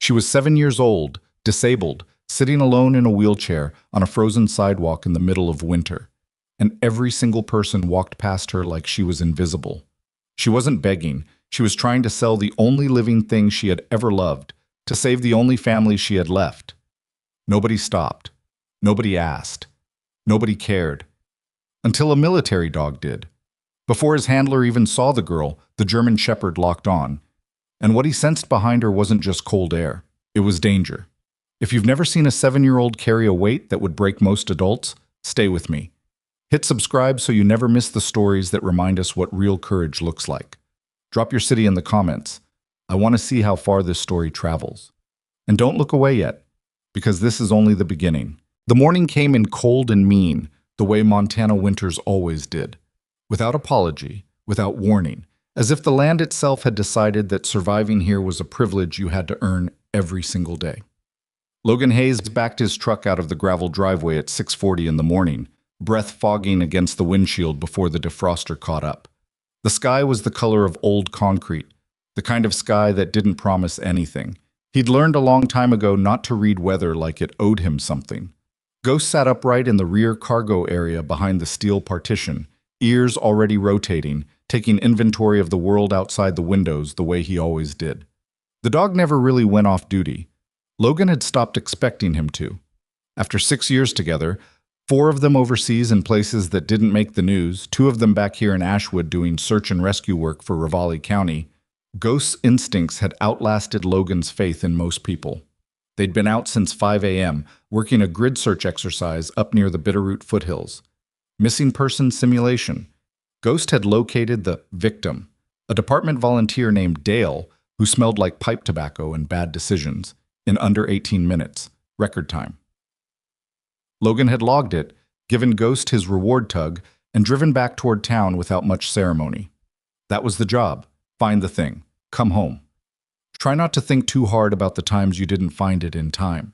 She was 7 years old, disabled, sitting alone in a wheelchair on a frozen sidewalk in the middle of winter. And every single person walked past her like she was invisible. She wasn't begging. She was trying to sell the only living thing she had ever loved, to save the only family she had left. Nobody stopped. Nobody asked. Nobody cared. Until a military dog did. Before his handler even saw the girl, the German Shepherd locked on. And what he sensed behind her wasn't just cold air. It was danger. If you've never seen a 7-year-old carry a weight that would break most adults, stay with me. Hit subscribe so you never miss the stories that remind us what real courage looks like. Drop your city in the comments. I want to see how far this story travels. And don't look away yet, because this is only the beginning. The morning came in cold and mean, the way Montana winters always did. Without apology, without warning, as if the land itself had decided that surviving here was a privilege you had to earn every single day. Logan Hayes backed his truck out of the gravel driveway at 6:40 in the morning, breath fogging against the windshield before the defroster caught up. The sky was the color of old concrete, the kind of sky that didn't promise anything. He'd learned a long time ago not to read weather like it owed him something. Ghost sat upright in the rear cargo area behind the steel partition, ears already rotating, taking inventory of the world outside the windows the way he always did. The dog never really went off duty. Logan had stopped expecting him to. After 6 years together, 4 of them overseas in places that didn't make the news, 2 of them back here in Ashwood doing search and rescue work for Ravalli County, Ghost's instincts had outlasted Logan's faith in most people. They'd been out since 5 a.m., working a grid search exercise up near the Bitterroot foothills. Missing person simulation. Ghost had located the victim, a department volunteer named Dale who smelled like pipe tobacco and bad decisions, in under 18 minutes, record time. Logan had logged it, given Ghost his reward tug, and driven back toward town without much ceremony. That was the job. Find the thing. Come home. Try not to think too hard about the times you didn't find it in time.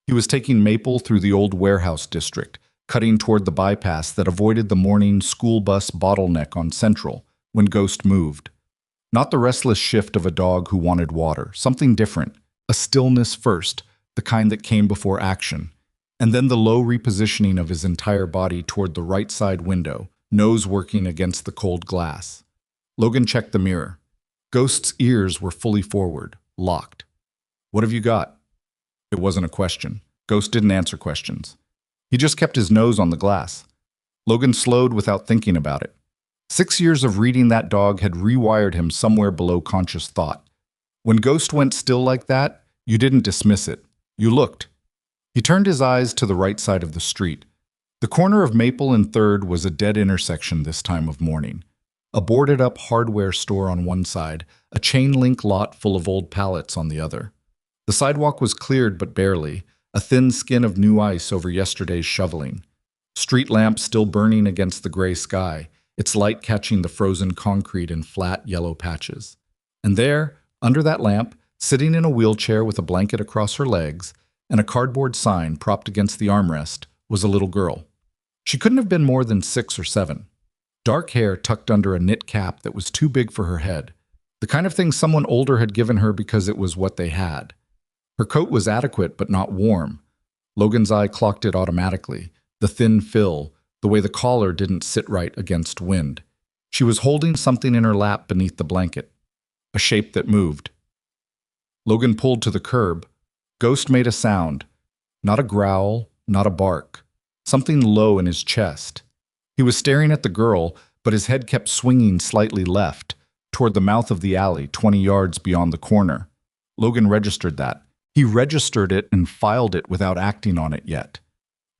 He was taking Maple through the old warehouse district, cutting toward the bypass that avoided the morning school bus bottleneck on Central when Ghost moved. Not the restless shift of a dog who wanted water, something different, a stillness first, the kind that came before action, and then the low repositioning of his entire body toward the right side window, nose working against the cold glass. Logan checked the mirror. Ghost's ears were fully forward, locked. "What have you got?" It wasn't a question. Ghost didn't answer questions. He just kept his nose on the glass. Logan slowed without thinking about it. 6 years of reading that dog had rewired him somewhere below conscious thought. When Ghost went still like that, you didn't dismiss it. You looked. He turned his eyes to the right side of the street. The corner of Maple and 3rd was a dead intersection this time of morning. A boarded-up hardware store on one side, a chain-link lot full of old pallets on the other. The sidewalk was cleared but barely, a thin skin of new ice over yesterday's shoveling. Street lamp still burning against the gray sky, its light catching the frozen concrete in flat yellow patches. And there, under that lamp, sitting in a wheelchair with a blanket across her legs and a cardboard sign propped against the armrest, was a little girl. She couldn't have been more than 6 or 7. Dark hair tucked under a knit cap that was too big for her head, the kind of thing someone older had given her because it was what they had. Her coat was adequate but not warm. Logan's eye clocked it automatically, the thin fill, the way the collar didn't sit right against wind. She was holding something in her lap beneath the blanket, a shape that moved. Logan pulled to the curb. Ghost made a sound, not a growl, not a bark, something low in his chest. He was staring at the girl, but his head kept swinging slightly left, toward the mouth of the alley 20 yards beyond the corner. Logan registered that. He registered it and filed it without acting on it yet.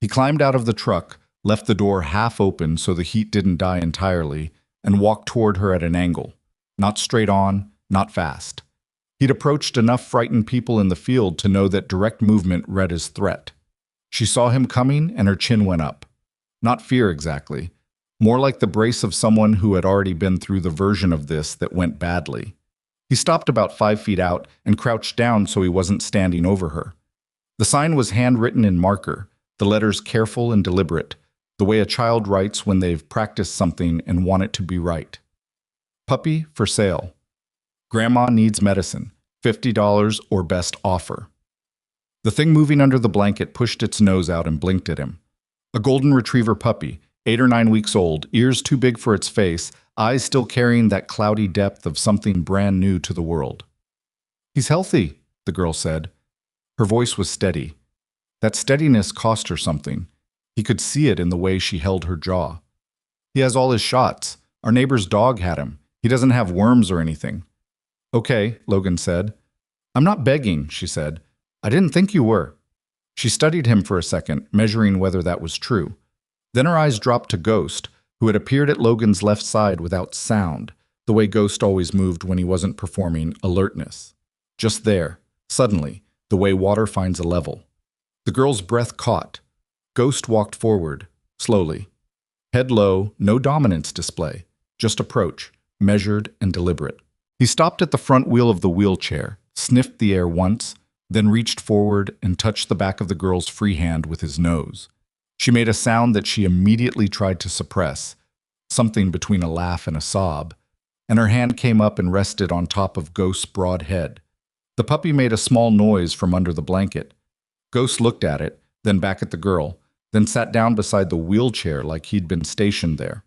He climbed out of the truck, left the door half open so the heat didn't die entirely, and walked toward her at an angle. Not straight on, not fast. He'd approached enough frightened people in the field to know that direct movement read as threat. She saw him coming and her chin went up. Not fear exactly, more like the brace of someone who had already been through the version of this that went badly. He stopped about 5 feet out and crouched down so he wasn't standing over her. The sign was handwritten in marker, the letters careful and deliberate, the way a child writes when they've practiced something and want it to be right. Puppy for sale. Grandma needs medicine. $50 or best offer. The thing moving under the blanket pushed its nose out and blinked at him. A golden retriever puppy, 8 or 9 weeks old, ears too big for its face, eyes still carrying that cloudy depth of something brand new to the world. "He's healthy," the girl said. Her voice was steady. That steadiness cost her something. He could see it in the way she held her jaw. "He has all his shots. Our neighbor's dog had him. He doesn't have worms or anything." "Okay," Logan said. "I'm not begging," she said. "I didn't think you were." She studied him for a second, measuring whether that was true. Then her eyes dropped to Ghost, who had appeared at Logan's left side without sound, the way Ghost always moved when he wasn't performing alertness. Just there, suddenly, the way water finds a level. The girl's breath caught. Ghost walked forward, slowly. Head low, no dominance display, just approach, measured and deliberate. He stopped at the front wheel of the wheelchair, sniffed the air once, then reached forward and touched the back of the girl's free hand with his nose. She made a sound that she immediately tried to suppress, something between a laugh and a sob, and her hand came up and rested on top of Ghost's broad head. The puppy made a small noise from under the blanket. Ghost looked at it, then back at the girl, then sat down beside the wheelchair like he'd been stationed there.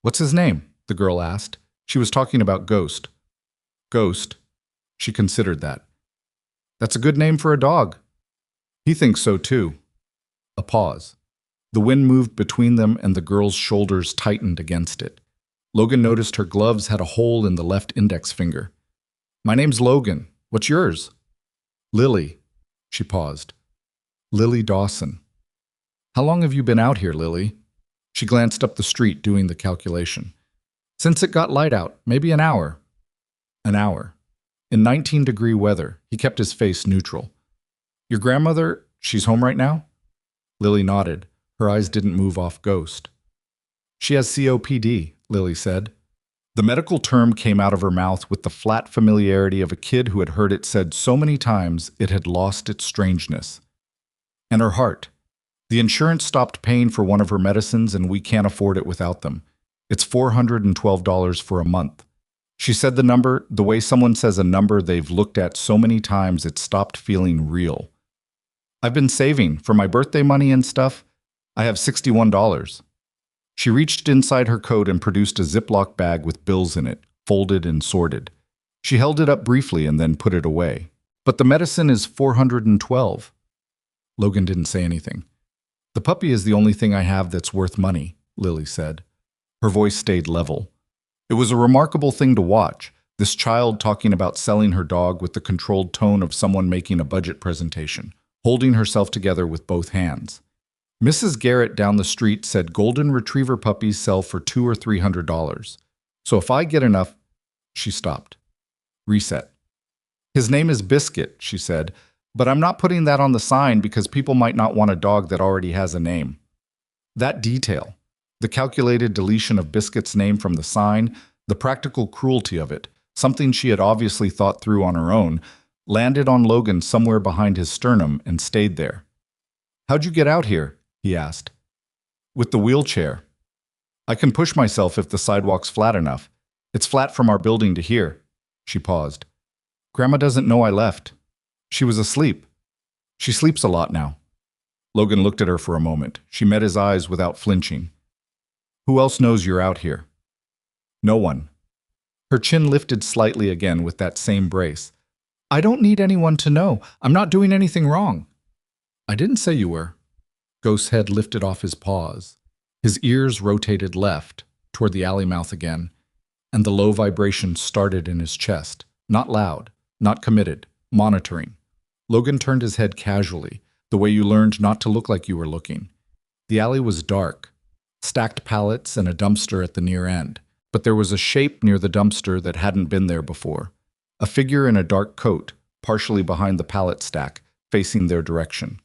"What's his name?" the girl asked. She was talking about Ghost. "Ghost." She considered that. "That's a good name for a dog." "He thinks so too." A pause. The wind moved between them and the girl's shoulders tightened against it. Logan noticed her gloves had a hole in the left index finger. "My name's Logan. What's yours?" "Lily." She paused. "Lily Dawson." "How long have you been out here, Lily?" She glanced up the street, doing the calculation. "Since it got light out, maybe an hour." An hour. In 19-degree weather, he kept his face neutral. "Your grandmother, she's home right now?" Lily nodded. Her eyes didn't move off Ghost. "She has COPD," Lily said. The medical term came out of her mouth with the flat familiarity of a kid who had heard it said so many times it had lost its strangeness. "And her heart. The insurance stopped paying for one of her medicines and we can't afford it without them. It's $412 for a month." She said the number the way someone says a number they've looked at so many times it stopped feeling real. "I've been saving for my birthday money and stuff. I have $61. She reached inside her coat and produced a Ziploc bag with bills in it, folded and sorted. She held it up briefly and then put it away. "But the medicine is $412. Logan didn't say anything. "The puppy is the only thing I have that's worth money," Lily said. Her voice stayed level. It was a remarkable thing to watch, this child talking about selling her dog with the controlled tone of someone making a budget presentation, holding herself together with both hands. Mrs. Garrett down the street said golden retriever puppies sell for $200 or $300. So if I get enough... She stopped. Reset. "His name is Biscuit," she said, "but I'm not putting that on the sign because people might not want a dog that already has a name." That detail, the calculated deletion of Biscuit's name from the sign, the practical cruelty of it, something she had obviously thought through on her own, landed on Logan somewhere behind his sternum and stayed there. "How'd you get out here?" he asked. "With the wheelchair. I can push myself if the sidewalk's flat enough. It's flat from our building to here." She paused. "Grandma doesn't know I left. She was asleep. She sleeps a lot now." Logan looked at her for a moment. She met his eyes without flinching. "Who else knows you're out here?" "No one." Her chin lifted slightly again with that same brace. "I don't need anyone to know. I'm not doing anything wrong." "I didn't say you were." Ghost's head lifted off his paws. His ears rotated left, toward the alley mouth again, and the low vibration started in his chest. Not loud, not committed, monitoring. Logan turned his head casually, the way you learned not to look like you were looking. The alley was dark, stacked pallets and a dumpster at the near end, but there was a shape near the dumpster that hadn't been there before. A figure in a dark coat, partially behind the pallet stack, facing their direction.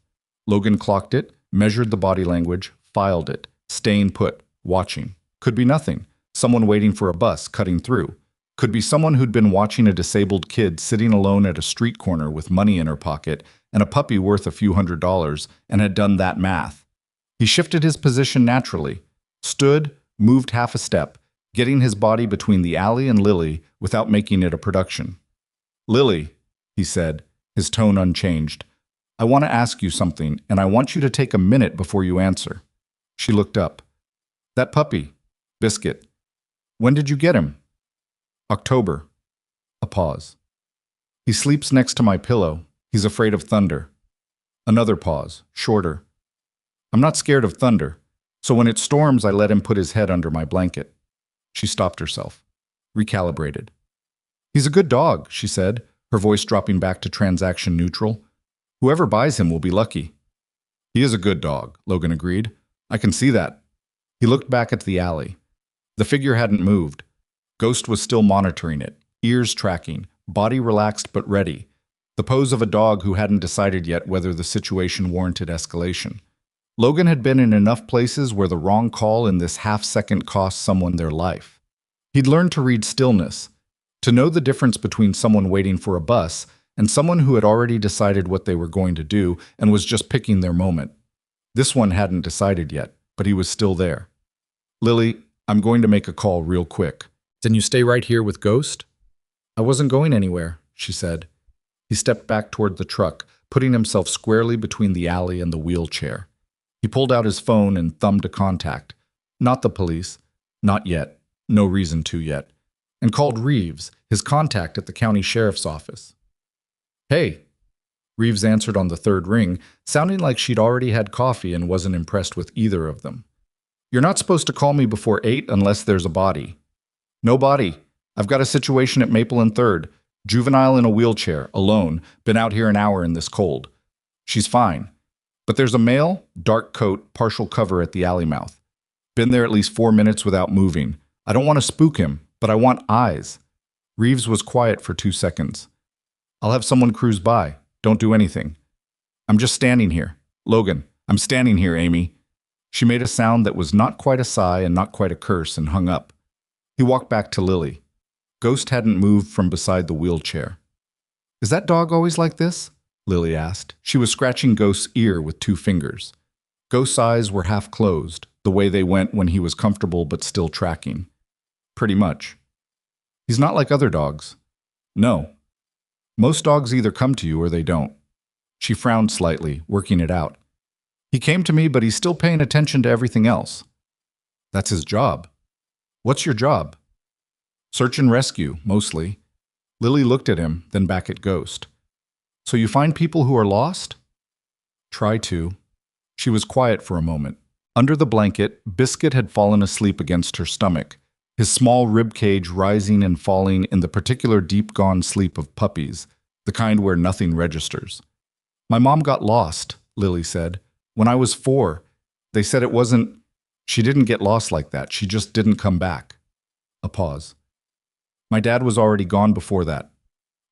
Logan clocked it, measured the body language, filed it, staying put, watching. Could be nothing. Someone waiting for a bus, cutting through. Could be someone who'd been watching a disabled kid sitting alone at a street corner with money in her pocket and a puppy worth a few $100s and had done that math. He shifted his position naturally, stood, moved half a step, getting his body between the alley and Lily without making it a production. "Lily," he said, his tone unchanged. I want to ask you something, and I want you to take a minute before you answer. She looked up. That puppy, Biscuit. When did you get him? October. A pause. He sleeps next to my pillow. He's afraid of thunder. Another pause, shorter. I'm not scared of thunder, so when it storms, I let him put his head under my blanket. She stopped herself, recalibrated. He's a good dog, she said, her voice dropping back to transaction neutral. Whoever buys him will be lucky. He is a good dog, Logan agreed. I can see that. He looked back at the alley. The figure hadn't moved. Ghost was still monitoring it, ears tracking, body relaxed but ready. The pose of a dog who hadn't decided yet whether the situation warranted escalation. Logan had been in enough places where the wrong call in this half-second cost someone their life. He'd learned to read stillness, to know the difference between someone waiting for a bus and someone who had already decided what they were going to do and was just picking their moment. This one hadn't decided yet, but he was still there. Lily, I'm going to make a call real quick. Then you stay right here with Ghost? I wasn't going anywhere, she said. He stepped back toward the truck, putting himself squarely between the alley and the wheelchair. He pulled out his phone and thumbed a contact. Not the police. Not yet. No reason to yet. And called Reeves, his contact at the county sheriff's office. Hey. Reeves answered on the third ring, sounding like she'd already had coffee and wasn't impressed with either of them. You're not supposed to call me before 8 unless there's a body. No body. I've got a situation at Maple and 3rd. Juvenile in a wheelchair, alone, been out here an hour in this cold. She's fine. But there's a male, dark coat, partial cover at the alley mouth. Been there at least 4 minutes without moving. I don't want to spook him, but I want eyes. Reeves was quiet for 2 seconds. I'll have someone cruise by. Don't do anything. I'm just standing here. Logan, I'm standing here, Amy. She made a sound that was not quite a sigh and not quite a curse and hung up. He walked back to Lily. Ghost hadn't moved from beside the wheelchair. Is that dog always like this? Lily asked. She was scratching Ghost's ear with 2 fingers. Ghost's eyes were half closed, the way they went when he was comfortable but still tracking. Pretty much. He's not like other dogs. No. Most dogs either come to you or they don't. She frowned slightly, working it out. He came to me, but he's still paying attention to everything else. That's his job. What's your job? Search and rescue, mostly. Lily looked at him, then back at Ghost. So you find people who are lost? Try to. She was quiet for a moment. Under the blanket, Biscuit had fallen asleep against her stomach, his small rib cage rising and falling in the particular deep-gone sleep of puppies, the kind where nothing registers. My mom got lost, Lily said. When I was 4, they said it wasn't... She didn't get lost like that. She just didn't come back. A pause. My dad was already gone before that.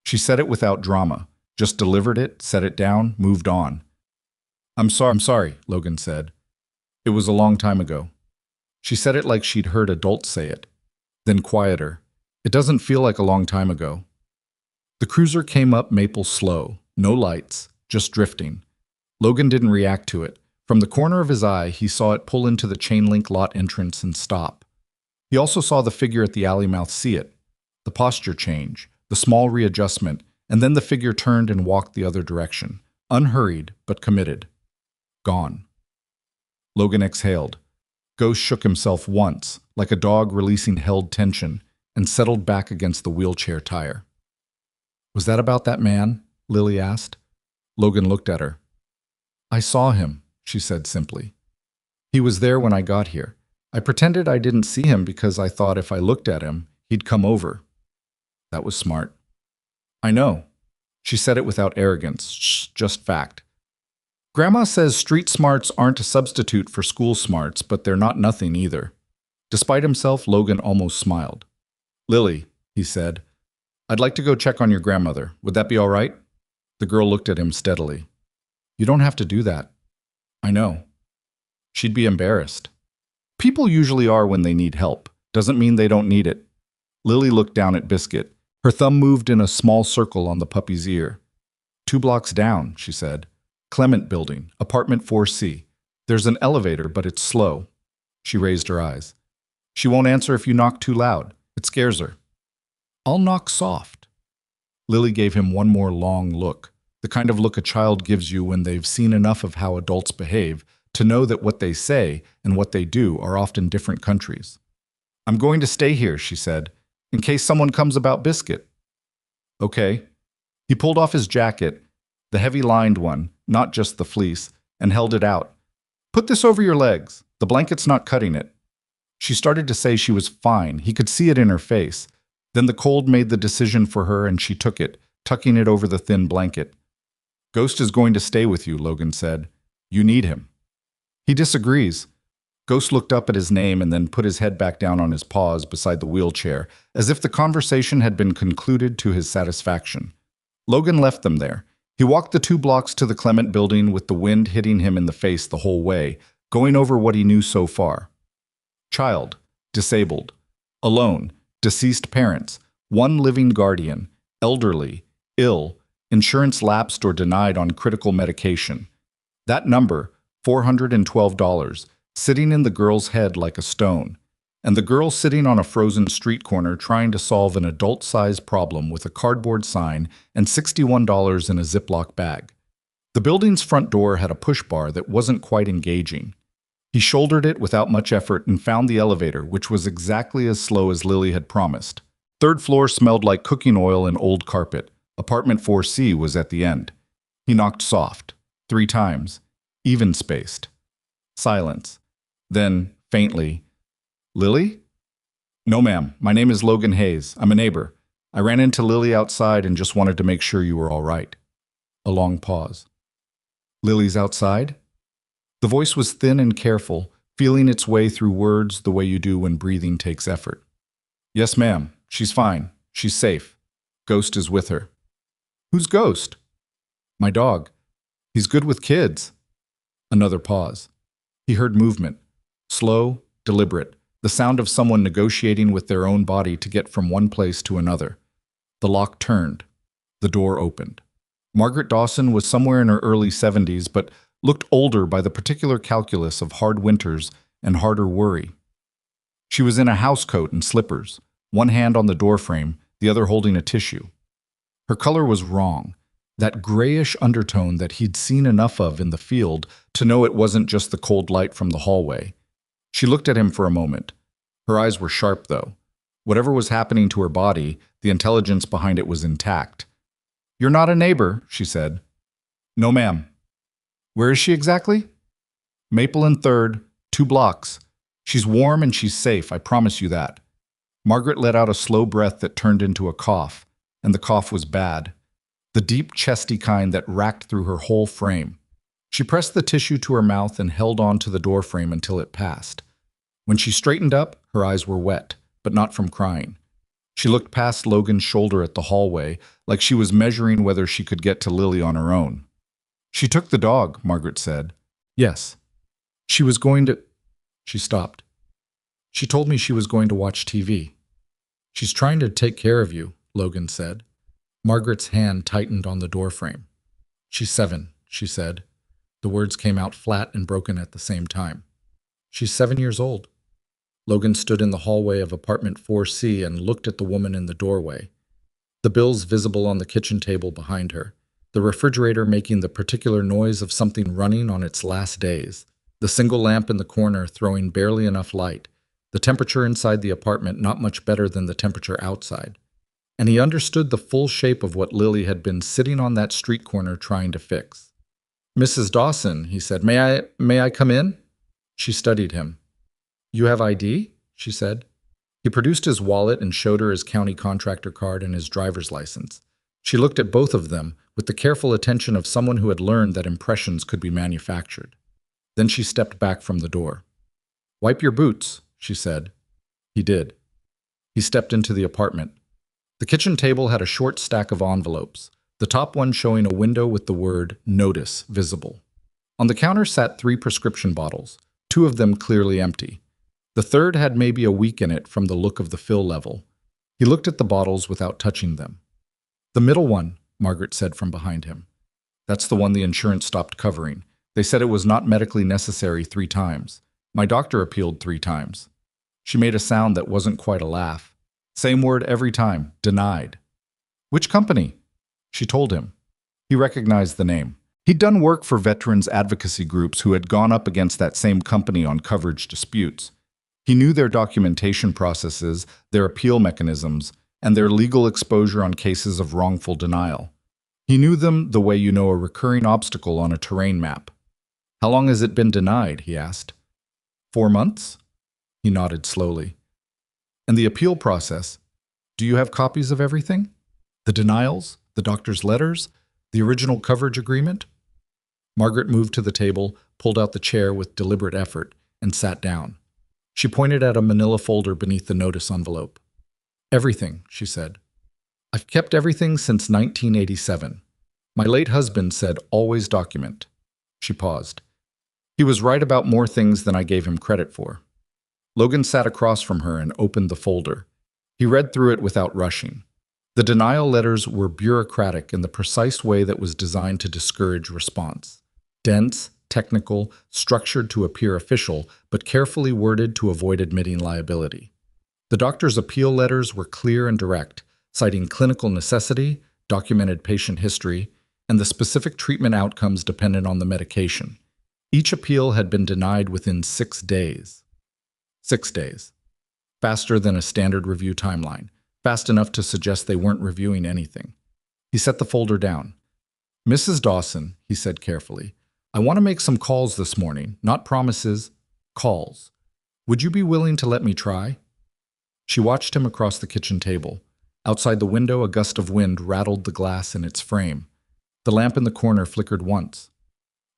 She said it without drama. Just delivered it, set it down, moved on. I'm sorry, Logan said. It was a long time ago. She said it like she'd heard adults say it. Then quieter. It doesn't feel like a long time ago. The cruiser came up Maple slow. No lights, just drifting. Logan didn't react to it. From the corner of his eye, he saw it pull into the chain-link lot entrance and stop. He also saw the figure at the alley mouth see it. The posture change, the small readjustment, and then the figure turned and walked the other direction, unhurried but committed. Gone. Logan exhaled. Ghost shook himself once, like a dog releasing held tension, and settled back against the wheelchair tire. Was that about that man? Lily asked. Logan looked at her. I saw him, she said simply. He was there when I got here. I pretended I didn't see him because I thought if I looked at him, he'd come over. That was smart. I know. She said it without arrogance, just fact. Grandma says street smarts aren't a substitute for school smarts, but they're not nothing either. Despite himself, Logan almost smiled. Lily, he said, I'd like to go check on your grandmother. Would that be all right? The girl looked at him steadily. You don't have to do that. I know. She'd be embarrassed. People usually are when they need help. Doesn't mean they don't need it. Lily looked down at Biscuit. Her thumb moved in a small circle on the puppy's ear. 2 blocks down, she said. Clement Building, apartment 4C. There's an elevator, but it's slow. She raised her eyes. She won't answer if you knock too loud. It scares her. I'll knock soft. Lily gave him one more long look, the kind of look a child gives you when they've seen enough of how adults behave to know that what they say and what they do are often different countries. I'm going to stay here, she said, in case someone comes about Biscuit. Okay. He pulled off his jacket, the heavy lined one, not just the fleece, and held it out. Put this over your legs. The blanket's not cutting it. She started to say she was fine. He could see it in her face. Then the cold made the decision for her and she took it, tucking it over the thin blanket. Ghost is going to stay with you, Logan said. You need him. He disagrees. Ghost looked up at his name and then put his head back down on his paws beside the wheelchair, as if the conversation had been concluded to his satisfaction. Logan left them there. He walked the 2 blocks to the Clement building with the wind hitting him in the face the whole way, going over what he knew so far. Child, disabled, alone, deceased parents, 1 living guardian, elderly, ill, insurance lapsed or denied on critical medication. That number, $412, sitting in the girl's head like a stone, and the girl sitting on a frozen street corner trying to solve an adult-sized problem with a cardboard sign and $61 in a Ziploc bag. The building's front door had a push bar that wasn't quite engaging. He shouldered it without much effort and found the elevator, which was exactly as slow as Lily had promised. 3rd floor smelled like cooking oil and old carpet. Apartment 4C was at the end. He knocked soft, 3 times, even-spaced. Silence. Then, faintly, Lily? No, ma'am. My name is Logan Hayes. I'm a neighbor. I ran into Lily outside and just wanted to make sure you were all right. A long pause. Lily's outside? The voice was thin and careful, feeling its way through words the way you do when breathing takes effort. Yes, ma'am. She's fine. She's safe. Ghost is with her. Who's Ghost? My dog. He's good with kids. Another pause. He heard movement. Slow, deliberate, the sound of someone negotiating with their own body to get from one place to another. The lock turned. The door opened. Margaret Dawson was somewhere in her early 70s, but looked older by the particular calculus of hard winters and harder worry. She was in a housecoat and slippers, one hand on the doorframe, the other holding a tissue. Her color was wrong, that grayish undertone that he'd seen enough of in the field to know it wasn't just the cold light from the hallway. She looked at him for a moment. Her eyes were sharp, though. Whatever was happening to her body, the intelligence behind it was intact. You're not a neighbor, she said. No, ma'am. Where is she exactly? Maple and 3rd, 2 blocks. She's warm and she's safe, I promise you that. Margaret let out a slow breath that turned into a cough, and the cough was bad. The deep, chesty kind that racked through her whole frame. She pressed the tissue to her mouth and held on to the doorframe until it passed. When she straightened up, her eyes were wet, but not from crying. She looked past Logan's shoulder at the hallway, like she was measuring whether she could get to Lily on her own. She took the dog, Margaret said. Yes. She was going to... She stopped. She told me she was going to watch TV. She's trying to take care of you, Logan said. Margaret's hand tightened on the doorframe. She's 7, she said. The words came out flat and broken at the same time. She's 7 years old. Logan stood in the hallway of apartment 4C and looked at the woman in the doorway. The bills visible on the kitchen table behind her. The refrigerator making the particular noise of something running on its last days. The single lamp in the corner throwing barely enough light. The temperature inside the apartment not much better than the temperature outside. And he understood the full shape of what Lily had been sitting on that street corner trying to fix. Mrs. Dawson, he said, may I come in? She studied him. You have ID? She said. He produced his wallet and showed her his county contractor card and his driver's license. She looked at both of them with the careful attention of someone who had learned that impressions could be manufactured. Then she stepped back from the door. Wipe your boots, she said. He did. He stepped into the apartment. The kitchen table had a short stack of envelopes, the top one showing a window with the word Notice visible. On the counter sat 3 prescription bottles, 2 of them clearly empty. The 3rd had maybe a week in it from the look of the fill level. He looked at the bottles without touching them. The middle one, Margaret said from behind him. That's the one the insurance stopped covering. They said it was not medically necessary 3 times. My doctor appealed 3 times. She made a sound that wasn't quite a laugh. Same word every time, denied. Which company? She told him. He recognized the name. He'd done work for veterans advocacy groups who had gone up against that same company on coverage disputes. He knew their documentation processes, their appeal mechanisms, and their legal exposure on cases of wrongful denial. He knew them the way you know a recurring obstacle on a terrain map. How long has it been denied? He asked. 4 months? He nodded slowly. And the appeal process? Do you have copies of everything? The denials? The doctor's letters? The original coverage agreement? Margaret moved to the table, pulled out the chair with deliberate effort, and sat down. She pointed at a manila folder beneath the notice envelope. Everything, she said. I've kept everything since 1987. My late husband said, always document. She paused. He was right about more things than I gave him credit for. Logan sat across from her and opened the folder. He read through it without rushing. The denial letters were bureaucratic in the precise way that was designed to discourage response. Dense, technical, structured to appear official, but carefully worded to avoid admitting liability. The doctor's appeal letters were clear and direct, citing clinical necessity, documented patient history, and the specific treatment outcomes dependent on the medication. Each appeal had been denied within 6 days. 6 days. Faster than a standard review timeline, fast enough to suggest they weren't reviewing anything. He set the folder down. Mrs. Dawson, he said carefully, I want to make some calls this morning, not promises, calls. Would you be willing to let me try? She watched him across the kitchen table. Outside the window, a gust of wind rattled the glass in its frame. The lamp in the corner flickered once.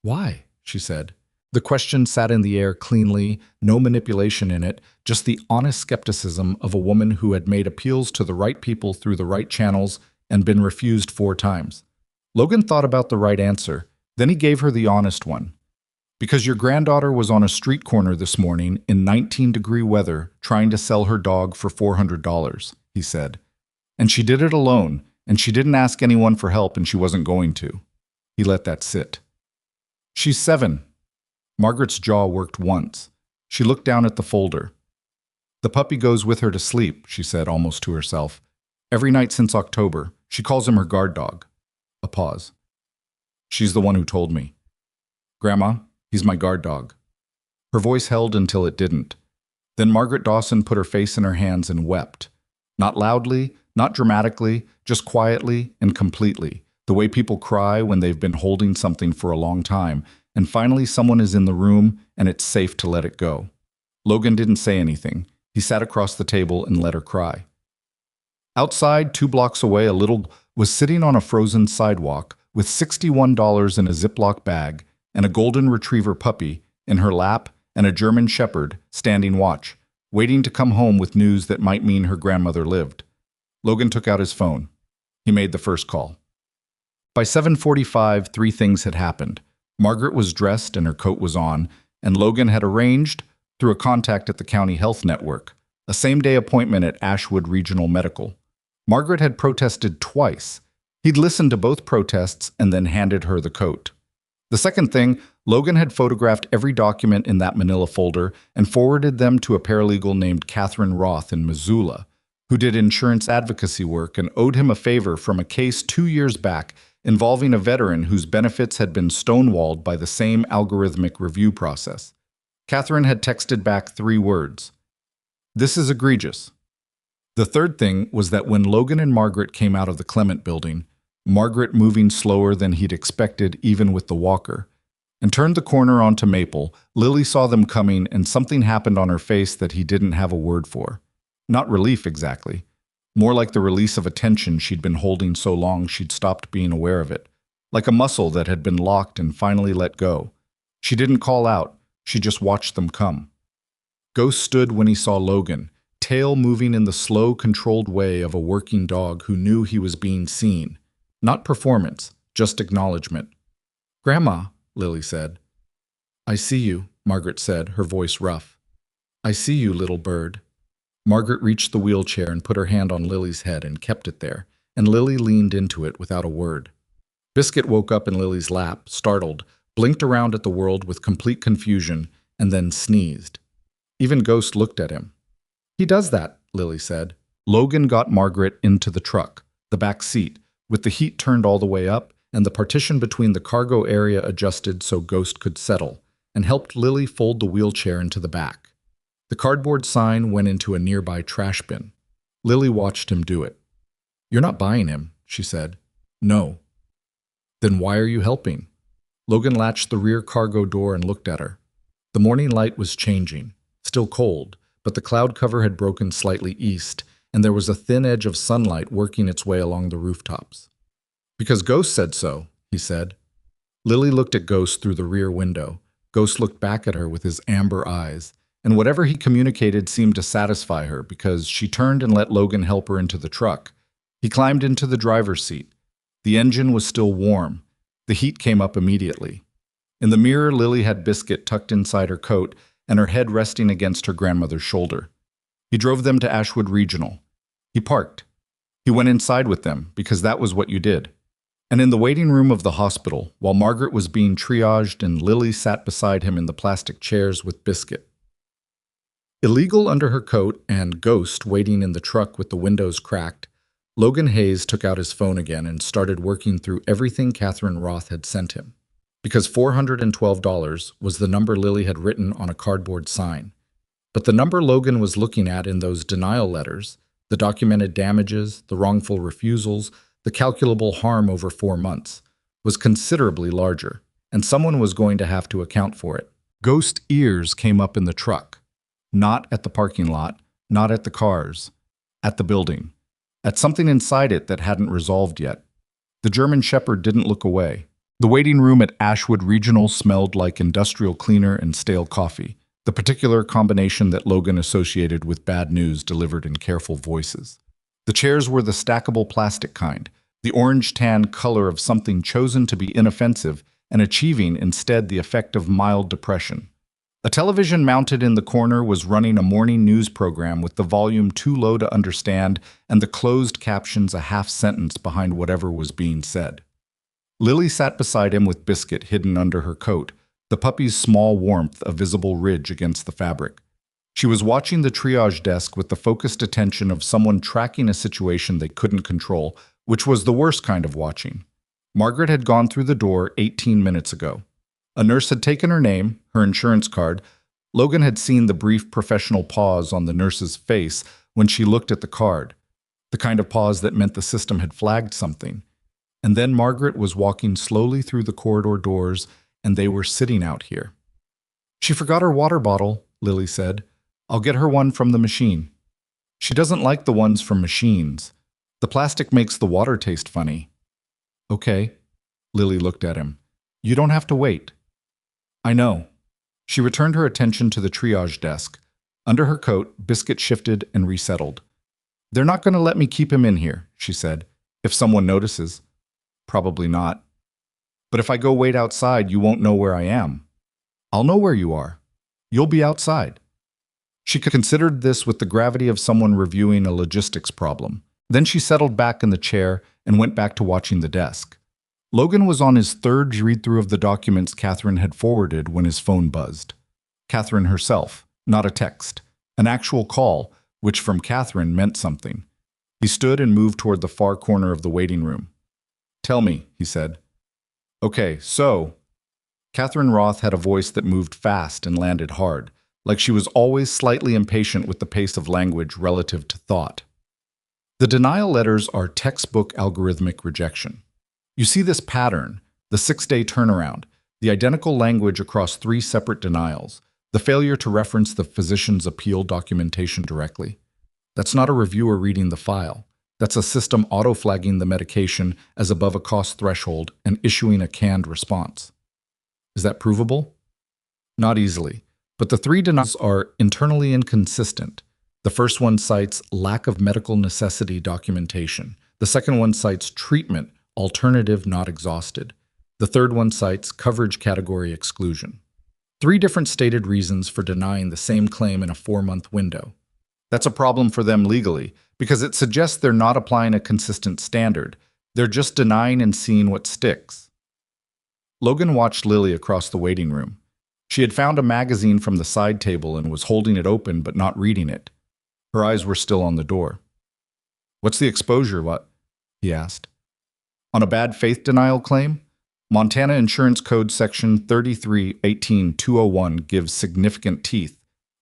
Why? She said. The question sat in the air cleanly, no manipulation in it, just the honest skepticism of a woman who had made appeals to the right people through the right channels and been refused 4 times. Logan thought about the right answer. Then he gave her the honest one. Because your granddaughter was on a street corner this morning in 19-degree weather trying to sell her dog for $400, he said. And she did it alone, and she didn't ask anyone for help, and she wasn't going to. He let that sit. She's 7. Margaret's jaw worked once. She looked down at the folder. The puppy goes with her to sleep, she said almost to herself. Every night since October. She calls him her guard dog. A pause. She's the one who told me. Grandma, he's my guard dog. Her voice held until it didn't. Then Margaret Dawson put her face in her hands and wept. Not loudly, not dramatically, just quietly and completely, the way people cry when they've been holding something for a long time, and finally someone is in the room and it's safe to let it go. Logan didn't say anything. He sat across the table and let her cry. Outside, 2 blocks away, a little was sitting on a frozen sidewalk with $61 in a Ziploc bag and a golden retriever puppy in her lap and a German shepherd standing watch, waiting to come home with news that might mean her grandmother lived. Logan took out his phone. He made the first call. By 7:45, 3 things had happened. Margaret was dressed and her coat was on, and Logan had arranged, through a contact at the county health network, a same-day appointment at Ashwood Regional Medical. Margaret had protested twice. He'd listened to both protests and then handed her the coat. The second thing, Logan had photographed every document in that manila folder and forwarded them to a paralegal named Catherine Roth in Missoula, who did insurance advocacy work and owed him a favor from a case 2 years back involving a veteran whose benefits had been stonewalled by the same algorithmic review process. Catherine had texted back 3 words. This is egregious. The third thing was that when Logan and Margaret came out of the Clement building, Margaret moving slower than he'd expected even with the walker, and turned the corner onto Maple, Lily saw them coming and something happened on her face that he didn't have a word for. Not relief exactly. More like the release of a tension she'd been holding so long she'd stopped being aware of it. Like a muscle that had been locked and finally let go. She didn't call out, she just watched them come. Ghost stood when he saw Logan, tail moving in the slow, controlled way of a working dog who knew he was being seen. Not performance, just acknowledgement. Grandma, Lily said. I see you, Margaret said, her voice rough. I see you, little bird. Margaret reached the wheelchair and put her hand on Lily's head and kept it there, and Lily leaned into it without a word. Biscuit woke up in Lily's lap, startled, blinked around at the world with complete confusion, and then sneezed. Even Ghost looked at him. He does that, Lily said. Logan got Margaret into the truck. the back seat, with the heat turned all the way up and the partition between the cargo area adjusted so Ghost could settle, and helped Lily fold the wheelchair into the back. The cardboard sign went into a nearby trash bin. Lily watched him do it. "You're not buying him," she said. "No." "Then why are you helping?" Logan latched the rear cargo door and looked at her. The morning light was changing, still cold, but the cloud cover had broken slightly east, and there was a thin edge of sunlight working its way along the rooftops. "Because Ghost said so," he said. Lily looked at Ghost through the rear window. Ghost looked back at her with his amber eyes, and whatever he communicated seemed to satisfy her because she turned and let Logan help her into the truck. He climbed into the driver's seat. The engine was still warm. The heat came up immediately. In the mirror, Lily had Biscuit tucked inside her coat and her head resting against her grandmother's shoulder. He drove them to Ashwood Regional. He parked. He went inside with them because that was what you did. And in the waiting room of the hospital, while Margaret was being triaged and Lily sat beside him in the plastic chairs with Biscuit. Illegal under her coat and Ghost waiting in the truck with the windows cracked, Logan Hayes took out his phone again and started working through everything Catherine Roth had sent him. Because $412 was the number Lily had written on a cardboard sign. But the number Logan was looking at in those denial letters, the documented damages, the wrongful refusals, the calculable harm over 4 months, was considerably larger, and someone was going to have to account for it. Ghost ears came up in the truck. Not at the parking lot, not at the cars, at the building. At something inside it that hadn't resolved yet. The German Shepherd didn't look away. The waiting room at Ashwood Regional smelled like industrial cleaner and stale coffee, the particular combination that Logan associated with bad news delivered in careful voices. The chairs were the stackable plastic kind, the orange-tan color of something chosen to be inoffensive and achieving instead the effect of mild depression. A television mounted in the corner was running a morning news program with the volume too low to understand and the closed captions a half sentence behind whatever was being said. Lily sat beside him with Biscuit hidden under her coat, the puppy's small warmth a visible ridge against the fabric. She was watching the triage desk with the focused attention of someone tracking a situation they couldn't control, which was the worst kind of watching. Margaret had gone through the door 18 minutes ago. A nurse had taken her name, her insurance card. Logan had seen the brief professional pause on the nurse's face when she looked at the card, the kind of pause that meant the system had flagged something. And then Margaret was walking slowly through the corridor doors, and they were sitting out here. "She forgot her water bottle," Lily said. "I'll get her one from the machine." "She doesn't like the ones from machines. The plastic makes the water taste funny." "Okay." Lily looked at him. "You don't have to wait." "I know." She returned her attention to the triage desk. Under her coat, Biscuit shifted and resettled. "They're not going to let me keep him in here," she said. "If someone notices." "Probably not. But if I go wait outside, you won't know where I am." "I'll know where you are. You'll be outside." She considered this with the gravity of someone reviewing a logistics problem. Then she settled back in the chair and went back to watching the desk. Logan was on his third read-through of the documents Catherine had forwarded when his phone buzzed. Catherine herself, not a text. An actual call, which from Catherine meant something. He stood and moved toward the far corner of the waiting room. "Tell me," he said. "Okay, so..." Catherine Roth had a voice that moved fast and landed hard, like she was always slightly impatient with the pace of language relative to thought. The denial letters are textbook algorithmic rejection. You see this pattern, the 6-day turnaround, the identical language across 3 separate denials, the failure to reference the physician's appeal documentation directly. That's not a reviewer reading the file. That's a system auto-flagging the medication as above a cost threshold and issuing a canned response. Is that provable? Not easily, but the 3 denials are internally inconsistent. The first one cites lack of medical necessity documentation. The second one cites treatment, alternative not exhausted. The third one cites coverage category exclusion. 3 different stated reasons for denying the same claim in a 4-month window. That's a problem for them legally, because it suggests they're not applying a consistent standard. They're just denying and seeing what sticks. Logan watched Lily across the waiting room. She had found a magazine from the side table and was holding it open but not reading it. Her eyes were still on the door. "What's the exposure, what?" he asked. On a bad faith denial claim? Montana Insurance Code Section 33-18-201 gives significant teeth.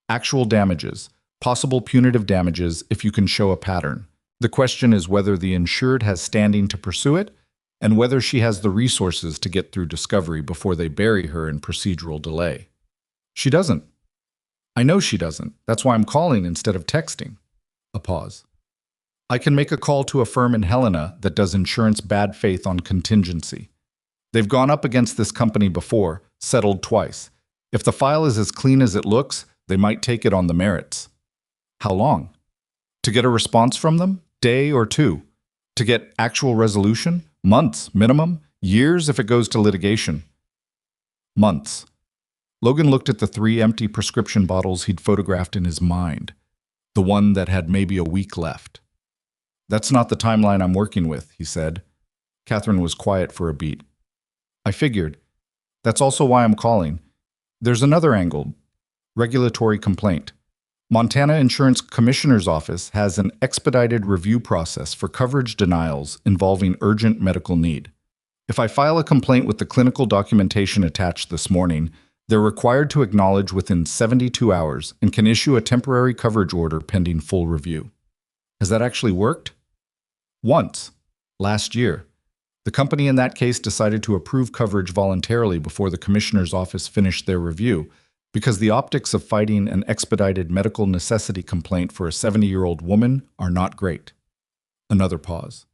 Actual damages, possible punitive damages if you can show a pattern. The question is whether the insured has standing to pursue it and whether she has the resources to get through discovery before they bury her in procedural delay. She doesn't. I know she doesn't. That's why I'm calling instead of texting. A pause. I can make a call to a firm in Helena that does insurance bad faith on contingency. They've gone up against this company before, settled twice. If the file is as clean as it looks, they might take it on the merits. How long? To get a response from them? Day or two. To get actual resolution? Months, minimum. Years if it goes to litigation. Months. Logan looked at the 3 empty prescription bottles he'd photographed in his mind. The one that had maybe a week left. That's not the timeline I'm working with, he said. Catherine was quiet for a beat. I figured. That's also why I'm calling. There's another angle. Regulatory complaint. Montana Insurance Commissioner's Office has an expedited review process for coverage denials involving urgent medical need. If I file a complaint with the clinical documentation attached this morning, they're required to acknowledge within 72 hours and can issue a temporary coverage order pending full review. Has that actually worked? Once. Last year. The company in that case decided to approve coverage voluntarily before the commissioner's office finished their review, because the optics of fighting an expedited medical necessity complaint for a 70-year-old woman are not great. Another pause.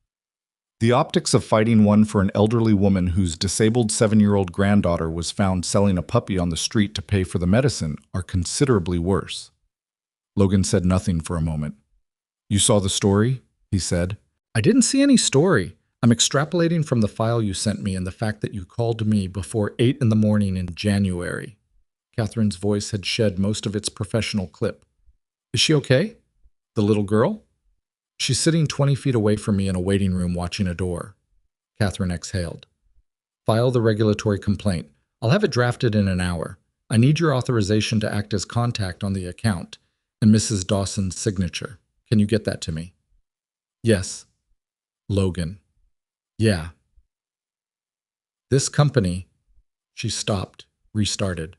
The optics of fighting one for an elderly woman whose disabled 7-year-old granddaughter was found selling a puppy on the street to pay for the medicine are considerably worse. Logan said nothing for a moment. You saw the story? He said. I didn't see any story. I'm extrapolating from the file you sent me and the fact that you called me before 8 in the morning in January. Catherine's voice had shed most of its professional clip. Is she okay? The little girl? She's sitting 20 feet away from me in a waiting room watching a door. Catherine exhaled. File the regulatory complaint. I'll have it drafted in an hour. I need your authorization to act as contact on the account and Mrs. Dawson's signature. Can you get that to me? Yes. Logan. Yeah. This company, she stopped, restarted.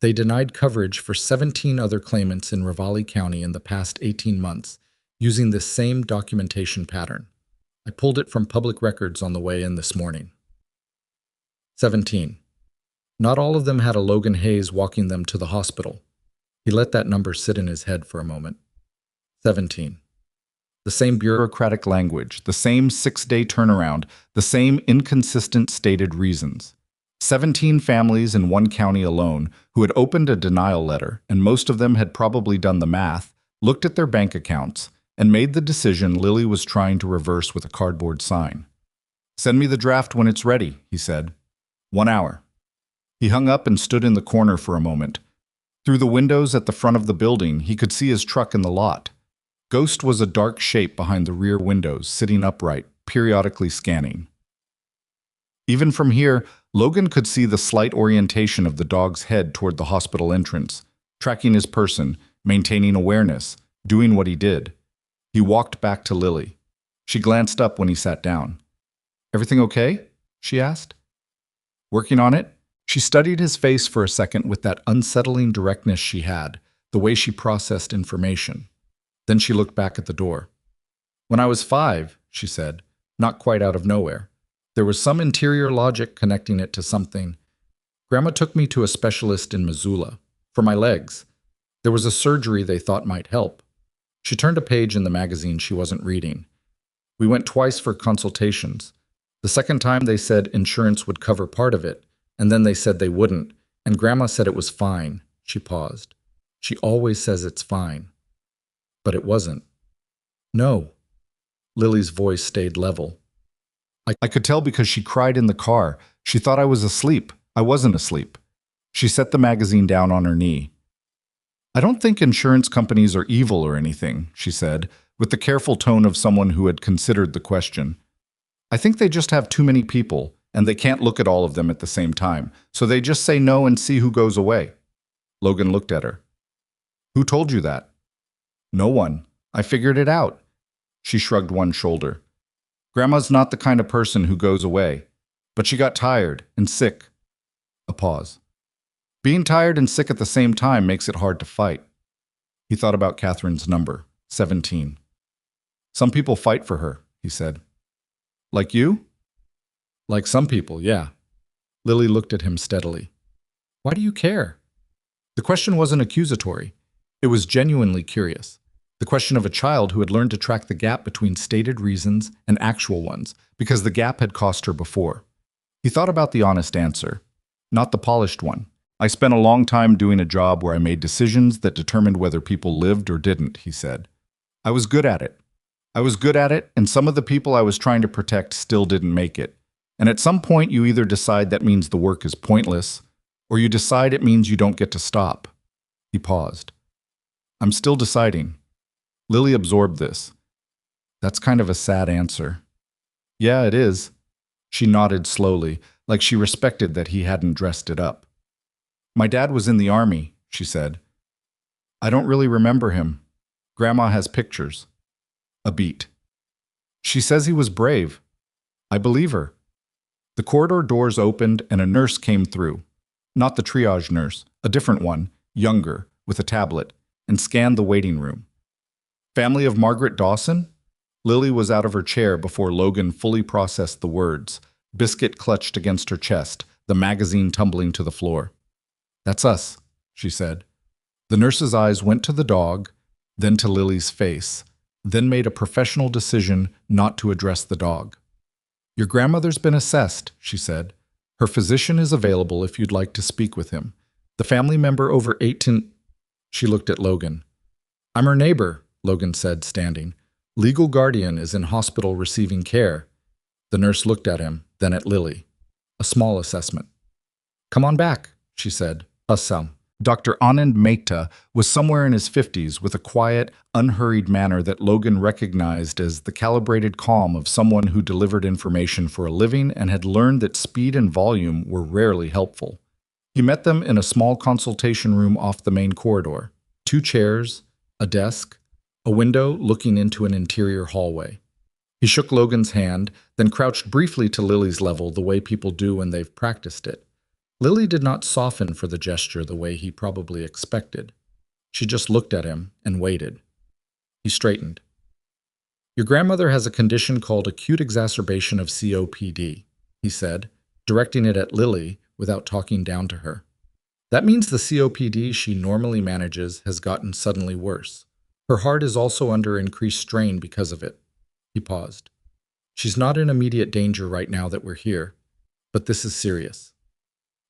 They denied coverage for 17 other claimants in Ravalli County in the past 18 months using this same documentation pattern. I pulled it from public records on the way in this morning. 17. Not all of them had a Logan Hayes walking them to the hospital. He let that number sit in his head for a moment. 17. The same bureaucratic language, the same 6-day turnaround, the same inconsistent stated reasons. 17 families in one county alone who had opened a denial letter, and most of them had probably done the math, looked at their bank accounts, and made the decision Lily was trying to reverse with a cardboard sign. Send me the draft when it's ready, he said. 1 hour. He hung up and stood in the corner for a moment. Through the windows at the front of the building, he could see his truck in the lot. Ghost was a dark shape behind the rear windows, sitting upright, periodically scanning. Even from here, Logan could see the slight orientation of the dog's head toward the hospital entrance, tracking his person, maintaining awareness, doing what he did. He walked back to Lily. She glanced up when he sat down. Everything okay? She asked. Working on it? She studied his face for a second with that unsettling directness she had, the way she processed information. Then she looked back at the door. When I was 5, she said, not quite out of nowhere. There was some interior logic connecting it to something. Grandma took me to a specialist in Missoula for my legs. There was a surgery they thought might help. She turned a page in the magazine she wasn't reading. We went twice for consultations. The second time they said insurance would cover part of it, and then they said they wouldn't, and Grandma said it was fine. She paused. She always says it's fine. But it wasn't. No. Lily's voice stayed level. I could tell because she cried in the car. She thought I was asleep. I wasn't asleep. She set the magazine down on her knee. I don't think insurance companies are evil or anything, she said, with the careful tone of someone who had considered the question. I think they just have too many people, and they can't look at all of them at the same time, so they just say no and see who goes away. Logan looked at her. Who told you that? No one. I figured it out. She shrugged one shoulder. Grandma's not the kind of person who goes away. But she got tired and sick. A pause. Being tired and sick at the same time makes it hard to fight. He thought about Catherine's number, 17. Some people fight for her, he said. Like you? Like some people, yeah. Lily looked at him steadily. Why do you care? The question wasn't accusatory. It was genuinely curious. The question of a child who had learned to track the gap between stated reasons and actual ones, because the gap had cost her before. He thought about the honest answer, not the polished one. I spent a long time doing a job where I made decisions that determined whether people lived or didn't, he said. I was good at it. And some of the people I was trying to protect still didn't make it. And at some point, you either decide that means the work is pointless, or you decide it means you don't get to stop. He paused. I'm still deciding. Lily absorbed this. That's kind of a sad answer. Yeah, it is. She nodded slowly, like she respected that he hadn't dressed it up. My dad was in the army, she said. I don't really remember him. Grandma has pictures. A beat. She says he was brave. I believe her. The corridor doors opened and a nurse came through. Not the triage nurse, a different one, younger, with a tablet, and scanned the waiting room. Family of Margaret Dawson? Lily was out of her chair before Logan fully processed the words. Biscuit clutched against her chest, the magazine tumbling to the floor. That's us, she said. The nurse's eyes went to the dog, then to Lily's face, then made a professional decision not to address the dog. Your grandmother's been assessed, she said. Her physician is available if you'd like to speak with him. The family member over 18... She looked at Logan. I'm her neighbor, Logan said, standing. Legal guardian is in hospital receiving care. The nurse looked at him, then at Lily. A small assessment. Come on back, she said. Assam. Dr. Anand Mehta was somewhere in his 50s with a quiet, unhurried manner that Logan recognized as the calibrated calm of someone who delivered information for a living and had learned that speed and volume were rarely helpful. He met them in a small consultation room off the main corridor. 2 chairs, a desk, a window looking into an interior hallway. He shook Logan's hand, then crouched briefly to Lily's level the way people do when they've practiced it. Lily did not soften for the gesture the way he probably expected. She just looked at him and waited. He straightened. Your grandmother has a condition called acute exacerbation of COPD, he said, directing it at Lily without talking down to her. That means the COPD she normally manages has gotten suddenly worse. Her heart is also under increased strain because of it. He paused. She's not in immediate danger right now that we're here, but this is serious.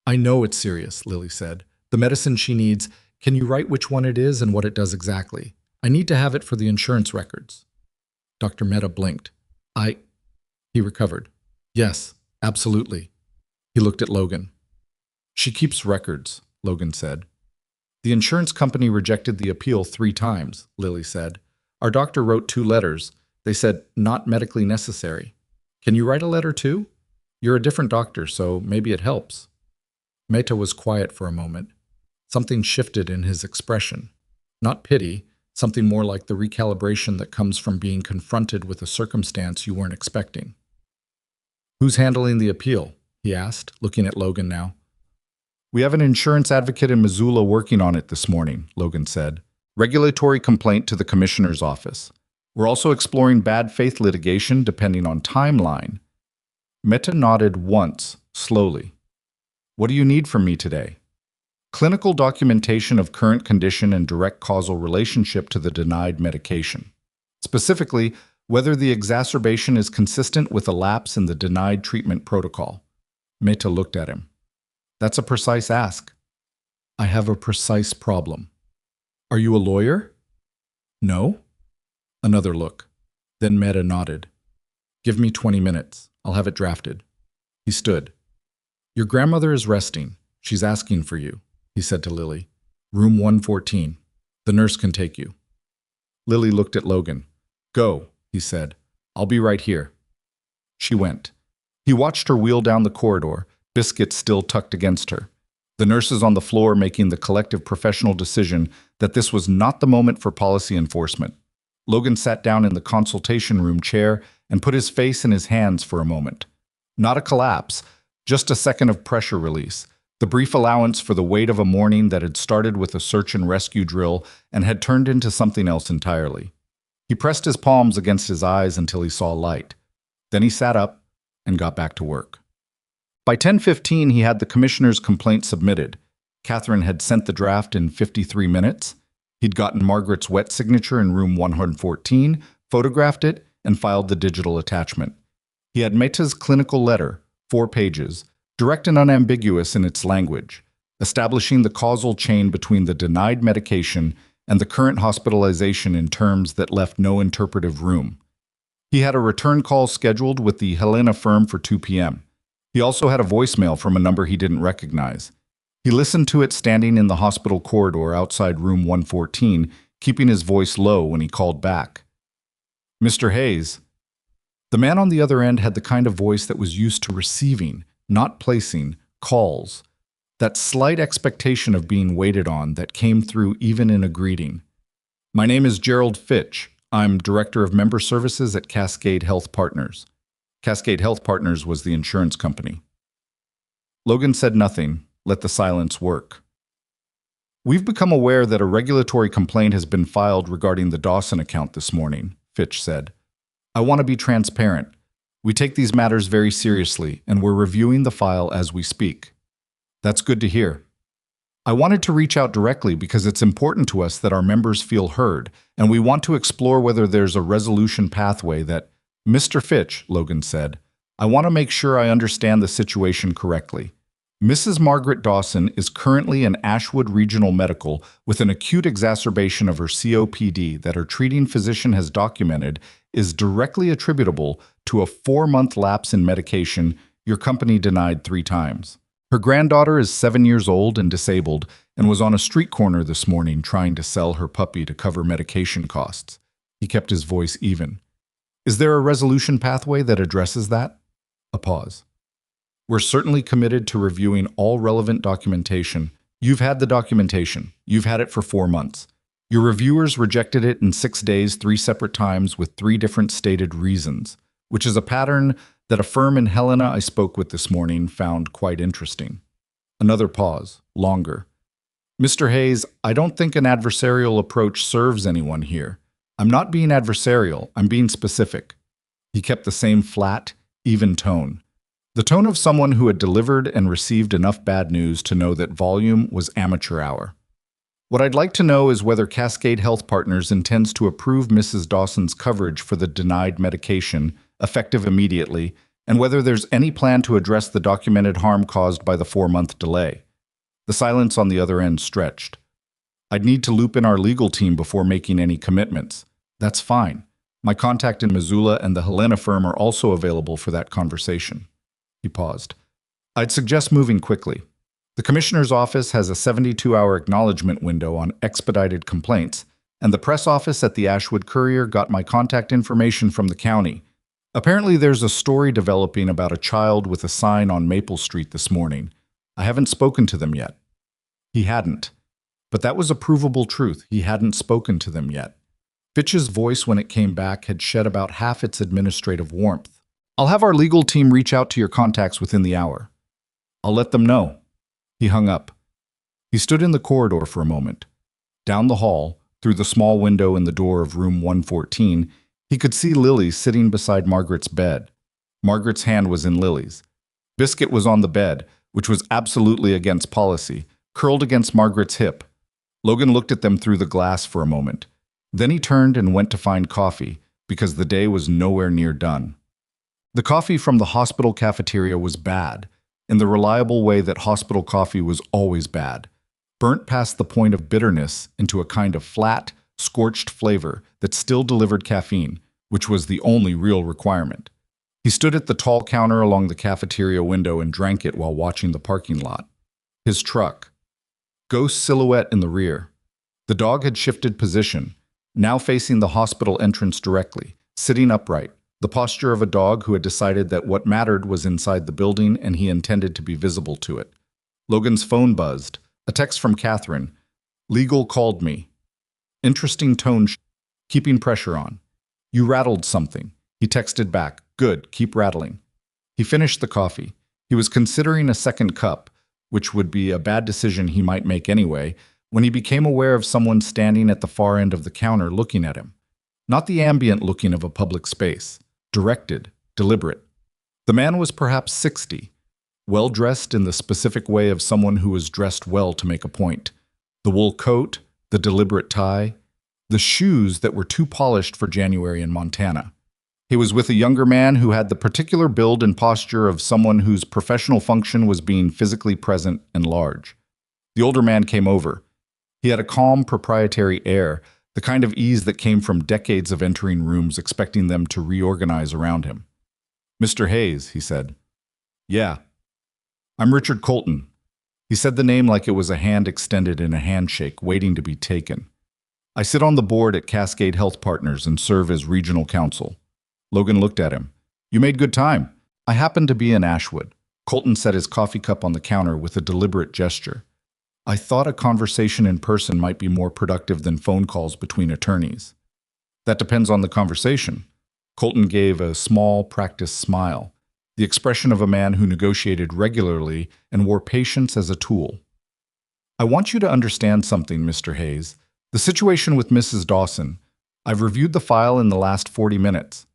I know it's serious, Lily said. The medicine she needs, can you write which one it is and what it does exactly? I need to have it for the insurance records. Dr. Mehta blinked. He recovered. Yes, absolutely. He looked at Logan. She keeps records, Logan said. The insurance company rejected the appeal 3 times, Lily said. Our doctor wrote 2 letters. They said, not medically necessary. Can you write a letter too? You're a different doctor, so maybe it helps. Mehta was quiet for a moment. Something shifted in his expression. Not pity, something more like the recalibration that comes from being confronted with a circumstance you weren't expecting. Who's handling the appeal? He asked, looking at Logan now. We have an insurance advocate in Missoula working on it this morning, Logan said. Regulatory complaint to the commissioner's office. We're also exploring bad faith litigation depending on timeline. Mehta nodded once, slowly. What do you need from me today? Clinical documentation of current condition and direct causal relationship to the denied medication. Specifically, whether the exacerbation is consistent with a lapse in the denied treatment protocol. Mehta looked at him. That's a precise ask. I have a precise problem. Are you a lawyer? No? Another look. Then Mehta nodded. Give me 20 minutes. I'll have it drafted. He stood. Your grandmother is resting. She's asking for you, he said to Lily. Room 114. The nurse can take you. Lily looked at Logan. Go, he said. I'll be right here. She went. He watched her wheel down the corridor, Biscuit still tucked against her. The nurses on the floor making the collective professional decision that this was not the moment for policy enforcement. Logan sat down in the consultation room chair and put his face in his hands for a moment. Not a collapse, just a second of pressure release, the brief allowance for the weight of a morning that had started with a search and rescue drill and had turned into something else entirely. He pressed his palms against his eyes until he saw light. Then he sat up and got back to work. By 10:15, he had the commissioner's complaint submitted. Catherine had sent the draft in 53 minutes. He'd gotten Margaret's wet signature in room 114, photographed it, and filed the digital attachment. He had Meta's clinical letter, 4 pages, direct and unambiguous in its language, establishing the causal chain between the denied medication and the current hospitalization in terms that left no interpretive room. He had a return call scheduled with the Helena firm for 2 p.m. He also had a voicemail from a number he didn't recognize. He listened to it standing in the hospital corridor outside room 114, keeping his voice low when he called back. "Mr. Hayes." The man on the other end had the kind of voice that was used to receiving, not placing, calls. That slight expectation of being waited on that came through even in a greeting. "My name is Gerald Fitch. I'm Director of Member Services at Cascade Health Partners." Cascade Health Partners was the insurance company. Logan said nothing, let the silence work. "We've become aware that a regulatory complaint has been filed regarding the Dawson account this morning," Fitch said. "I want to be transparent. We take these matters very seriously, and we're reviewing the file as we speak." "That's good to hear. I wanted to reach out directly because it's important to us that our members feel heard, and we want to explore whether there's a resolution pathway that—" "Mr. Fitch," Logan said, "I want to make sure I understand the situation correctly. Mrs. Margaret Dawson is currently in Ashwood Regional Medical with an acute exacerbation of her COPD that her treating physician has documented is directly attributable to a 4-month lapse in medication your company denied 3 times. Her granddaughter is 7 years old and disabled and was on a street corner this morning trying to sell her puppy to cover medication costs." He kept his voice even. "Is there a resolution pathway that addresses that?" A pause. "We're certainly committed to reviewing all relevant documentation. You've had the documentation. You've had it for 4 months. Your reviewers rejected it in 6 days 3 separate times with 3 different stated reasons, which is a pattern that a firm in Helena I spoke with this morning found quite interesting." Another pause, longer. "Mr. Hayes, I don't think an adversarial approach serves anyone here. I'm not being adversarial, I'm being specific." He kept the same flat, even tone. The tone of someone who had delivered and received enough bad news to know that volume was amateur hour. "What I'd like to know is whether Cascade Health Partners intends to approve Mrs. Dawson's coverage for the denied medication, effective immediately, and whether there's any plan to address the documented harm caused by the 4-month delay." The silence on the other end stretched. "I'd need to loop in our legal team before making any commitments." "That's fine. My contact in Missoula and the Helena firm are also available for that conversation." He paused. "I'd suggest moving quickly. The Commissioner's office has a 72-hour acknowledgement window on expedited complaints, and the press office at the Ashwood Courier got my contact information from the county. Apparently there's a story developing about a child with a sign on Maple Street this morning. I haven't spoken to them yet." He hadn't. But that was a provable truth. He hadn't spoken to them yet. Fitch's voice, when it came back, had shed about half its administrative warmth. "I'll have our legal team reach out to your contacts within the hour. I'll let them know." He hung up. He stood in the corridor for a moment. Down the hall, through the small window in the door of room 114, he could see Lily sitting beside Margaret's bed. Margaret's hand was in Lily's. Biscuit was on the bed, which was absolutely against policy, curled against Margaret's hip. Logan looked at them through the glass for a moment. Then he turned and went to find coffee, because the day was nowhere near done. The coffee from the hospital cafeteria was bad, in the reliable way that hospital coffee was always bad, burnt past the point of bitterness into a kind of flat, scorched flavor that still delivered caffeine, which was the only real requirement. He stood at the tall counter along the cafeteria window and drank it while watching the parking lot. His truck. Ghost silhouette in the rear. The dog had shifted position, now facing the hospital entrance directly, sitting upright, the posture of a dog who had decided that what mattered was inside the building and he intended to be visible to it. Logan's phone buzzed. A text from Catherine. "Legal called me." Interesting tone. keeping pressure on. You rattled something. He texted back, good, keep rattling. He finished the coffee. He was considering a second cup, which would be a bad decision he might make anyway, when he became aware of someone standing at the far end of the counter looking at him. Not the ambient looking of a public space. Directed, deliberate. The man was perhaps 60, well-dressed in the specific way of someone who was dressed well to make a point. The wool coat, the deliberate tie, the shoes that were too polished for January in Montana. He was with a younger man who had the particular build and posture of someone whose professional function was being physically present and large. The older man came over. He had a calm, proprietary air, the kind of ease that came from decades of entering rooms expecting them to reorganize around him. "Mr. Hayes," he said. "Yeah." "I'm Richard Colton." He said the name like it was a hand extended in a handshake, waiting to be taken. "I sit on the board at Cascade Health Partners and serve as regional counsel." Logan looked at him. "You made good time. I happen to be in Ashwood." Colton set his coffee cup on the counter with a deliberate gesture. "I thought a conversation in person might be more productive than phone calls between attorneys." "That depends on the conversation." Colton gave a small, practiced smile, the expression of a man who negotiated regularly and wore patience as a tool. "I want you to understand something, Mr. Hayes. The situation with Mrs. Dawson, I've reviewed the file in the last 40 minutes.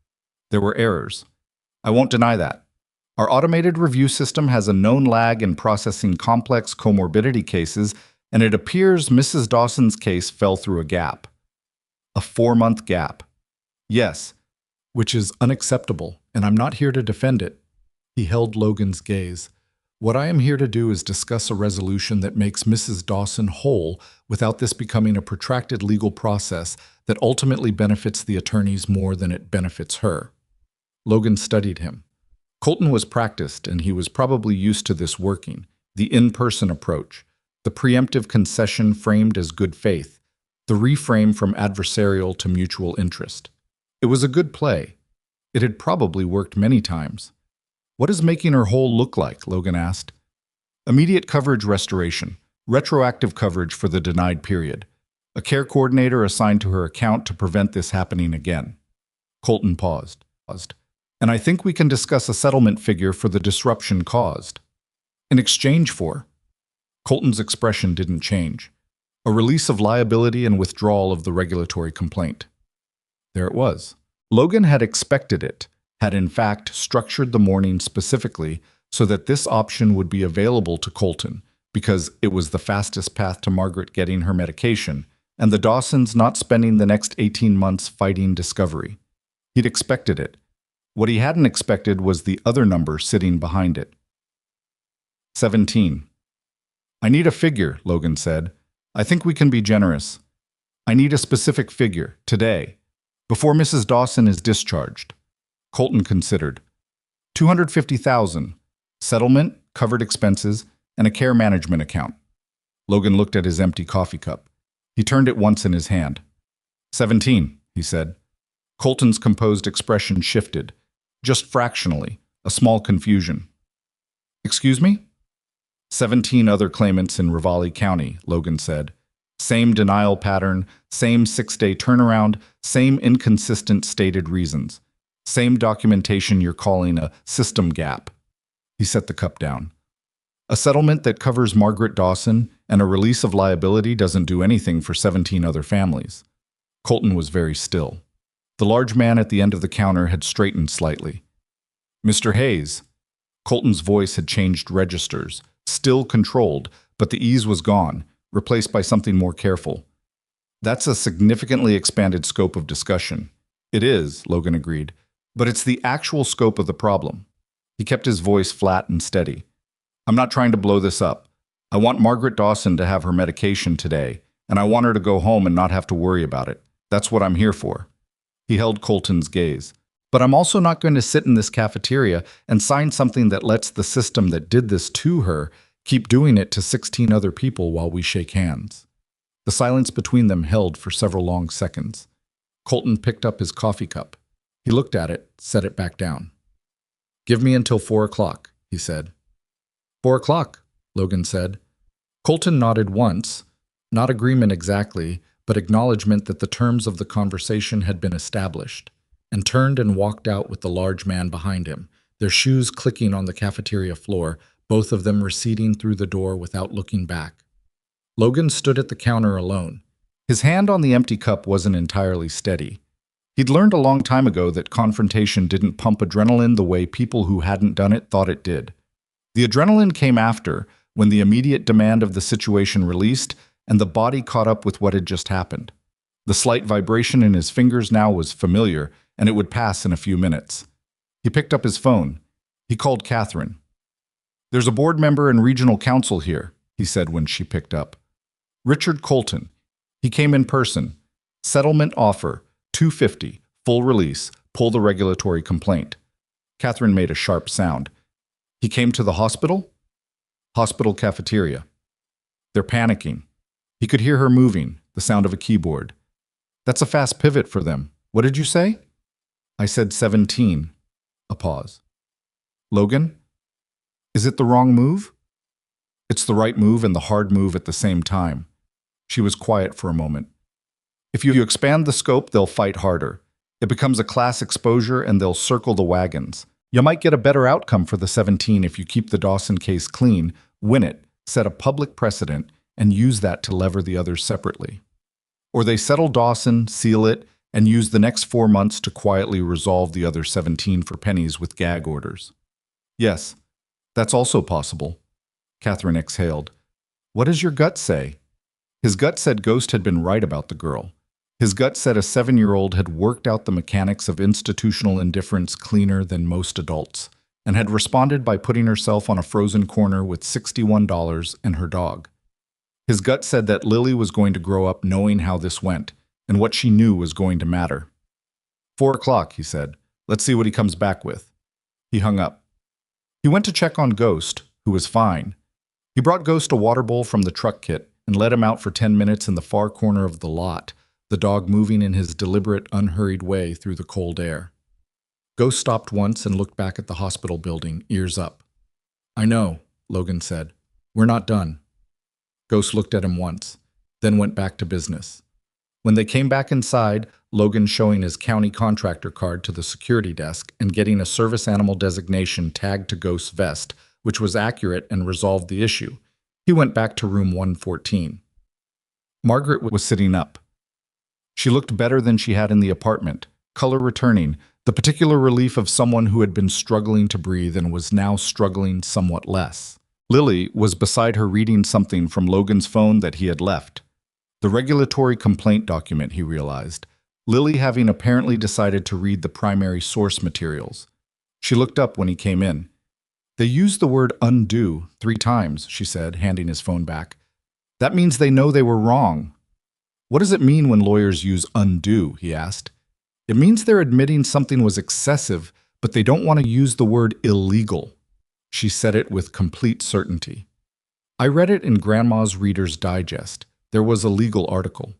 There were errors. I won't deny that. Our automated review system has a known lag in processing complex comorbidity cases, and it appears Mrs. Dawson's case fell through a gap. A 4-month gap. Yes, which is unacceptable, and I'm not here to defend it." He held Logan's gaze. "What I am here to do is discuss a resolution that makes Mrs. Dawson whole without this becoming a protracted legal process that ultimately benefits the attorneys more than it benefits her." Logan studied him. Colton was practiced, and he was probably used to this working, the in-person approach, the preemptive concession framed as good faith, the reframe from adversarial to mutual interest. It was a good play. It had probably worked many times. "What does making her whole look like?" Logan asked. "Immediate coverage restoration, retroactive coverage for the denied period, a care coordinator assigned to her account to prevent this happening again." Colton paused. "And I think we can discuss a settlement figure for the disruption caused." "In exchange for?" Colton's expression didn't change. "A release of liability and withdrawal of the regulatory complaint." There it was. Logan had expected it, had in fact structured the morning specifically so that this option would be available to Colton, because it was the fastest path to Margaret getting her medication, and the Dawsons not spending the next 18 months fighting discovery. He'd expected it. What he hadn't expected was the other number sitting behind it. 17. "I need a figure," Logan said. "I think we can be generous. I need a specific figure, today, before Mrs. Dawson is discharged." Colton considered. $250,000, settlement, covered expenses, and a care management account. Logan looked at his empty coffee cup. He turned it once in his hand. 17, he said. Colton's composed expression shifted, just fractionally, a small confusion. "Excuse me?" 17 other claimants in Ravalli County, Logan said. Same denial pattern, same 6-day turnaround, same inconsistent stated reasons. Same documentation you're calling a system gap. He set the cup down. A settlement that covers Margaret Dawson and a release of liability doesn't do anything for 17 other families. Colton was very still. The large man at the end of the counter had straightened slightly. "Mr. Hayes." Colton's voice had changed registers, still controlled, but the ease was gone, replaced by something more careful. "That's a significantly expanded scope of discussion." "It is," Logan agreed, "but it's the actual scope of the problem." He kept his voice flat and steady. "I'm not trying to blow this up. I want Margaret Dawson to have her medication today, and I want her to go home and not have to worry about it. That's what I'm here for." He held Colton's gaze. "But I'm also not going to sit in this cafeteria and sign something that lets the system that did this to her keep doing it to 16 other people while we shake hands." The silence between them held for several long seconds. Colton picked up his coffee cup. He looked at it, set it back down. "Give me until 4 o'clock, he said. 4 o'clock, Logan said. Colton nodded once, not agreement exactly, but acknowledgement that the terms of the conversation had been established, and turned and walked out with the large man behind him, their shoes clicking on the cafeteria floor, both of them receding through the door without looking back. Logan stood at the counter alone. His hand on the empty cup wasn't entirely steady. He'd learned a long time ago that confrontation didn't pump adrenaline the way people who hadn't done it thought it did. The adrenaline came after, when the immediate demand of the situation released and the body caught up with what had just happened. The slight vibration in his fingers now was familiar, and it would pass in a few minutes. He picked up his phone. He called Catherine. "There's a board member and regional counsel here," he said when she picked up. "Richard Colton. He came in person. Settlement offer, $250, full release, pull the regulatory complaint." Catherine made a sharp sound. "He came to the hospital?" "Hospital cafeteria." "They're panicking." He could hear her moving, the sound of a keyboard. "That's a fast pivot for them. What did you say?" "I said 17. A pause. "Logan? Is it the wrong move?" "It's the right move and the hard move at the same time." She was quiet for a moment. "If you expand the scope, they'll fight harder. It becomes a class exposure and they'll circle the wagons. You might get a better outcome for the 17 if you keep the Dawson case clean, win it, set a public precedent, and use that to lever the others separately. Or they settle Dawson, seal it, and use the next 4 months to quietly resolve the other 17 for pennies with gag orders." "Yes, that's also possible." Catherine exhaled. "What does your gut say?" His gut said Ghost had been right about the girl. His gut said a 7-year-old had worked out the mechanics of institutional indifference cleaner than most adults, and had responded by putting herself on a frozen corner with $61 and her dog. His gut said that Lily was going to grow up knowing how this went, and what she knew was going to matter. 4 o'clock, he said. "Let's see what he comes back with." He hung up. He went to check on Ghost, who was fine. He brought Ghost a water bowl from the truck kit and let him out for 10 minutes in the far corner of the lot, the dog moving in his deliberate, unhurried way through the cold air. Ghost stopped once and looked back at the hospital building, ears up. "I know," Logan said. "We're not done." Ghost looked at him once, then went back to business. When they came back inside, Logan showing his county contractor card to the security desk and getting a service animal designation tagged to Ghost's vest, which was accurate and resolved the issue, he went back to room 114. Margaret was sitting up. She looked better than she had in the apartment, color returning, the particular relief of someone who had been struggling to breathe and was now struggling somewhat less. Lily was beside her reading something from Logan's phone that he had left. The regulatory complaint document, he realized, Lily having apparently decided to read the primary source materials. She looked up when he came in. "They used the word undo 3 times, she said, handing his phone back. "That means they know they were wrong." "What does it mean when lawyers use undo?" he asked. "It means they're admitting something was excessive, but they don't want to use the word illegal." She said it with complete certainty. "I read it in Grandma's Reader's Digest. There was a legal article."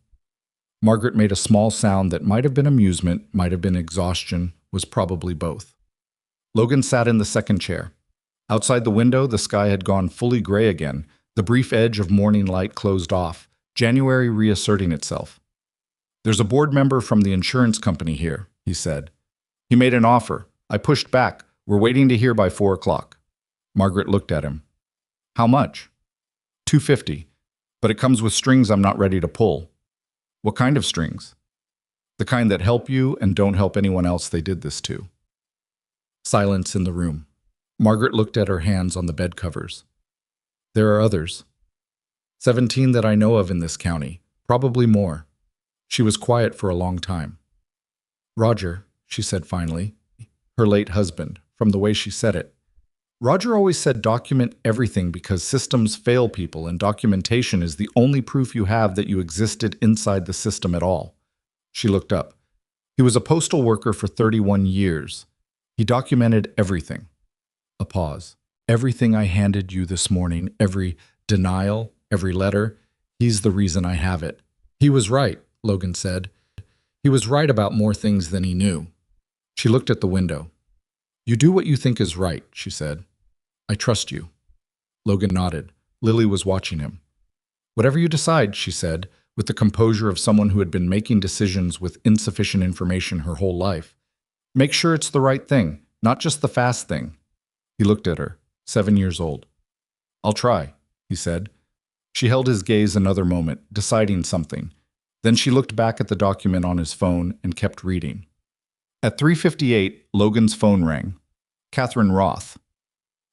Margaret made a small sound that might have been amusement, might have been exhaustion, was probably both. Logan sat in the second chair. Outside the window, the sky had gone fully gray again, the brief edge of morning light closed off, January reasserting itself. "There's a board member from the insurance company here," he said. "He made an offer. I pushed back. We're waiting to hear by 4 o'clock. Margaret looked at him. "How much?" $250. But it comes with strings I'm not ready to pull." "What kind of strings?" "The kind that help you and don't help anyone else they did this to." Silence in the room. Margaret looked at her hands on the bed covers. "There are others. 17 that I know of in this county, probably more." She was quiet for a long time. "Roger," she said finally, her late husband, from the way she said it. "Roger always said document everything because systems fail people and documentation is the only proof you have that you existed inside the system at all." She looked up. "He was a postal worker for 31 years. He documented everything." A pause. "Everything I handed you this morning, every denial, every letter, he's the reason I have it." "He was right," Logan said. "He was right about more things than he knew." She looked at the window. "You do what you think is right," she said. "I trust you." Logan nodded. Lily was watching him. "Whatever you decide," she said, with the composure of someone who had been making decisions with insufficient information her whole life. Make sure it's the right thing, not just the fast thing. He looked at her, 7 years old. I'll try, he said. She held his gaze another moment, deciding something. Then she looked back at the document on his phone and kept reading. At 3:58, Logan's phone rang. Catherine Roth.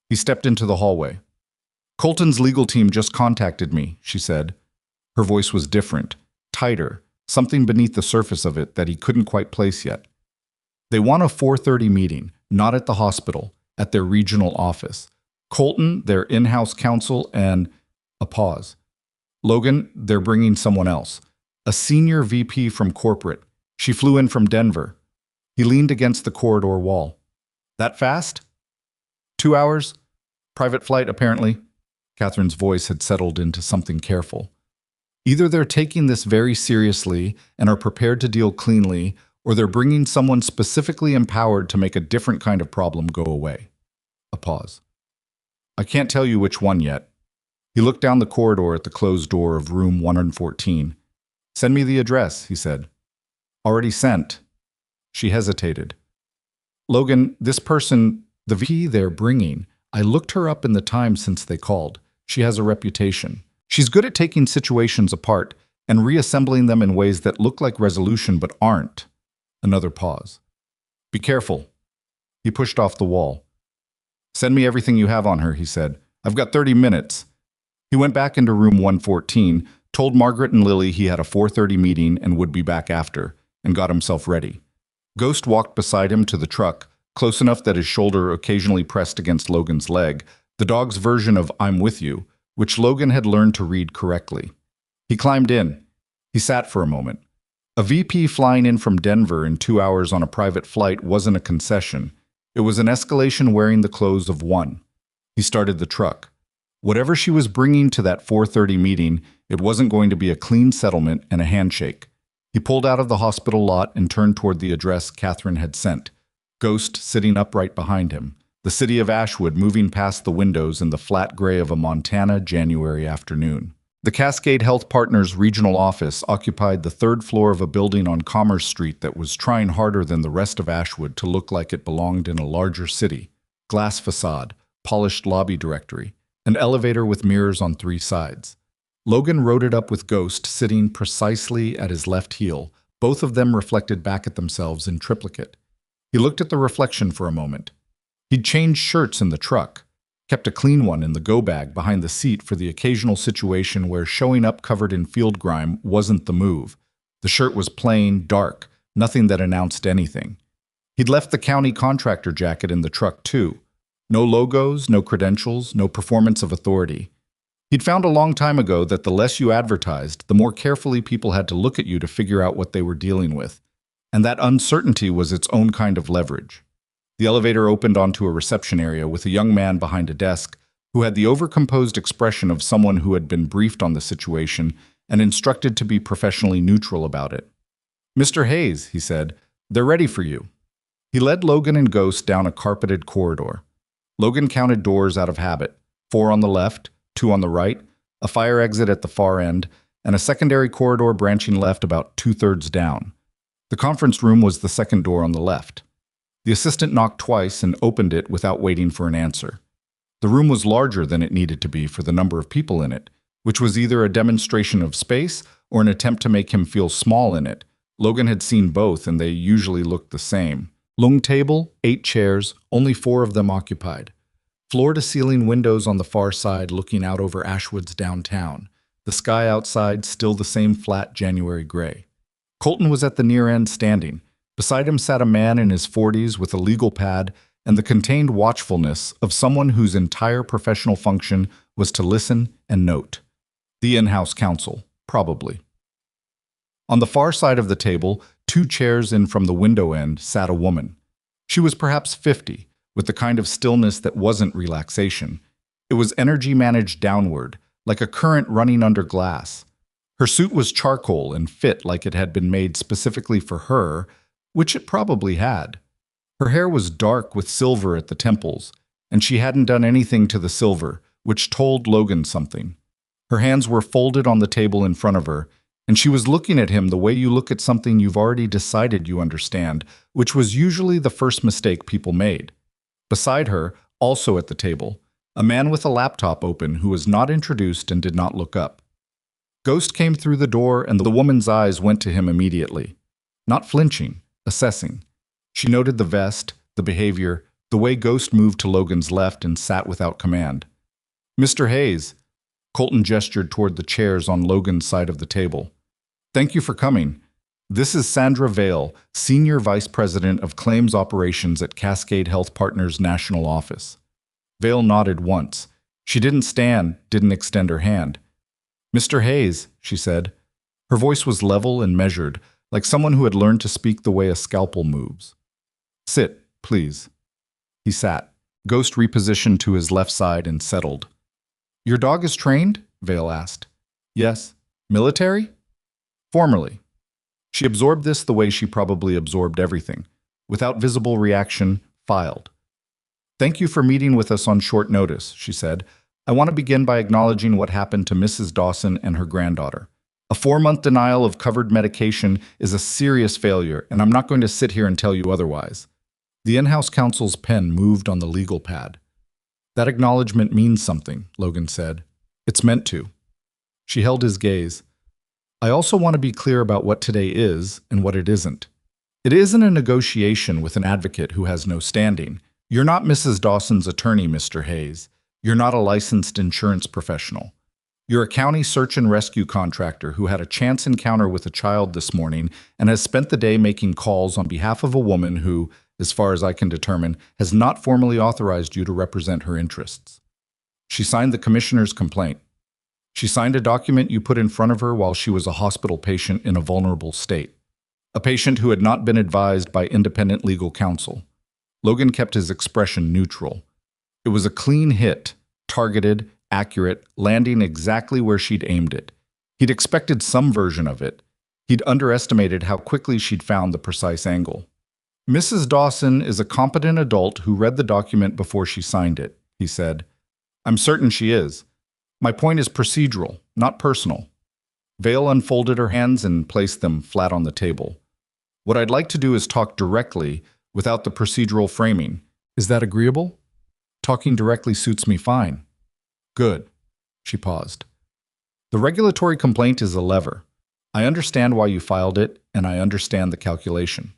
He stepped into the hallway. Colton's legal team just contacted me, she said. Her voice was different, tighter, something beneath the surface of it that he couldn't quite place yet. They want a 4:30 meeting, not at the hospital, at their regional office. Colton, their in-house counsel, and a pause. Logan, they're bringing someone else. A senior VP from corporate. She flew in from Denver. He leaned against the corridor wall. That fast? 2 hours? Private flight, apparently. Catherine's voice had settled into something careful. Either they're taking this very seriously and are prepared to deal cleanly, or they're bringing someone specifically empowered to make a different kind of problem go away. A pause. I can't tell you which one yet. He looked down the corridor at the closed door of room 114. Send me the address, he said. Already sent. She hesitated. Logan, this person, the VP they're bringing, I looked her up in the time since they called. She has a reputation. She's good at taking situations apart and reassembling them in ways that look like resolution but aren't. Another pause. Be careful. He pushed off the wall. Send me everything you have on her, he said. I've got 30 minutes. He went back into room 114, told Margaret and Lily he had a 4:30 meeting and would be back after, and got himself ready. Ghost walked beside him to the truck, close enough that his shoulder occasionally pressed against Logan's leg, the dog's version of I'm with you, which Logan had learned to read correctly. He climbed in. He sat for a moment. A VP flying in from Denver in 2 hours on a private flight wasn't a concession. It was an escalation wearing the clothes of one. He started the truck. Whatever she was bringing to that 4:30 meeting, it wasn't going to be a clean settlement and a handshake. He pulled out of the hospital lot and turned toward the address Catherine had sent. Ghost sitting upright behind him, the city of Ashwood moving past the windows in the flat gray of a Montana January afternoon. The Cascade Health Partners regional office occupied the third floor of a building on Commerce Street that was trying harder than the rest of Ashwood to look like it belonged in a larger city. Glass facade, polished lobby directory, an elevator with mirrors on 3 sides. Logan rode it up with Ghost sitting precisely at his left heel, both of them reflected back at themselves in triplicate. He looked at the reflection for a moment. He'd changed shirts in the truck, kept a clean one in the go bag behind the seat for the occasional situation where showing up covered in field grime wasn't the move. The shirt was plain, dark, nothing that announced anything. He'd left the county contractor jacket in the truck too. No logos, no credentials, no performance of authority. He'd found a long time ago that the less you advertised, the more carefully people had to look at you to figure out what they were dealing with. And that uncertainty was its own kind of leverage. The elevator opened onto a reception area with a young man behind a desk who had the overcomposed expression of someone who had been briefed on the situation and instructed to be professionally neutral about it. Mr. Hayes, he said, they're ready for you. He led Logan and Ghost down a carpeted corridor. Logan counted doors out of habit, 4 on the left, 2 on the right, a fire exit at the far end, and a secondary corridor branching left about 2/3 down. The conference room was the second door on the left. The assistant knocked twice and opened it without waiting for an answer. The room was larger than it needed to be for the number of people in it, which was either a demonstration of space or an attempt to make him feel small in it. Logan had seen both, and they usually looked the same. Long table, 8 chairs, only 4 of them occupied. Floor-to-ceiling windows on the far side looking out over Ashwood's downtown. The sky outside still the same flat January gray. Colton was at the near end standing. Beside him sat a man in his 40s with a legal pad and the contained watchfulness of someone whose entire professional function was to listen and note. The in-house counsel, probably. On the far side of the table, 2 chairs in from the window end, sat a woman. She was perhaps 50, with the kind of stillness that wasn't relaxation. It was energy managed downward, like a current running under glass. Her suit was charcoal and fit like it had been made specifically for her, which it probably had. Her hair was dark with silver at the temples, and she hadn't done anything to the silver, which told Logan something. Her hands were folded on the table in front of her, and she was looking at him the way you look at something you've already decided you understand, which was usually the first mistake people made. Beside her, also at the table, a man with a laptop open who was not introduced and did not look up. Ghost came through the door, and the woman's eyes went to him immediately. Not flinching, assessing. She noted the vest, the behavior, the way Ghost moved to Logan's left and sat without command. "Mr. Hayes," Colton gestured toward the chairs on Logan's side of the table. "Thank you for coming. This is Sandra Vale, Senior Vice President of Claims Operations at Cascade Health Partners National Office." Vale nodded once. She didn't stand, didn't extend her hand. "Mr. Hayes," she said. Her voice was level and measured, like someone who had learned to speak the way a scalpel moves. "Sit, please." He sat. Ghost repositioned to his left side and settled. "Your dog is trained?" Vale asked. "Yes." "Military?" "Formerly." She absorbed this the way she probably absorbed everything. Without visible reaction, filed. "Thank you for meeting with us on short notice," she said. "I want to begin by acknowledging what happened to Mrs. Dawson and her granddaughter. A 4-month denial of covered medication is a serious failure, and I'm not going to sit here and tell you otherwise." The in-house counsel's pen moved on the legal pad. "That acknowledgement means something," Logan said. "It's meant to." She held his gaze. "I also want to be clear about what today is and what it isn't. It isn't a negotiation with an advocate who has no standing. You're not Mrs. Dawson's attorney, Mr. Hayes. You're not a licensed insurance professional. You're a county search and rescue contractor who had a chance encounter with a child this morning and has spent the day making calls on behalf of a woman who, as far as I can determine, has not formally authorized you to represent her interests. She signed the commissioner's complaint. She signed a document you put in front of her while she was a hospital patient in a vulnerable state. A patient who had not been advised by independent legal counsel." Logan kept his expression neutral. It was a clean hit, targeted, accurate, landing exactly where she'd aimed it. He'd expected some version of it. He'd underestimated how quickly she'd found the precise angle. "Mrs. Dawson is a competent adult who read the document before she signed it," he said. "I'm certain she is. My point is procedural, not personal." Vale unfolded her hands and placed them flat on the table. "What I'd like to do is talk directly, without the procedural framing. Is that agreeable?" "Talking directly suits me fine." "Good." She paused. "The regulatory complaint is a lever. I understand why you filed it, and I understand the calculation.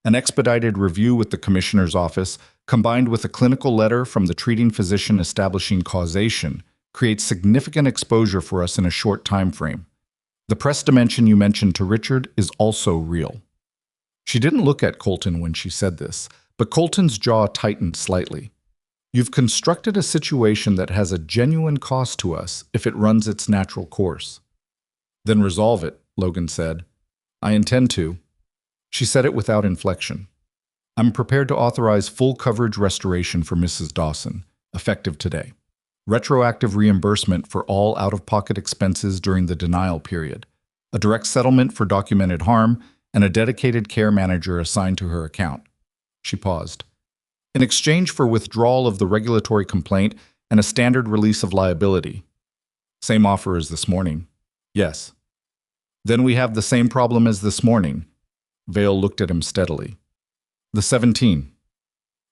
An expedited review with the commissioner's office, combined with a clinical letter from the treating physician establishing causation, creates significant exposure for us in a short time frame. The press dimension you mentioned to Richard is also real." She didn't look at Colton when she said this, but Colton's jaw tightened slightly. "You've constructed a situation that has a genuine cost to us if it runs its natural course." "Then resolve it," Logan said. "I intend to." She said it without inflection. "I'm prepared to authorize full coverage restoration for Mrs. Dawson, effective today. Retroactive reimbursement for all out-of-pocket expenses during the denial period, a direct settlement for documented harm, and a dedicated care manager assigned to her account." She paused. "In exchange for withdrawal of the regulatory complaint and a standard release of liability." "Same offer as this morning." "Yes." "Then we have the same problem as this morning." Vale looked at him steadily. "The 17.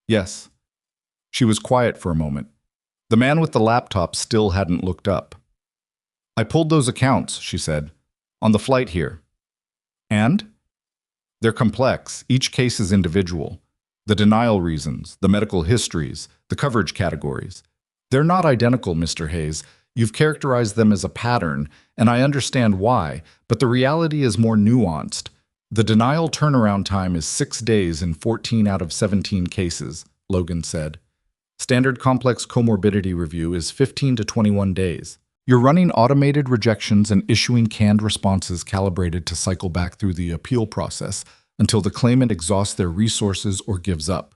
"Yes." She was quiet for a moment. The man with the laptop still hadn't looked up. "I pulled those accounts," she said, "on the flight here." "And?" "They're complex. Each case is individual. The denial reasons, the medical histories, the coverage categories. They're not identical, Mr. Hayes. You've characterized them as a pattern, and I understand why, but the reality is more nuanced. The denial turnaround time is 6 days in 14 out of 17 cases," Logan said. "Standard complex comorbidity review is 15 to 21 days. You're running automated rejections and issuing canned responses calibrated to cycle back through the appeal process until the claimant exhausts their resources or gives up."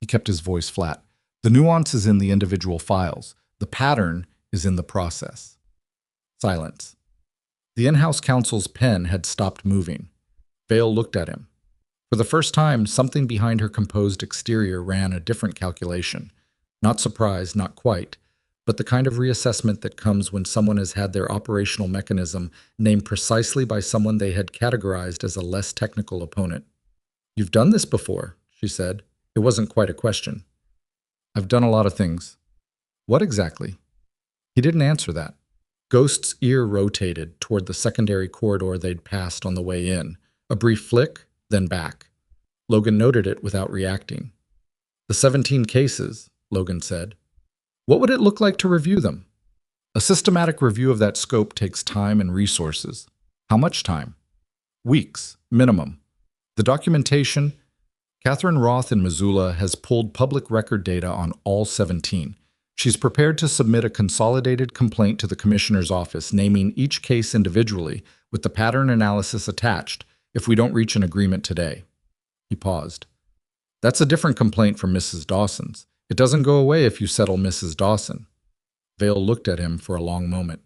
He kept his voice flat. "The nuance is in the individual files. The pattern is in the process." Silence. The in-house counsel's pen had stopped moving. Vale looked at him. For the first time, something behind her composed exterior ran a different calculation. Not surprise, not quite, but the kind of reassessment that comes when someone has had their operational mechanism named precisely by someone they had categorized as a less technical opponent. "You've done this before," she said. It wasn't quite a question. "I've done a lot of things." "What exactly?" He didn't answer that. Ghost's ear rotated toward the secondary corridor they'd passed on the way in. A brief flick, then back. Logan noted it without reacting. "The 17 cases," Logan said. "What would it look like to review them?" "A systematic review of that scope takes time and resources." "How much time?" "Weeks, minimum. The documentation..." Catherine Roth in Missoula has pulled public record data on all 17. She's prepared to submit a consolidated complaint to the commissioner's office, naming each case individually, with the pattern analysis attached, if we don't reach an agreement today. He paused. "That's a different complaint from Mrs. Dawson's. It doesn't go away if you settle Mrs. Dawson." Vale looked at him for a long moment.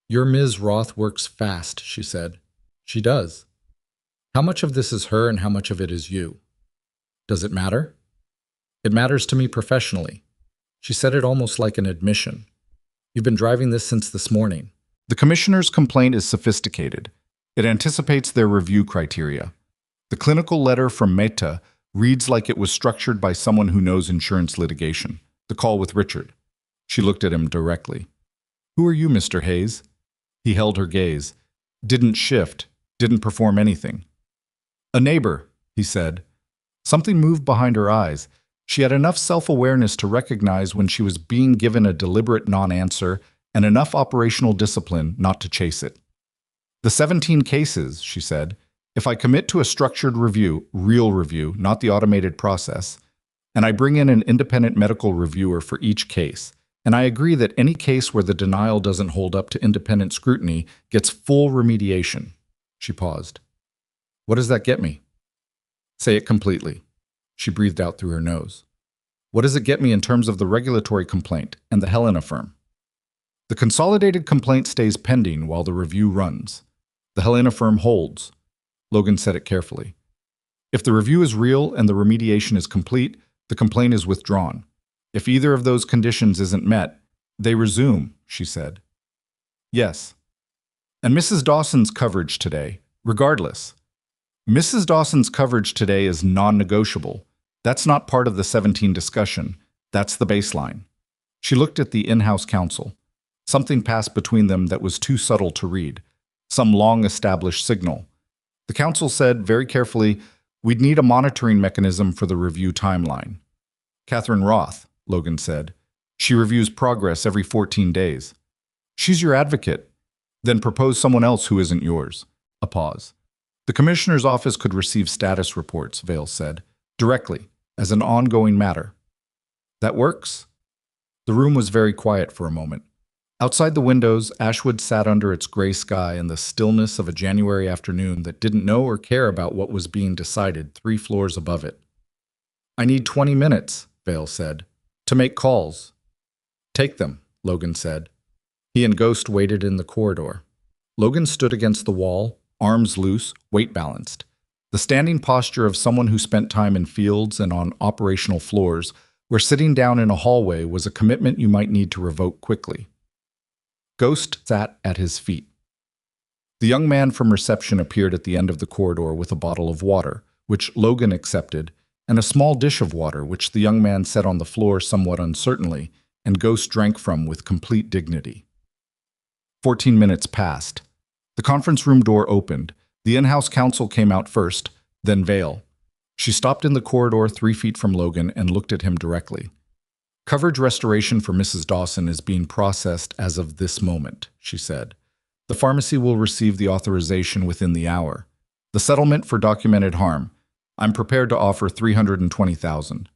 "Your Ms. Roth works fast," she said. "She does. How much of this is her and how much of it is you?" "Does it matter?" "It matters to me professionally." She said it almost like an admission. "You've been driving this since this morning." The commissioner's complaint is sophisticated. It anticipates their review criteria. The clinical letter from Mehta reads like it was structured by someone who knows insurance litigation. The call with Richard. She looked at him directly. "Who are you, Mr. Hayes?" He held her gaze. Didn't shift. Didn't perform anything. "A neighbor," he said. Something moved behind her eyes. She had enough self-awareness to recognize when she was being given a deliberate non-answer and enough operational discipline not to chase it. "The 17 cases," she said. "If I commit to a structured review, real review, not the automated process, and I bring in an independent medical reviewer for each case, and I agree that any case where the denial doesn't hold up to independent scrutiny gets full remediation." She paused. "What does that get me?" "Say it completely." She breathed out through her nose. "What does it get me in terms of the regulatory complaint and the Helena firm?" "The consolidated complaint stays pending while the review runs. The Helena firm holds." Logan said it carefully. "If the review is real and the remediation is complete, the complaint is withdrawn. If either of those conditions isn't met, they resume," she said. "Yes. And Mrs. Dawson's coverage today, regardless. Mrs. Dawson's coverage today is non-negotiable. That's not part of the 17 discussion. That's the baseline." She looked at the in-house counsel. Something passed between them that was too subtle to read. Some long-established signal. The counsel said, very carefully, "We'd need a monitoring mechanism for the review timeline." "Catherine Roth," Logan said. "She reviews progress every 14 days. She's your advocate. Then propose someone else who isn't yours." A pause. "The commissioner's office could receive status reports," Vale said, "directly, as an ongoing matter." "That works?" The room was very quiet for a moment. Outside the windows, Ashwood sat under its gray sky in the stillness of a January afternoon that didn't know or care about what was being decided 3 floors above it. "I need 20 minutes," Vale said, "to make calls." "Take them," Logan said. He and Ghost waited in the corridor. Logan stood against the wall, arms loose, weight balanced. The standing posture of someone who spent time in fields and on operational floors, where sitting down in a hallway was a commitment you might need to revoke quickly. Ghost sat at his feet. The young man from reception appeared at the end of the corridor with a bottle of water, which Logan accepted, and a small dish of water, which the young man set on the floor somewhat uncertainly, and Ghost drank from with complete dignity. 14 minutes passed. The conference room door opened. The in-house counsel came out first, then Vale. She stopped in the corridor 3 feet from Logan and looked at him directly. "Coverage restoration for Mrs. Dawson is being processed as of this moment," she said. "The pharmacy will receive the authorization within the hour. The settlement for documented harm. I'm prepared to offer $320,000.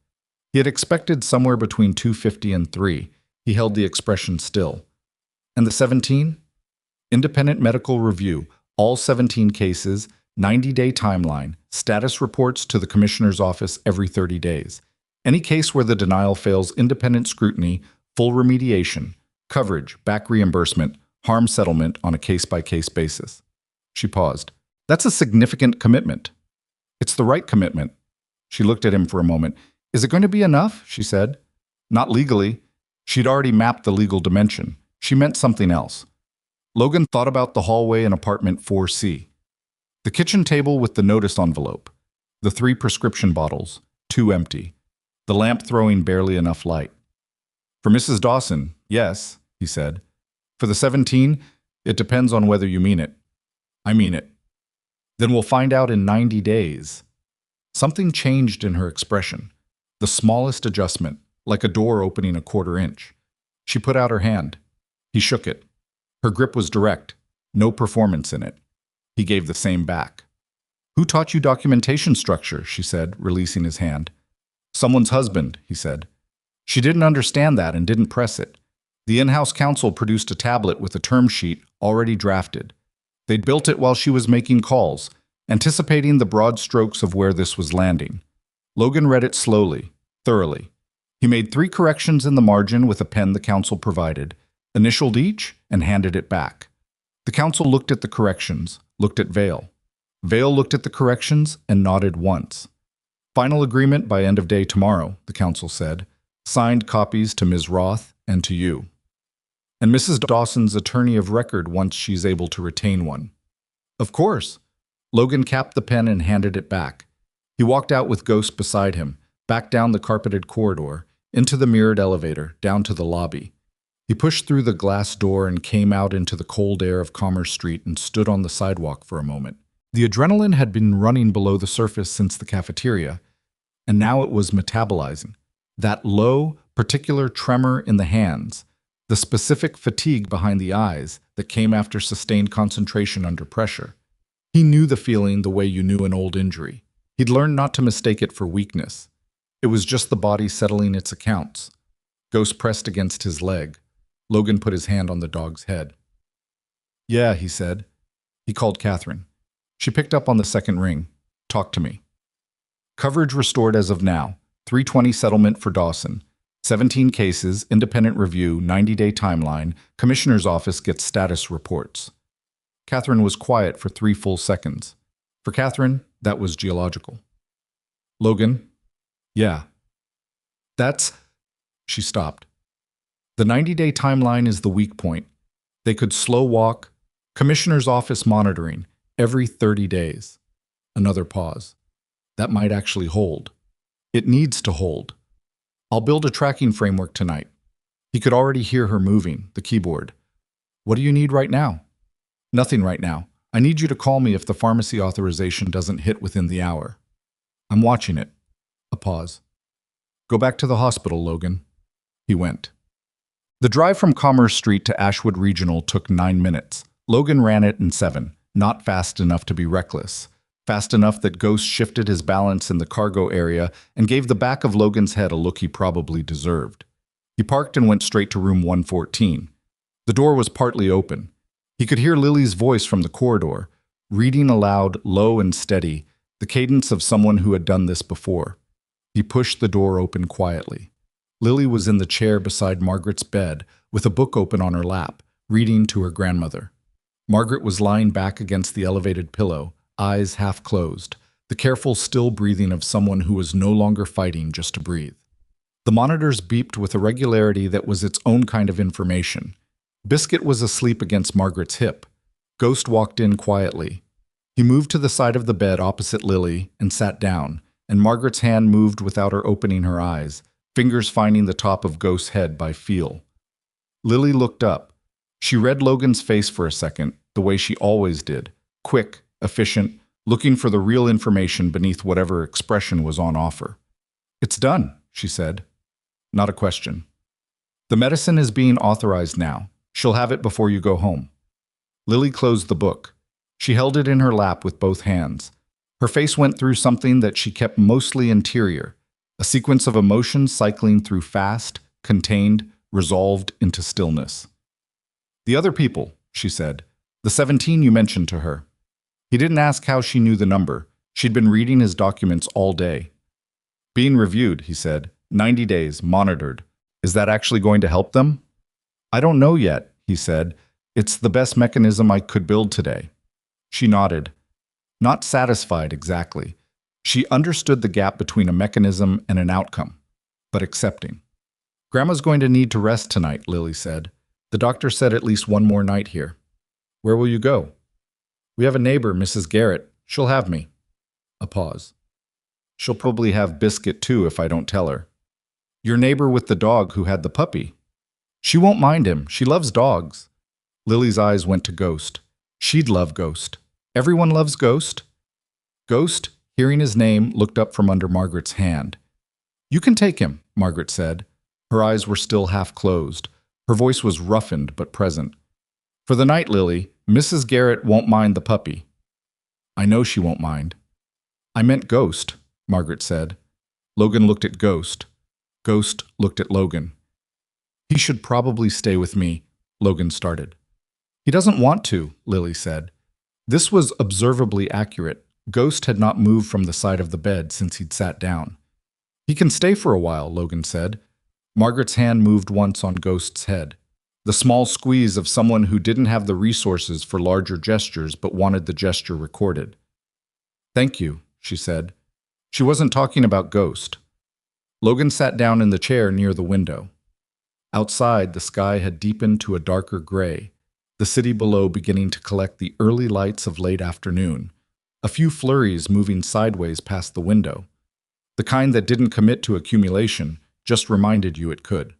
He had expected somewhere between $250 and $3. He held the expression still. "And the 17? Independent medical review, all 17 cases, 90-day timeline, status reports to the commissioner's office every 30 days. Any case where the denial fails independent scrutiny, full remediation, coverage, back reimbursement, harm settlement on a case-by-case basis." She paused. "That's a significant commitment." "It's the right commitment." She looked at him for a moment. "Is it going to be enough?" she said. "Not legally. She'd already mapped the legal dimension. She meant something else. Logan thought about the hallway in apartment 4C. The kitchen table with the notice envelope. The 3 prescription bottles, 2 empty. The lamp throwing barely enough light. For Mrs. Dawson, yes, he said. For the 17, it depends on whether you mean it. I mean it. Then we'll find out in 90 days. Something changed in her expression. The smallest adjustment, like a door opening a quarter inch. She put out her hand. He shook it. Her grip was direct, no performance in it. He gave the same back. Who taught you documentation structure? She said, releasing his hand. Someone's husband, he said. She didn't understand that and didn't press it. The in-house counsel produced a tablet with a term sheet already drafted. They'd built it while she was making calls, anticipating the broad strokes of where this was landing. Logan read it slowly, thoroughly. He made 3 corrections in the margin with a pen the counsel provided, initialed each, and handed it back. The counsel looked at the corrections, looked at Vale. Vale looked at the corrections and nodded once. Final agreement by end of day tomorrow, the counsel said. Signed copies to Ms. Roth and to you. And Mrs. Dawson's attorney of record once she's able to retain one. Of course. Logan capped the pen and handed it back. He walked out with Ghost beside him, back down the carpeted corridor, into the mirrored elevator, down to the lobby. He pushed through the glass door and came out into the cold air of Commerce Street and stood on the sidewalk for a moment. The adrenaline had been running below the surface since the cafeteria, and now it was metabolizing. That low, particular tremor in the hands, the specific fatigue behind the eyes that came after sustained concentration under pressure. He knew the feeling the way you knew an old injury. He'd learned not to mistake it for weakness. It was just the body settling its accounts. Ghost pressed against his leg. Logan put his hand on the dog's head. Yeah, he said. He called Catherine. She picked up on the second ring. Talk to me. Coverage restored as of now. 320 settlement for Dawson. 17 cases, independent review, 90-day timeline. Commissioner's office gets status reports. Catherine was quiet for 3 full seconds. For Catherine, that was geological. Logan? Yeah. That's... She stopped. The 90-day timeline is the weak point. They could slow walk. Commissioner's office monitoring. Every 30 days. Another pause. That might actually hold. It needs to hold. I'll build a tracking framework tonight. He could already hear her moving, the keyboard. What do you need right now? Nothing right now. I need you to call me if the pharmacy authorization doesn't hit within the hour. I'm watching it. A pause. Go back to the hospital, Logan. He went. The drive from Commerce Street to Ashwood Regional took 9 minutes. Logan ran it in 7, not fast enough to be reckless. Fast enough that Ghost shifted his balance in the cargo area and gave the back of Logan's head a look he probably deserved. He parked and went straight to room 114. The door was partly open. He could hear Lily's voice from the corridor, reading aloud, low and steady, the cadence of someone who had done this before. He pushed the door open quietly. Lily was in the chair beside Margaret's bed, with a book open on her lap, reading to her grandmother. Margaret was lying back against the elevated pillow, eyes half closed, the careful, still breathing of someone who was no longer fighting just to breathe. The monitors beeped with a regularity that was its own kind of information. Biscuit was asleep against Margaret's hip. Ghost walked in quietly. He moved to the side of the bed opposite Lily and sat down, and Margaret's hand moved without her opening her eyes, fingers finding the top of Ghost's head by feel. Lily looked up. She read Logan's face for a second, the way she always did, quick, efficient, looking for the real information beneath whatever expression was on offer. It's done, she said. Not a question. The medicine is being authorized now. She'll have it before you go home. Lily closed the book. She held it in her lap with both hands. Her face went through something that she kept mostly interior, a sequence of emotions cycling through fast, contained, resolved into stillness. The other people, she said, the 17 you mentioned to her. He didn't ask how she knew the number. She'd been reading his documents all day. Being reviewed, he said, 90 days, monitored. Is that actually going to help them? I don't know yet, he said. It's the best mechanism I could build today. She nodded. Not satisfied exactly. She understood the gap between a mechanism and an outcome, but accepting. Grandma's going to need to rest tonight, Lily said. The doctor said at least one more night here. Where will you go? We have a neighbor, Mrs. Garrett. She'll have me. A pause. She'll probably have Biscuit too if I don't tell her. Your neighbor with the dog who had the puppy. She won't mind him. She loves dogs. Lily's eyes went to Ghost. She'd love Ghost. Everyone loves Ghost. Ghost, hearing his name, looked up from under Margaret's hand. You can take him, Margaret said. Her eyes were still half closed. Her voice was roughened but present. For the night, Lily, Mrs. Garrett won't mind the puppy. I know she won't mind. I meant Ghost, Margaret said. Logan looked at Ghost. Ghost looked at Logan. He should probably stay with me, Logan started. He doesn't want to, Lily said. This was observably accurate. Ghost had not moved from the side of the bed since he'd sat down. He can stay for a while, Logan said. Margaret's hand moved once on Ghost's head. The small squeeze of someone who didn't have the resources for larger gestures but wanted the gesture recorded. Thank you, she said. She wasn't talking about Ghost. Logan sat down in the chair near the window. Outside, the sky had deepened to a darker gray, the city below beginning to collect the early lights of late afternoon, a few flurries moving sideways past the window, the kind that didn't commit to accumulation, just reminded you it could.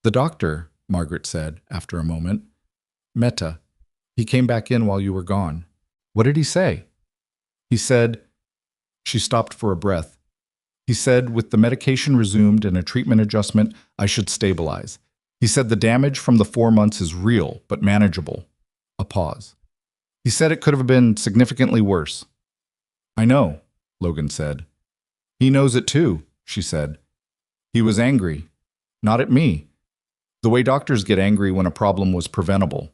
The doctor, Margaret said after a moment. Meta. He came back in while you were gone. What did he say? He said... She stopped for a breath. He said, with the medication resumed and a treatment adjustment, I should stabilize. He said the damage from the 4 months is real, but manageable. A pause. He said it could have been significantly worse. I know, Logan said. He knows it too, she said. He was angry. Not at me. The way doctors get angry when a problem was preventable.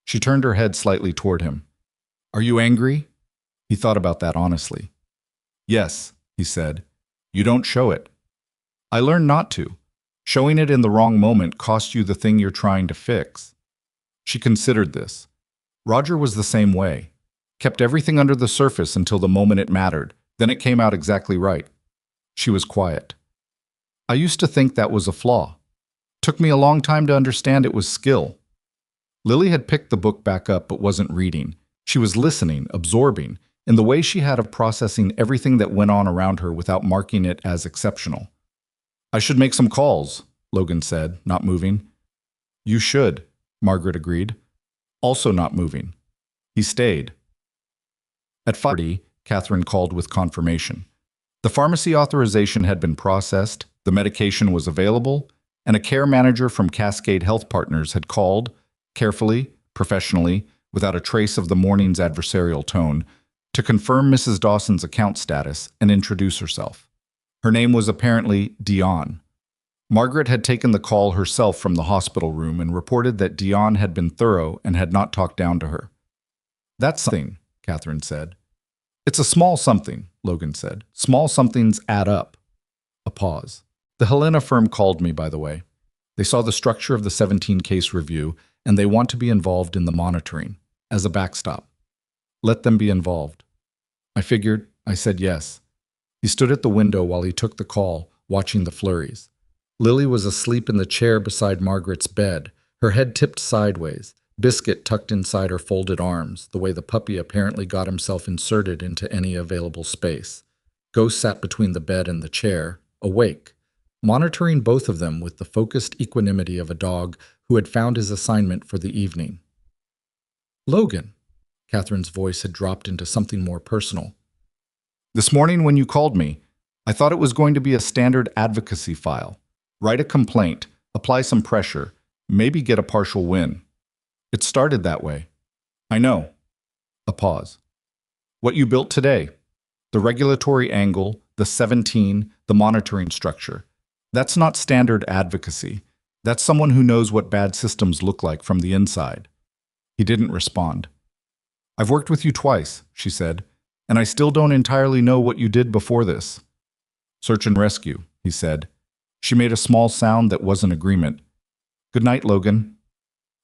She turned her head slightly toward him. Are you angry? He thought about that honestly. Yes, he said. You don't show it. I learned not to. Showing it in the wrong moment costs you the thing you're trying to fix. She considered this. Roger was the same way. Kept everything under the surface until the moment it mattered. Then it came out exactly right. She was quiet. I used to think that was a flaw. Took me a long time to understand it was skill. Lily had picked the book back up but wasn't reading. She was listening, absorbing, in the way she had of processing everything that went on around her without marking it as exceptional. I should make some calls, Logan said, not moving. You should, Margaret agreed, also not moving. He stayed. At 5:30, Catherine called with confirmation. The pharmacy authorization had been processed, the medication was available, and a care manager from Cascade Health Partners had called, carefully, professionally, without a trace of the morning's adversarial tone, to confirm Mrs. Dawson's account status and introduce herself. Her name was apparently Dion. Margaret had taken the call herself from the hospital room and reported that Dion had been thorough and had not talked down to her. That's something, Catherine said. It's a small something, Logan said. Small somethings add up. A pause. The Helena firm called me, by the way. They saw the structure of the 17-case review, and they want to be involved in the monitoring, as a backstop. Let them be involved. I figured. I said yes. He stood at the window while he took the call, watching the flurries. Lily was asleep in the chair beside Margaret's bed, her head tipped sideways, Biscuit tucked inside her folded arms, the way the puppy apparently got himself inserted into any available space. Ghost sat between the bed and the chair, awake, monitoring both of them with the focused equanimity of a dog who had found his assignment for the evening. Logan. Catherine's voice had dropped into something more personal. This morning when you called me, I thought it was going to be a standard advocacy file. Write a complaint, apply some pressure, maybe get a partial win. It started that way. I know. A pause. What you built today, the regulatory angle, the 17, the monitoring structure, that's not standard advocacy. That's someone who knows what bad systems look like from the inside. He didn't respond. I've worked with you twice, she said, and I still don't entirely know what you did before this. Search and rescue, he said. She made a small sound that was an agreement. Good night, Logan.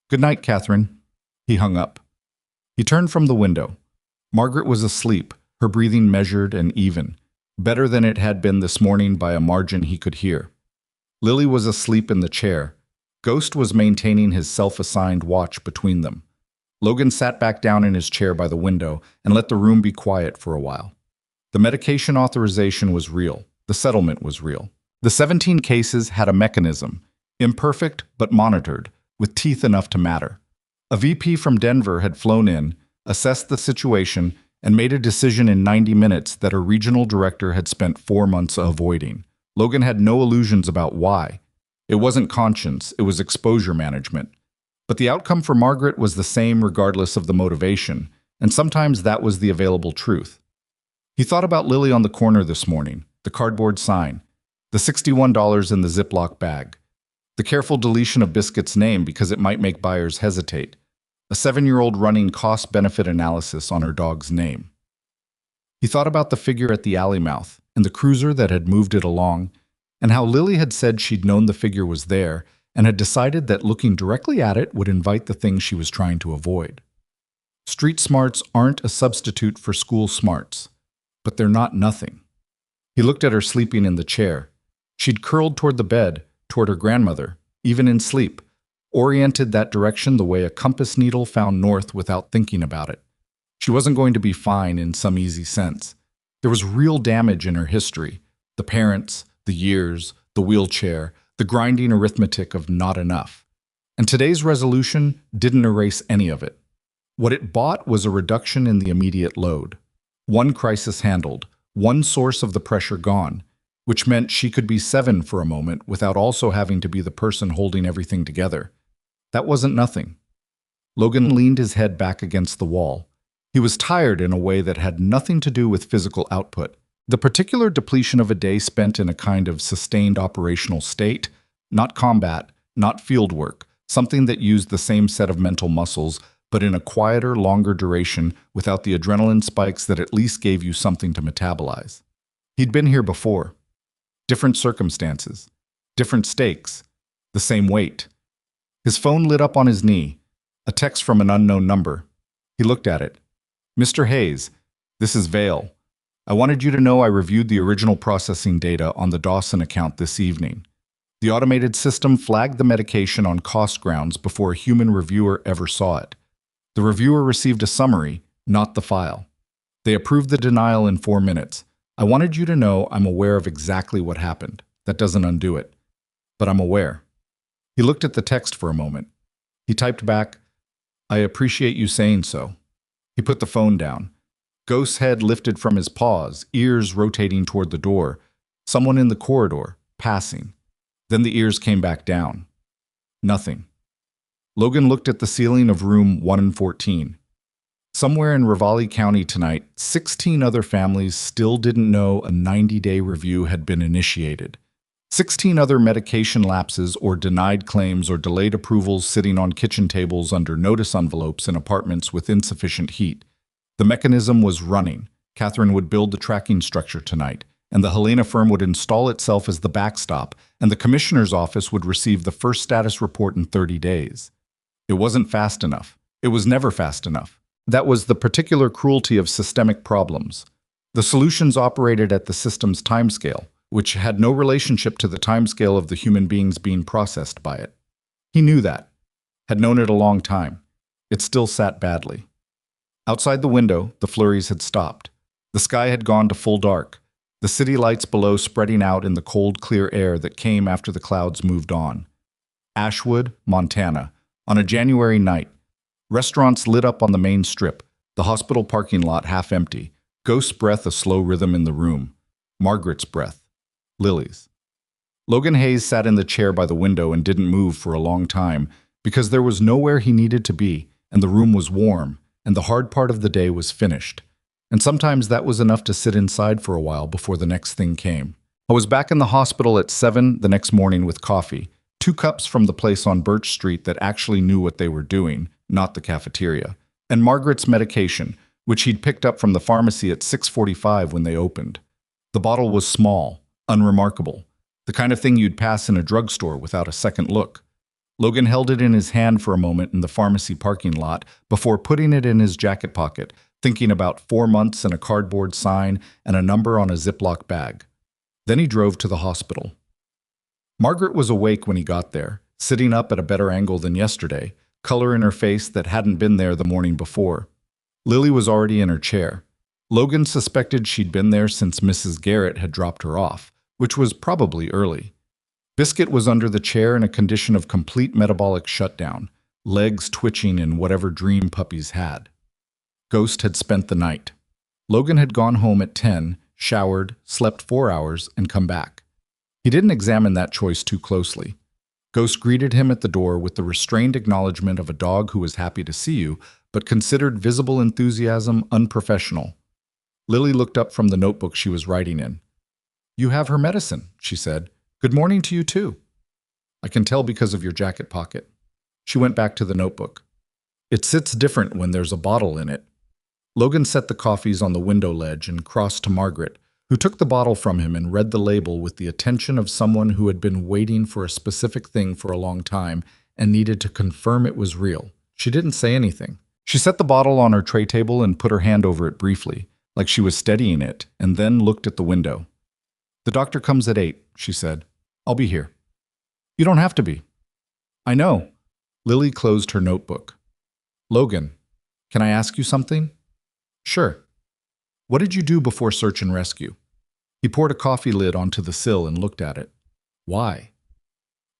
Good night, Catherine. He hung up. He turned from the window. Margaret was asleep, her breathing measured and even, better than it had been this morning by a margin he could hear. Lily was asleep in the chair. Ghost was maintaining his self-assigned watch between them. Logan sat back down in his chair by the window and let the room be quiet for a while. The medication authorization was real. The settlement was real. The 17 cases had a mechanism, imperfect but monitored, with teeth enough to matter. A VP from Denver had flown in, assessed the situation, and made a decision in 90 minutes that a regional director had spent 4 months avoiding. Logan had no illusions about why. It wasn't conscience, it was exposure management. But the outcome for Margaret was the same regardless of the motivation, and sometimes that was the available truth. He thought about Lily on the corner this morning, the cardboard sign, the $61 in the Ziploc bag, the careful deletion of Biscuit's name because it might make buyers hesitate, a 7-year-old running cost-benefit analysis on her dog's name. He thought about the figure at the alley mouth and the cruiser that had moved it along, and how Lily had said she'd known the figure was there and had decided that looking directly at it would invite the thing she was trying to avoid. Street smarts aren't a substitute for school smarts, but they're not nothing. He looked at her sleeping in the chair. She'd curled toward the bed, toward her grandmother, even in sleep, oriented that direction the way a compass needle found north without thinking about it. She wasn't going to be fine in some easy sense. There was real damage in her history, the parents, the years, the wheelchair, the grinding arithmetic of not enough. And today's resolution didn't erase any of it. What it bought was a reduction in the immediate load. One crisis handled, one source of the pressure gone, which meant she could be 7 for a moment without also having to be the person holding everything together. That wasn't nothing. Logan leaned his head back against the wall. He was tired in a way that had nothing to do with physical output. The particular depletion of a day spent in a kind of sustained operational state, not combat, not field work, something that used the same set of mental muscles, but in a quieter, longer duration without the adrenaline spikes that at least gave you something to metabolize. He'd been here before. Different circumstances, different stakes, the same weight. His phone lit up on his knee, a text from an unknown number. He looked at it. Mr. Hayes, this is Vale. I wanted you to know I reviewed the original processing data on the Dawson account this evening. The automated system flagged the medication on cost grounds before a human reviewer ever saw it. The reviewer received a summary, not the file. They approved the denial in 4 minutes. I wanted you to know I'm aware of exactly what happened. That doesn't undo it. But I'm aware. He looked at the text for a moment. He typed back, I appreciate you saying so. He put the phone down. Ghost's head lifted from his paws, ears rotating toward the door. Someone in the corridor, passing. Then the ears came back down. Nothing. Logan looked at the ceiling of room 114. Somewhere in Ravalli County tonight, 16 other families still didn't know a 90-day review had been initiated. 16 other medication lapses or denied claims or delayed approvals sitting on kitchen tables under notice envelopes in apartments with insufficient heat. The mechanism was running. Catherine would build the tracking structure tonight, and the Helena firm would install itself as the backstop, and the commissioner's office would receive the first status report in 30 days. It wasn't fast enough. It was never fast enough. That was the particular cruelty of systemic problems. The solutions operated at the system's timescale, which had no relationship to the timescale of the human beings being processed by it. He knew that, had known it a long time. It still sat badly. Outside the window, the flurries had stopped. The sky had gone to full dark, the city lights below spreading out in the cold, clear air that came after the clouds moved on. Ashwood, Montana, on a January night. Restaurants lit up on the main strip, the hospital parking lot half empty, Ghost's breath a slow rhythm in the room, Margaret's breath, Lily's. Logan Hayes sat in the chair by the window and didn't move for a long time because there was nowhere he needed to be, and the room was warm, and the hard part of the day was finished. And sometimes that was enough to sit inside for a while before the next thing came. I was back in the hospital at 7 the next morning with coffee, 2 cups from the place on Birch Street that actually knew what they were doing, not the cafeteria, and Margaret's medication, which he'd picked up from the pharmacy at 6:45 when they opened. The bottle was small, unremarkable, the kind of thing you'd pass in a drugstore without a second look. Logan held it in his hand for a moment in the pharmacy parking lot before putting it in his jacket pocket, thinking about 4 months and a cardboard sign and a number on a Ziploc bag. Then he drove to the hospital. Margaret was awake when he got there, sitting up at a better angle than yesterday, color in her face that hadn't been there the morning before. Lily was already in her chair. Logan suspected she'd been there since Mrs. Garrett had dropped her off, which was probably early. Biscuit was under the chair in a condition of complete metabolic shutdown, legs twitching in whatever dream puppies had. Ghost had spent the night. Logan had gone home at 10, showered, slept 4 hours, and come back. He didn't examine that choice too closely. Ghost greeted him at the door with the restrained acknowledgement of a dog who was happy to see you, but considered visible enthusiasm unprofessional. Lily looked up from the notebook she was writing in. "You have her medicine," she said. "Good morning to you, too." "I can tell because of your jacket pocket." She went back to the notebook. "It sits different when there's a bottle in it." Logan set the coffees on the window ledge and crossed to Margaret, who took the bottle from him and read the label with the attention of someone who had been waiting for a specific thing for a long time and needed to confirm it was real. She didn't say anything. She set the bottle on her tray table and put her hand over it briefly, like she was steadying it, and then looked at the window. "The doctor comes at 8, she said. "I'll be here." "You don't have to be." "I know." Lily closed her notebook. "Logan, can I ask you something?" "Sure." "What did you do before search and rescue?" He poured a coffee lid onto the sill and looked at it. "Why?"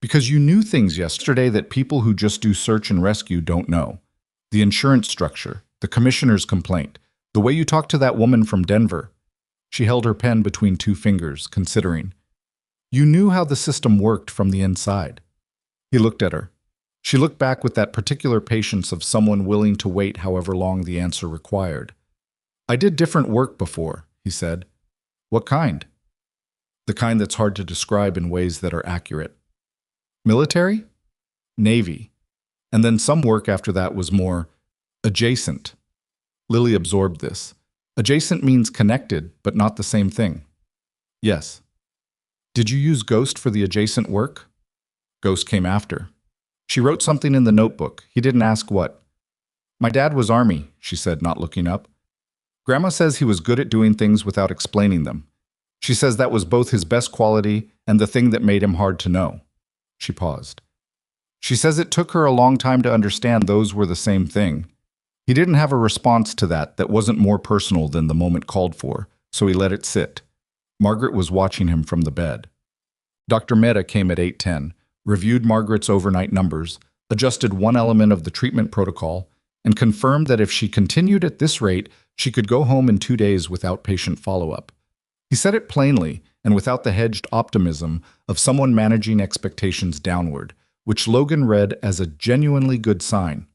"Because you knew things yesterday that people who just do search and rescue don't know. The insurance structure, the commissioner's complaint, the way you talked to that woman from Denver." She held her pen between 2 fingers, considering. "You knew how the system worked from the inside." He looked at her. She looked back with that particular patience of someone willing to wait however long the answer required. "I did different work before," he said. "What kind?" "The kind that's hard to describe in ways that are accurate." "Military?" "Navy. And then some work after that was more adjacent." Lily absorbed this. Adjacent means connected, but not the same thing. "Yes." "Did you use Ghost for the adjacent work?" "Ghost came after. She wrote something in the notebook. He didn't ask what." "My dad was Army," she said, not looking up. "Grandma says he was good at doing things without explaining them. She says that was both his best quality and the thing that made him hard to know." She paused. "She says it took her a long time to understand those were the same thing. He didn't have a response to that wasn't more personal than the moment called for, so he let it sit." Margaret was watching him from the bed. Dr. Mehta came at 8:10, reviewed Margaret's overnight numbers, adjusted one element of the treatment protocol, and confirmed that if she continued at this rate, she could go home in 2 days without patient follow-up. He said it plainly and without the hedged optimism of someone managing expectations downward, which Logan read as a genuinely good sign.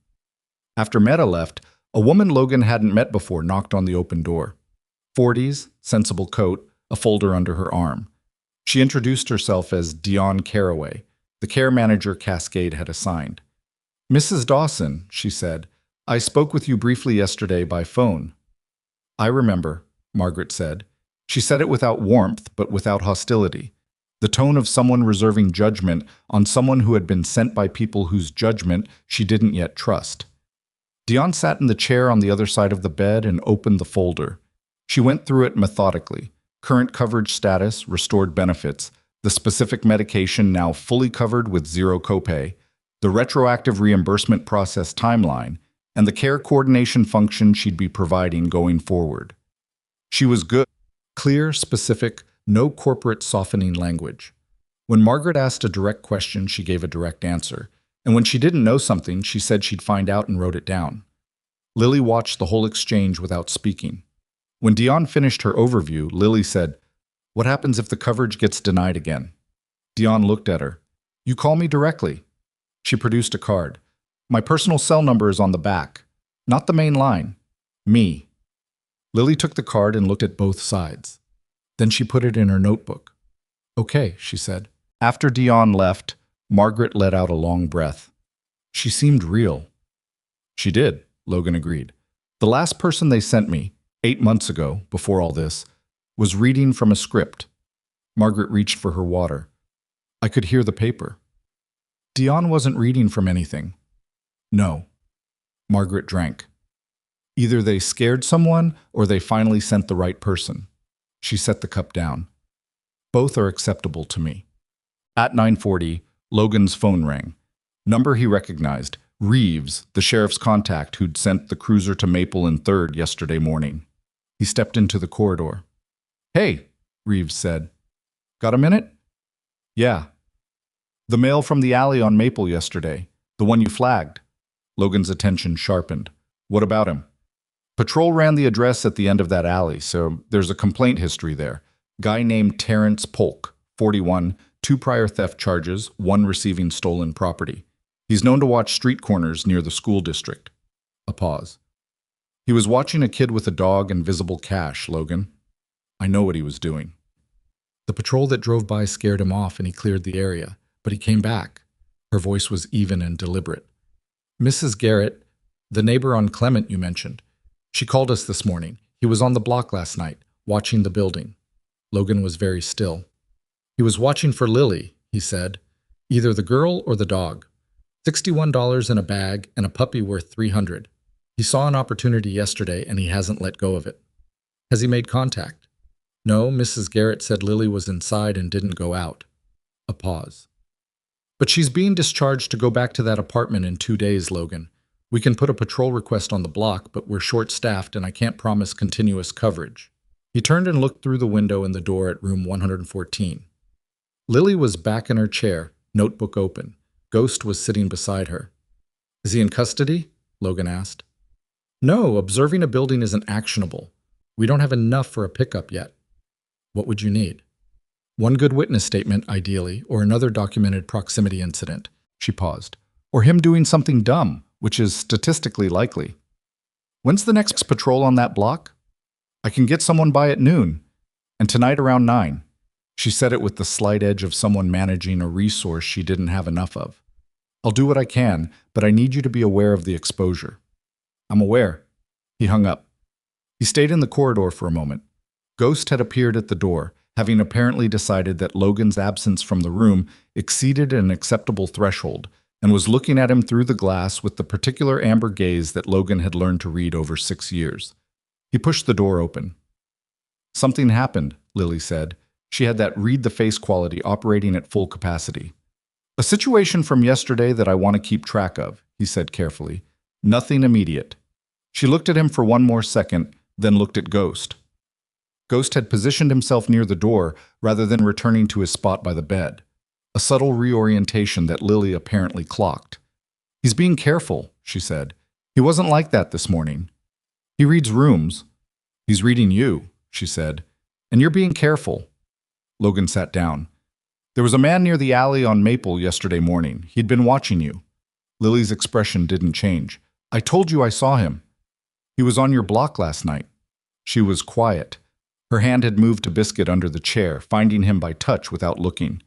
After Mehta left, a woman Logan hadn't met before knocked on the open door. 40s, sensible coat, a folder under her arm. She introduced herself as Dion Caraway, the care manager Cascade had assigned. "Mrs. Dawson," she said, "I spoke with you briefly yesterday by phone." "I remember," Margaret said. She said it without warmth, but without hostility. The tone of someone reserving judgment on someone who had been sent by people whose judgment she didn't yet trust. Dion sat in the chair on the other side of the bed and opened the folder. She went through it methodically. Current coverage status, restored benefits, the specific medication now fully covered with 0 copay, the retroactive reimbursement process timeline, and the care coordination function she'd be providing going forward. She was good. Clear, specific, no corporate softening language. When Margaret asked a direct question, she gave a direct answer. And when she didn't know something, she said she'd find out and wrote it down. Lily watched the whole exchange without speaking. When Dion finished her overview, Lily said, "What happens if the coverage gets denied again?" Dion looked at her. "You call me directly." She produced a card. "My personal cell number is on the back. Not the main line. Me." Lily took the card and looked at both sides. Then she put it in her notebook. "Okay," she said. After Dion left, Margaret let out a long breath. She seemed real. "She did," Logan agreed. "The last person they sent me, 8 months ago, before all this, was reading from a script." Margaret reached for her water. "I could hear the paper." "Dion wasn't reading from anything." "No." Margaret drank. "Either they scared someone or they finally sent the right person." She set the cup down. "Both are acceptable to me." At 9:40, Logan's phone rang. Number he recognized, Reeves, the sheriff's contact who'd sent the cruiser to Maple and 3rd yesterday morning. He stepped into the corridor. "Hey," Reeves said. "Got a minute?" "Yeah." "The mail from the alley on Maple yesterday. The one you flagged." Logan's attention sharpened. "What about him?" "Patrol ran the address at the end of that alley, so there's a complaint history there. Guy named Terrence Polk, 41, 2 prior theft charges, 1 receiving stolen property. He's known to watch street corners near the school district." A pause. "He was watching a kid with a dog and visible cash, Logan. I know what he was doing." The patrol that drove by scared him off and he cleared the area, but he came back. Her voice was even and deliberate. "Mrs. Garrett, the neighbor on Clement you mentioned, she called us this morning. He was on the block last night, watching the building." Logan was very still. "He was watching for Lily," he said. "Either the girl or the dog. $61 in a bag and a puppy worth $300. He saw an opportunity yesterday and he hasn't let go of it." "Has he made contact?" "No, Mrs. Garrett said Lily was inside and didn't go out." A pause. "But she's being discharged to go back to that apartment in 2 days, Logan. We can put a patrol request on the block, but we're short-staffed and I can't promise continuous coverage." He turned and looked through the window in the door at room 114. Lily was back in her chair, notebook open. Ghost was sitting beside her. "Is he in custody?" Logan asked. "No, observing a building isn't actionable. We don't have enough for a pickup yet." "What would you need?" "One good witness statement, ideally, or another documented proximity incident." She paused. "Or him doing something dumb, which is statistically likely." "When's the next patrol on that block?" "I can get someone by at noon, and tonight around 9. She said it with the slight edge of someone managing a resource she didn't have enough of. "I'll do what I can, but I need you to be aware of the exposure." "I'm aware." He hung up. He stayed in the corridor for a moment. Ghost had appeared at the door, having apparently decided that Logan's absence from the room exceeded an acceptable threshold, and was looking at him through the glass with the particular amber gaze that Logan had learned to read over 6 years. He pushed the door open. "Something happened," Lily said. She had that read-the-face quality operating at full capacity. "A situation from yesterday that I want to keep track of," he said carefully. "Nothing immediate." She looked at him for one more second, then looked at Ghost. Ghost had positioned himself near the door rather than returning to his spot by the bed. A subtle reorientation that Lily apparently clocked. "He's being careful," she said. "He wasn't like that this morning. He reads rooms." "He's reading you," she said. "And you're being careful." Logan sat down. "There was a man near the alley on Maple yesterday morning. He'd been watching you." Lily's expression didn't change. "I told you I saw him." "He was on your block last night." She was quiet. Her hand had moved to Biscuit under the chair, finding him by touch without looking.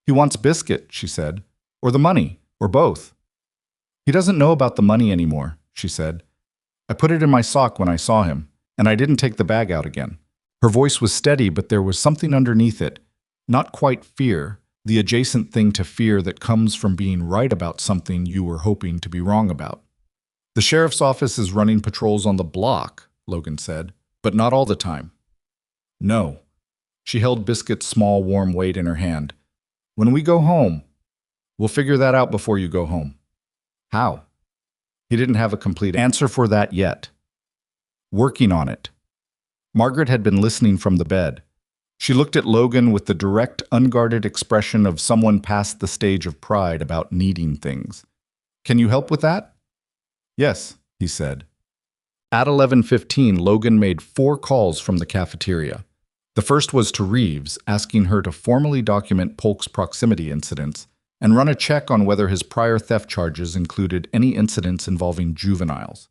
"He wants Biscuit," she said. "Or the money, or both." "He doesn't know about the money anymore," she said. "I put it in my sock when I saw him, and I didn't take the bag out again." Her voice was steady, but there was something underneath it. Not quite fear, the adjacent thing to fear that comes from being right about something you were hoping to be wrong about. "The sheriff's office is running patrols on the block," Logan said, "but not all the time." "No." She held Biscuit's small, warm weight in her hand. "When we go home, we'll figure that out before you go home." "How?" He didn't have a complete answer for that yet. "Working on it." Margaret had been listening from the bed. She looked at Logan with the direct, unguarded expression of someone past the stage of pride about needing things. "Can you help with that?" "Yes," he said. At 11:15, Logan made 4 calls from the cafeteria. The first was to Reeves, asking her to formally document Polk's proximity incidents and run a check on whether his prior theft charges included any incidents involving juveniles.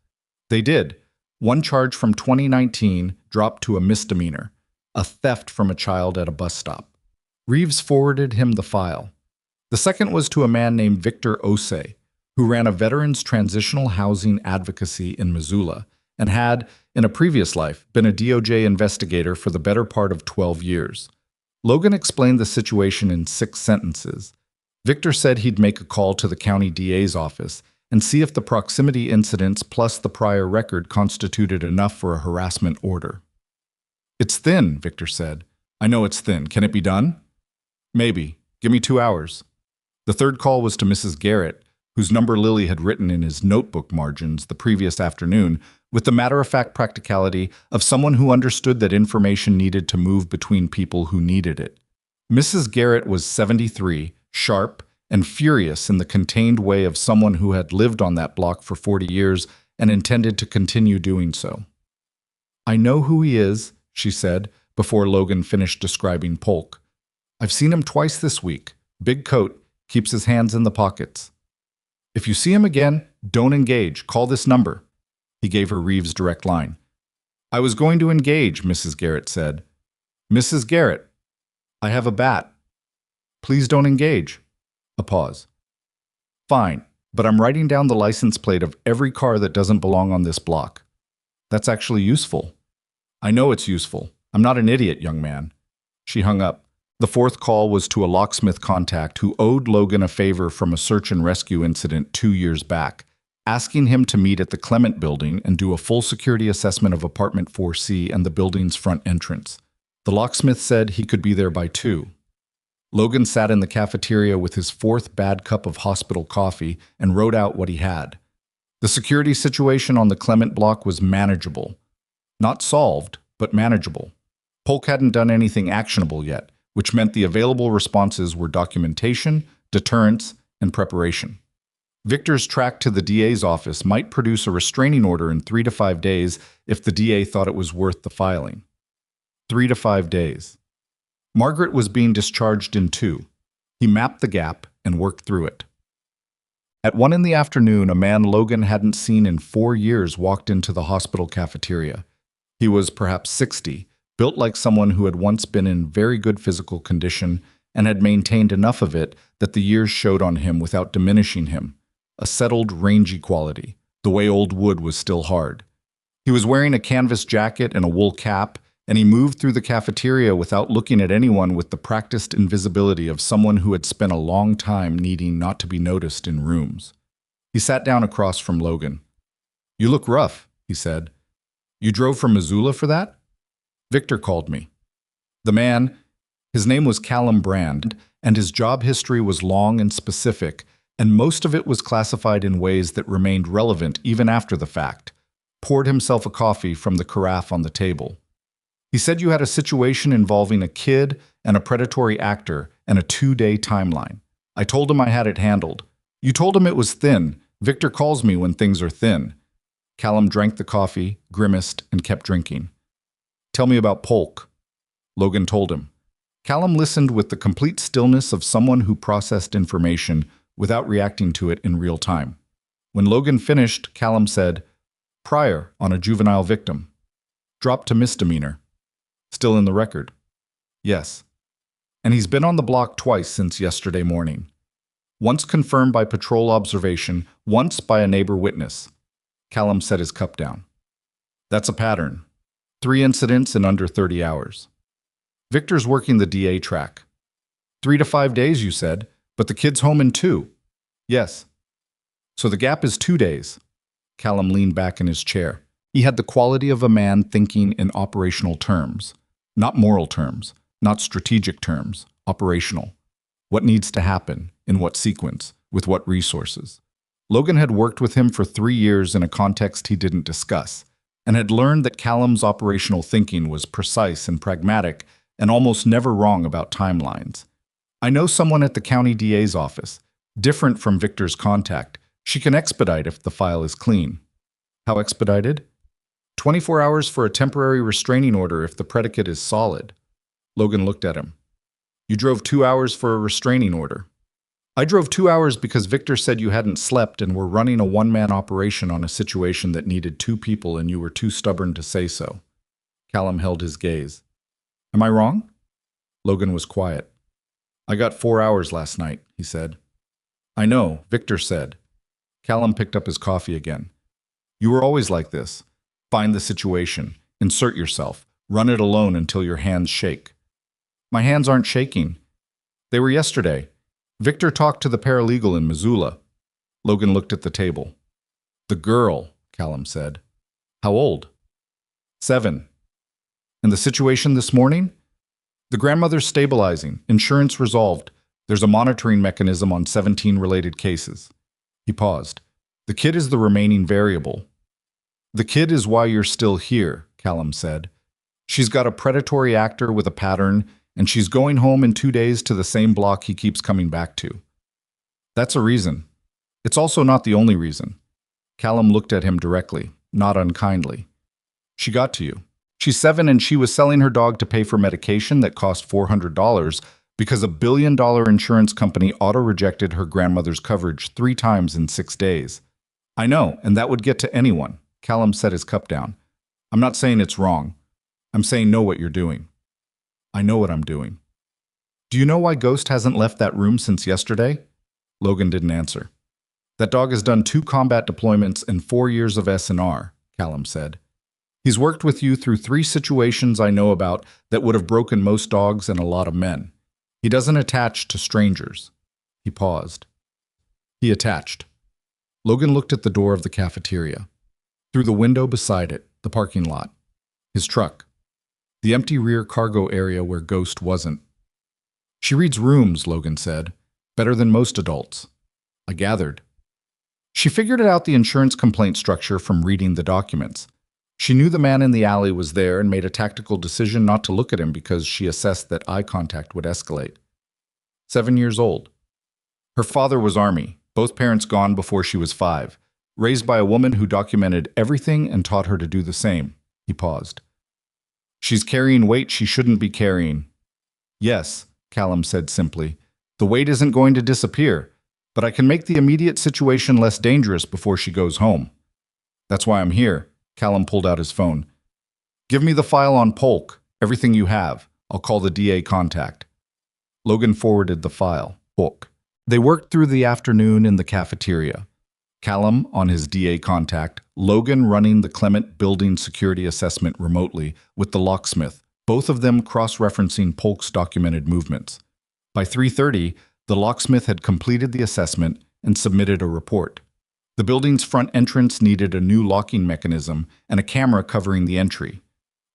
They did. 1 charge from 2019 dropped to a misdemeanor, a theft from a child at a bus stop. Reeves forwarded him the file. The second was to a man named Victor Ose, who ran a veterans transitional housing advocacy in Missoula and had, in a previous life, been a DOJ investigator for the better part of 12 years. Logan explained the situation in 6 sentences. Victor said he'd make a call to the county DA's office and see if the proximity incidents plus the prior record constituted enough for a harassment order. "It's thin," Victor said. "I know it's thin. Can it be done?" "Maybe." Give me 2 hours. The third call was to Mrs. Garrett, whose number Lily had written in his notebook margins the previous afternoon, with the matter-of-fact practicality of someone who understood that information needed to move between people who needed it. Mrs. Garrett was 73, sharp, and furious in the contained way of someone who had lived on that block for 40 years and intended to continue doing so. "I know who he is," she said, before Logan finished describing Polk. "I've seen him twice this week. Big coat, keeps his hands in the pockets. If you see him again, don't engage. Call this number." He gave her Reeves' direct line. "I was going to engage," Mrs. Garrett said. "Mrs. Garrett, I have a bat. Please don't engage." A pause. "Fine, but I'm writing down the license plate of every car that doesn't belong on this block. That's actually useful." "I know it's useful. I'm not an idiot, young man." She hung up. The fourth call was to a locksmith contact who owed Logan a favor from a search and rescue incident 2 years back, asking him to meet at the Clement building and do a full security assessment of apartment 4C and the building's front entrance. The locksmith said he could be there by 2. Logan sat in the cafeteria with his fourth bad cup of hospital coffee and wrote out what he had. The security situation on the Clement block was manageable. Not solved, but manageable. Polk hadn't done anything actionable yet, which meant the available responses were documentation, deterrence, and preparation. Victor's track to the DA's office might produce a restraining order in 3 to 5 days if the DA thought it was worth the filing. 3 to 5 days. Margaret was being discharged in 2. He mapped the gap and worked through it. At 1 in the afternoon, a man Logan hadn't seen in 4 years walked into the hospital cafeteria. He was perhaps 60, built like someone who had once been in very good physical condition and had maintained enough of it that the years showed on him without diminishing him. A settled, rangy quality, the way old wood was still hard. He was wearing a canvas jacket and a wool cap, and he moved through the cafeteria without looking at anyone with the practiced invisibility of someone who had spent a long time needing not to be noticed in rooms. He sat down across from Logan. "You look rough," he said. "You drove from Missoula for that?" "Victor called me." The man, his name was Callum Brand, and his job history was long and specific, and most of it was classified in ways that remained relevant even after the fact, poured himself a coffee from the carafe on the table. "He said you had a situation involving a kid and a predatory actor and a 2-day timeline. I told him I had it handled. You told him it was thin. Victor calls me when things are thin." Callum drank the coffee, grimaced, and kept drinking. "Tell me about Polk." Logan told him. Callum listened with the complete stillness of someone who processed information without reacting to it in real time. When Logan finished, Callum said, "Prior on a juvenile victim. Dropped to misdemeanor. Still in the record." "Yes. And he's been on the block twice since yesterday morning. Once confirmed by patrol observation, once by a neighbor witness." Callum set his cup down. "That's a pattern. 3 incidents in under 30 hours. Victor's working the DA track. 3 to 5 days, you said, but the kid's home in 2. "Yes. So the gap is 2 days. Callum leaned back in his chair. He had the quality of a man thinking in operational terms. Not moral terms, not strategic terms, operational. What needs to happen, in what sequence, with what resources. Logan had worked with him for 3 years in a context he didn't discuss, and had learned that Callum's operational thinking was precise and pragmatic and almost never wrong about timelines. "I know someone at the county DA's office, different from Victor's contact. She can expedite if the file is clean." "How expedited?" 24 hours for a temporary restraining order if the predicate is solid." Logan looked at him. "You drove 2 hours for a restraining order." "I drove 2 hours because Victor said you hadn't slept and were running a one-man operation on a situation that needed 2 people and you were too stubborn to say so." Callum held his gaze. "Am I wrong?" Logan was quiet. "I got 4 hours last night," he said. "I know," Victor said. Callum picked up his coffee again. "You were always like this. Find the situation, insert yourself, run it alone until your hands shake." "My hands aren't shaking. They were yesterday. Victor talked to the paralegal in Missoula." Logan looked at the table. "The girl," Callum said. "How old?" 7. "And the situation this morning?" "The grandmother's stabilizing, insurance resolved. There's a monitoring mechanism on 17 related cases. He paused. The kid is the remaining variable. The kid is why you're still here, Callum said. She's got a predatory actor with a pattern, and she's going home in 2 days to the same block he keeps coming back to. That's a reason. It's also not the only reason. Callum looked at him directly, not unkindly. She got to you. She's 7 and she was selling her dog to pay for medication that cost $400 because a billion-dollar insurance company auto-rejected her grandmother's coverage 3 times in 6 days. I know, and that would get to anyone. Callum set his cup down. I'm not saying it's wrong. I'm saying know what you're doing. I know what I'm doing. Do you know why Ghost hasn't left that room since yesterday? Logan didn't answer. That dog has done 2 combat deployments and 4 years of S&R, Callum said. He's worked with you through 3 situations I know about that would have broken most dogs and a lot of men. He doesn't attach to strangers. He paused. He attached. Logan looked at the door of the cafeteria. Through the window beside it, the parking lot. His truck. The empty rear cargo area where Ghost wasn't. She reads rooms, Logan said. Better than most adults. I gathered. She figured out the insurance complaint structure from reading the documents. She knew the man in the alley was there and made a tactical decision not to look at him because she assessed that eye contact would escalate. 7 years old. Her father was Army, both parents gone before she was 5, raised by a woman who documented everything and taught her to do the same. He paused. She's carrying weight she shouldn't be carrying. Yes, Callum said simply. The weight isn't going to disappear, but I can make the immediate situation less dangerous before she goes home. That's why I'm here. Callum pulled out his phone. Give me the file on Polk, everything you have. I'll call the DA contact. Logan forwarded the file, Polk. They worked through the afternoon in the cafeteria. Callum on his DA contact, Logan running the Clement building security assessment remotely with the locksmith, both of them cross-referencing Polk's documented movements. By 3:30, the locksmith had completed the assessment and submitted a report. The building's front entrance needed a new locking mechanism and a camera covering the entry.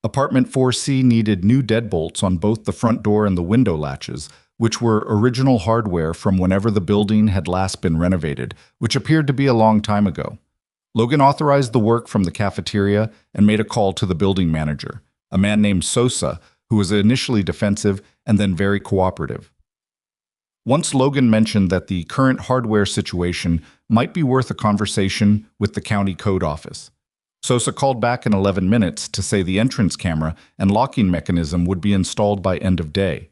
Apartment 4C needed new deadbolts on both the front door and the window latches, which were original hardware from whenever the building had last been renovated, which appeared to be a long time ago. Logan authorized the work from the cafeteria and made a call to the building manager, a man named Sosa, who was initially defensive and then very cooperative. Once Logan mentioned that the current hardware situation might be worth a conversation with the county code office. Sosa called back in 11 minutes to say the entrance camera and locking mechanism would be installed by end of day.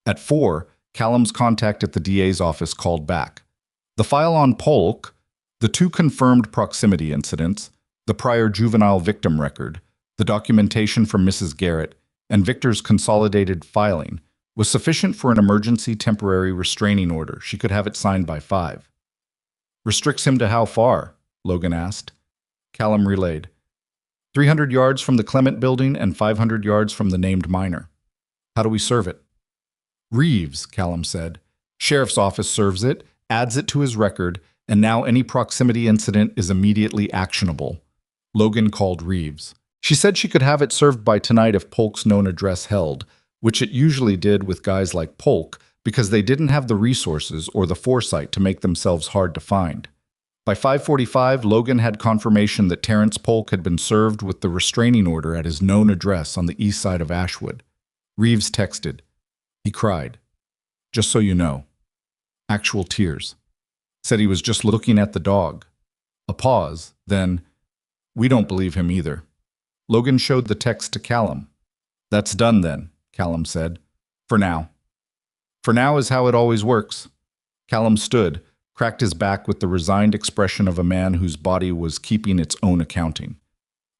At 4, Callum's contact at the DA's office called back. The file on Polk, the 2 confirmed proximity incidents, the prior juvenile victim record, the documentation from Mrs. Garrett, and Victor's consolidated filing was sufficient for an emergency temporary restraining order. She could have it signed by 5. Restricts him to how far? Logan asked. Callum relayed. 300 yards from the Clement building and 500 yards from the named minor. How do we serve it? Reeves, Callum said. Sheriff's office serves it, adds it to his record, and now any proximity incident is immediately actionable. Logan called Reeves. She said she could have it served by tonight if Polk's known address held, which it usually did with guys like Polk because they didn't have the resources or the foresight to make themselves hard to find. By 5:45, Logan had confirmation that Terrence Polk had been served with the restraining order at his known address on the east side of Ashwood. Reeves texted. He cried. Just so you know. Actual tears. Said he was just looking at the dog. A pause, then, we don't believe him either. Logan showed the text to Callum. That's done then, Callum said. For now. For now is how it always works. Callum stood, cracked his back with the resigned expression of a man whose body was keeping its own accounting.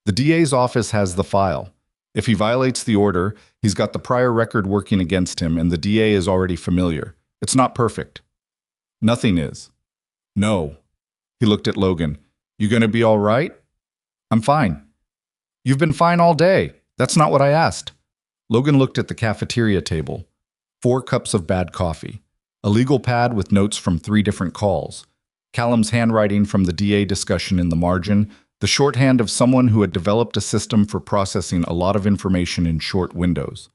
The DA's office has the file. If he violates the order, he's got the prior record working against him, and the DA is already familiar. It's not perfect. Nothing is. No. He looked at Logan. You gonna be all right? I'm fine. You've been fine all day. That's not what I asked. Logan looked at the cafeteria table. 4 cups of bad coffee. A legal pad with notes from 3 different calls. Callum's handwriting from the DA discussion in the margin, the shorthand of someone who had developed a system for processing a lot of information in short windows.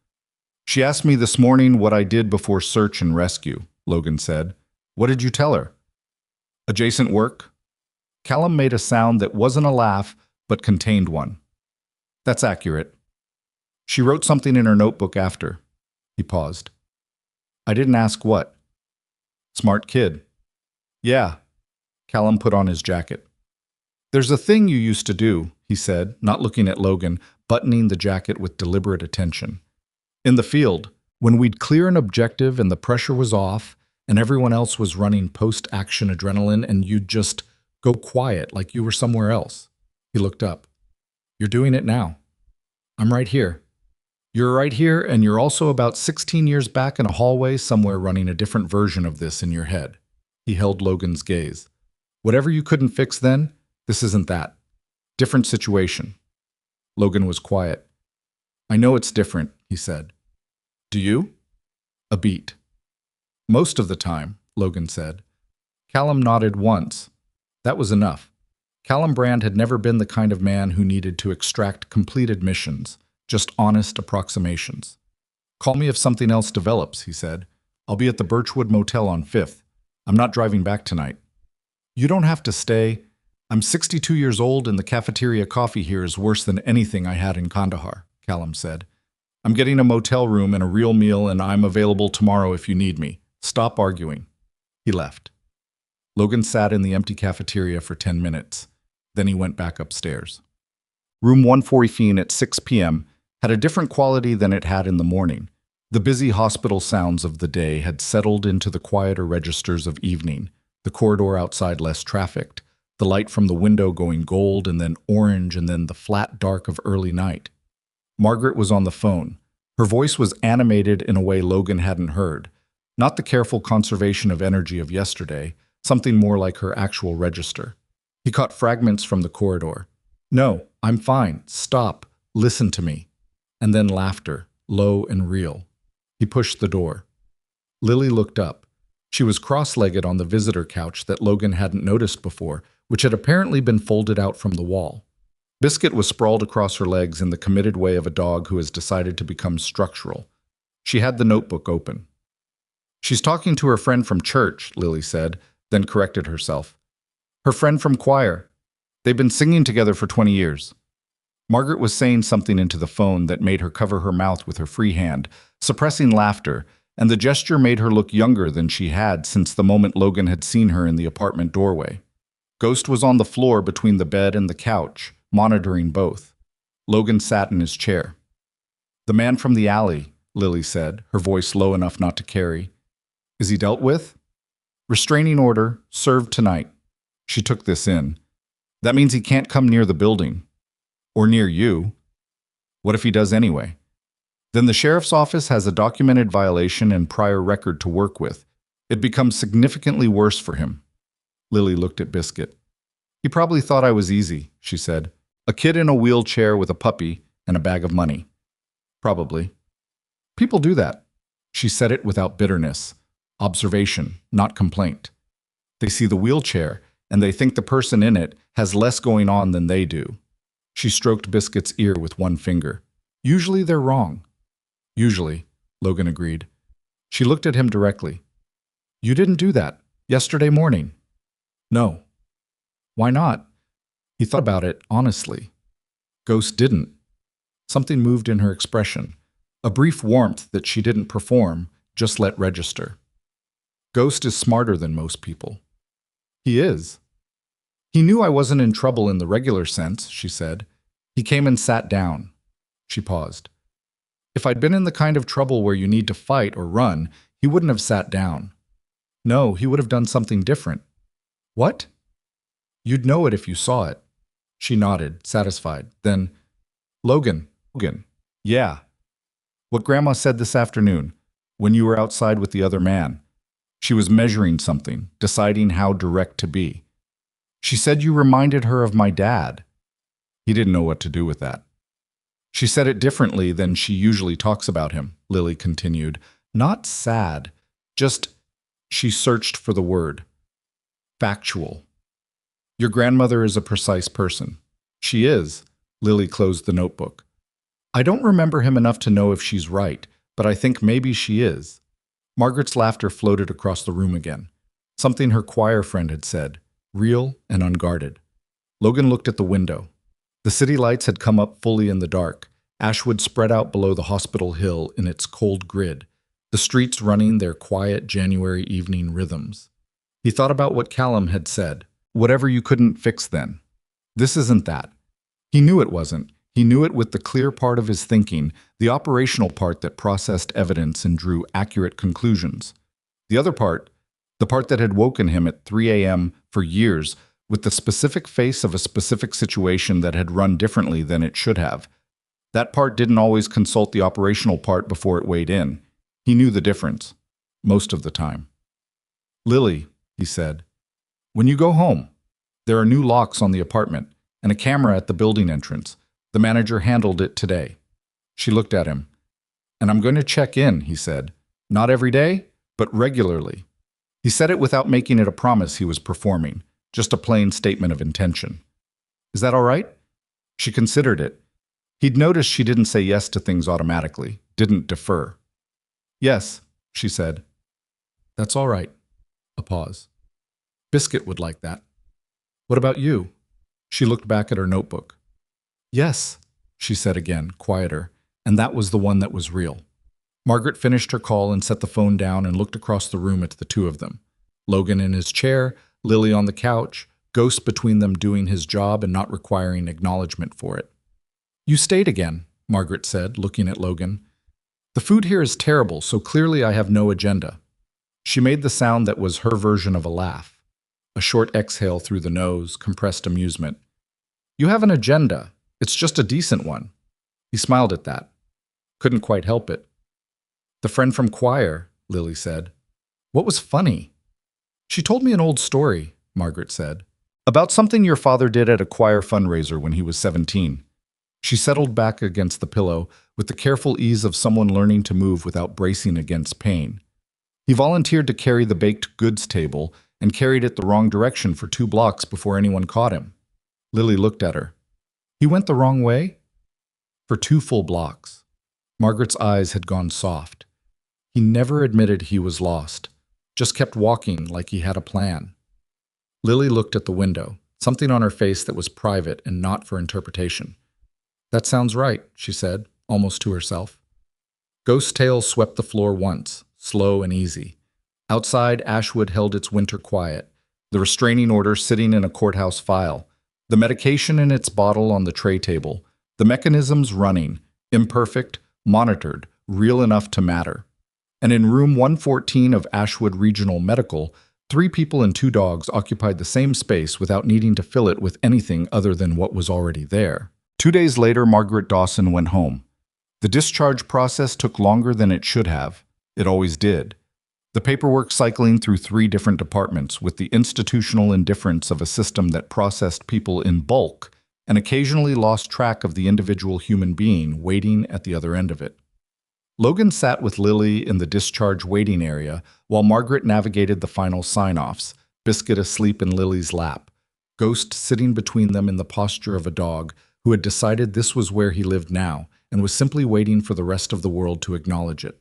She asked me this morning what I did before search and rescue, Logan said. What did you tell her? Adjacent work? Callum made a sound that wasn't a laugh, but contained one. That's accurate. She wrote something in her notebook after. He paused. I didn't ask what. Smart kid. Yeah. Callum put on his jacket. There's a thing you used to do, he said, not looking at Logan, buttoning the jacket with deliberate attention. In the field, when we'd clear an objective and the pressure was off, and everyone else was running post-action adrenaline, and you'd just go quiet like you were somewhere else. He looked up. You're doing it now. I'm right here. You're right here, and you're also about 16 years back in a hallway somewhere running a different version of this in your head. He held Logan's gaze. Whatever you couldn't fix then, this isn't that. Different situation. Logan was quiet. I know it's different, he said. Do you? A beat. Most of the time, Logan said. Callum nodded once. That was enough. Callum Brand had never been the kind of man who needed to extract complete admissions, just honest approximations. Call me if something else develops, he said. I'll be at the Birchwood Motel on 5th. I'm not driving back tonight. You don't have to stay. I'm 62 years old and the cafeteria coffee here is worse than anything I had in Kandahar, Callum said. I'm getting a motel room and a real meal and I'm available tomorrow if you need me. Stop arguing. He left. Logan sat in the empty cafeteria for 10 minutes. Then he went back upstairs. Room 114 at 6 p.m. had a different quality than it had in the morning. The busy hospital sounds of the day had settled into the quieter registers of evening, the corridor outside less trafficked, the light from the window going gold and then orange and then the flat dark of early night. Margaret was on the phone. Her voice was animated in a way Logan hadn't heard. Not the careful conservation of energy of yesterday, something more like her actual register. He caught fragments from the corridor. No, I'm fine. Stop. Listen to me. And then laughter, low and real. He pushed the door. Lily looked up. She was cross-legged on the visitor couch that Logan hadn't noticed before, which had apparently been folded out from the wall. Biscuit was sprawled across her legs in the committed way of a dog who has decided to become structural. She had the notebook open. She's talking to her friend from church, Lily said, then corrected herself. Her friend from choir. They've been singing together for 20 years. Margaret was saying something into the phone that made her cover her mouth with her free hand, suppressing laughter, and the gesture made her look younger than she had since the moment Logan had seen her in the apartment doorway. Ghost was on the floor between the bed and the couch, monitoring both. Logan sat in his chair. The man from the alley, Lily said, her voice low enough not to carry. Is he dealt with? Restraining order, served tonight. She took this in. That means he can't come near the building. Or near you. What if he does anyway? Then the sheriff's office has a documented violation and prior record to work with. It becomes significantly worse for him. Lily looked at Biscuit. He probably thought I was easy, she said. A kid in a wheelchair with a puppy and a bag of money. Probably. People do that. She said it without bitterness. Observation, not complaint. They see the wheelchair, and they think the person in it has less going on than they do. She stroked Biscuit's ear with one finger. Usually they're wrong. Usually, Logan agreed. She looked at him directly. You didn't do that. Yesterday morning. No. Why not? He thought about it honestly. Ghost didn't. Something moved in her expression. A brief warmth that she didn't perform, just let register. Ghost is smarter than most people. He is. He knew I wasn't in trouble in the regular sense, she said. He came and sat down. She paused. If I'd been in the kind of trouble where you need to fight or run, he wouldn't have sat down. No, he would have done something different. What? You'd know it if you saw it. She nodded, satisfied. Then, Logan. Yeah. What Grandma said this afternoon, when you were outside with the other man. She was measuring something, deciding how direct to be. She said you reminded her of my dad. He didn't know what to do with that. She said it differently than she usually talks about him, Lily continued. Not sad, just, she searched for the word. Factual. Your grandmother is a precise person. She is. Lily closed the notebook. I don't remember him enough to know if she's right, but I think maybe she is. Margaret's laughter floated across the room again. Something her choir friend had said, real and unguarded. Logan looked at the window. The city lights had come up fully in the dark, Ashwood spread out below the hospital hill in its cold grid, the streets running their quiet January evening rhythms. He thought about what Callum had said, whatever you couldn't fix then. This isn't that. He knew it wasn't. He knew it with the clear part of his thinking, the operational part that processed evidence and drew accurate conclusions. The other part, the part that had woken him at 3 a.m. for years, with the specific face of a specific situation that had run differently than it should have. That part didn't always consult the operational part before it weighed in. He knew the difference, most of the time. Lily, he said, when you go home, there are new locks on the apartment and a camera at the building entrance. The manager handled it today. She looked at him. And I'm going to check in, he said. Not every day, but regularly. He said it without making it a promise he was performing, just a plain statement of intention. Is that all right? She considered it. He'd noticed she didn't say yes to things automatically, didn't defer. Yes, she said. That's all right. A pause. Biscuit would like that. What about you? She looked back at her notebook. Yes, she said again, quieter, and that was the one that was real. Margaret finished her call and set the phone down and looked across the room at the two of them. Logan in his chair, Lily on the couch, Ghost between them doing his job and not requiring acknowledgement for it. You stayed again, Margaret said, looking at Logan. The food here is terrible, so clearly I have no agenda. She made the sound that was her version of a laugh. A short exhale through the nose, compressed amusement. You have an agenda. It's just a decent one. He smiled at that. Couldn't quite help it. The friend from choir, Lily said. What was funny? She told me an old story, Margaret said, about something your father did at a choir fundraiser when he was 17. She settled back against the pillow with the careful ease of someone learning to move without bracing against pain. He volunteered to carry the baked goods table and carried it the wrong direction for 2 blocks before anyone caught him. Lily looked at her. He went the wrong way? For 2 full blocks. Margaret's eyes had gone soft. He never admitted he was lost, just kept walking like he had a plan. Lily looked at the window, something on her face that was private and not for interpretation. That sounds right, she said, almost to herself. Ghost tail swept the floor once, slow and easy. Outside, Ashwood held its winter quiet, the restraining order sitting in a courthouse file, the medication in its bottle on the tray table, the mechanisms running, imperfect, monitored, real enough to matter. And in room 114 of Ashwood Regional Medical, 3 people and 2 dogs occupied the same space without needing to fill it with anything other than what was already there. 2 days later, Margaret Dawson went home. The discharge process took longer than it should have. It always did. The paperwork cycling through 3 different departments with the institutional indifference of a system that processed people in bulk and occasionally lost track of the individual human being waiting at the other end of it. Logan sat with Lily in the discharge waiting area while Margaret navigated the final sign-offs, Biscuit asleep in Lily's lap, Ghost sitting between them in the posture of a dog who had decided this was where he lived now and was simply waiting for the rest of the world to acknowledge it.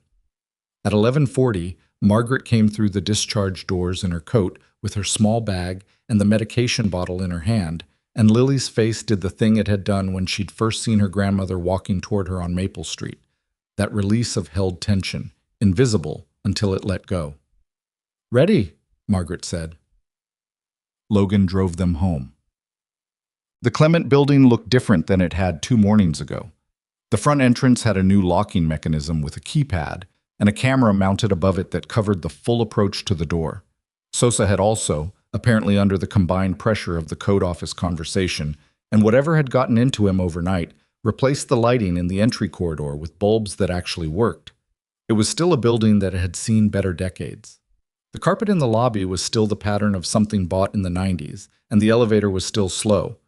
At 11:40, Margaret came through the discharge doors in her coat with her small bag and the medication bottle in her hand, and Lily's face did the thing it had done when she'd first seen her grandmother walking toward her on Maple Street. That release of held tension, invisible until it let go. Ready, Margaret said. Logan drove them home. The Clement building looked different than it had 2 mornings ago. The front entrance had a new locking mechanism with a keypad and a camera mounted above it that covered the full approach to the door. Sosa had also, apparently under the combined pressure of the code office conversation and whatever had gotten into him overnight, replaced the lighting in the entry corridor with bulbs that actually worked. It was still a building that had seen better decades. The carpet in the lobby was still the pattern of something bought in the 90s, and the elevator was still slow.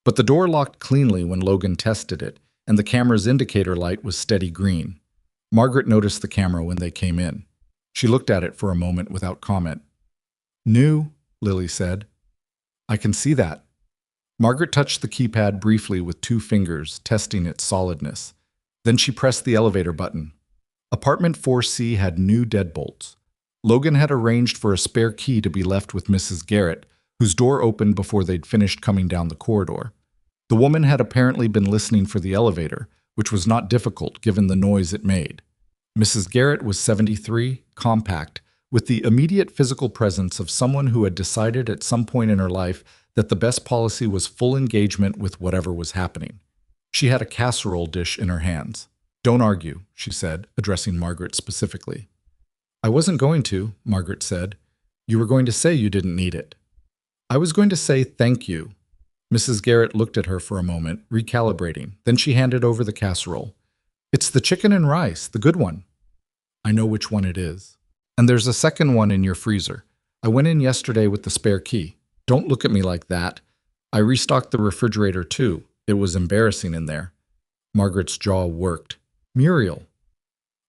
But the door locked cleanly when Logan tested it, and the camera's indicator light was steady green. Margaret noticed the camera when they came in. She looked at it for a moment without comment. New, Lily said. I can see that. Margaret touched the keypad briefly with 2 fingers, testing its solidness. Then she pressed the elevator button. Apartment 4C had new deadbolts, Logan had arranged for a spare key to be left with Mrs. Garrett, whose door opened before they'd finished coming down the corridor. The woman had apparently been listening for the elevator, which was not difficult given the noise it made. Mrs. Garrett was 73, compact, with the immediate physical presence of someone who had decided at some point in her life that the best policy was full engagement with whatever was happening. She had a casserole dish in her hands. "Don't argue," she said, addressing Margaret specifically. "I wasn't going to," Margaret said. "You were going to say you didn't need it." "I was going to say thank you." Mrs. Garrett looked at her for a moment, recalibrating. Then she handed over the casserole. "It's the chicken and rice, the good one." "I know which one it is. And there's a second one in your freezer. I went in yesterday with the spare key." "Don't look at me like that. I restocked the refrigerator too. It was embarrassing in there." Margaret's jaw worked. "Muriel."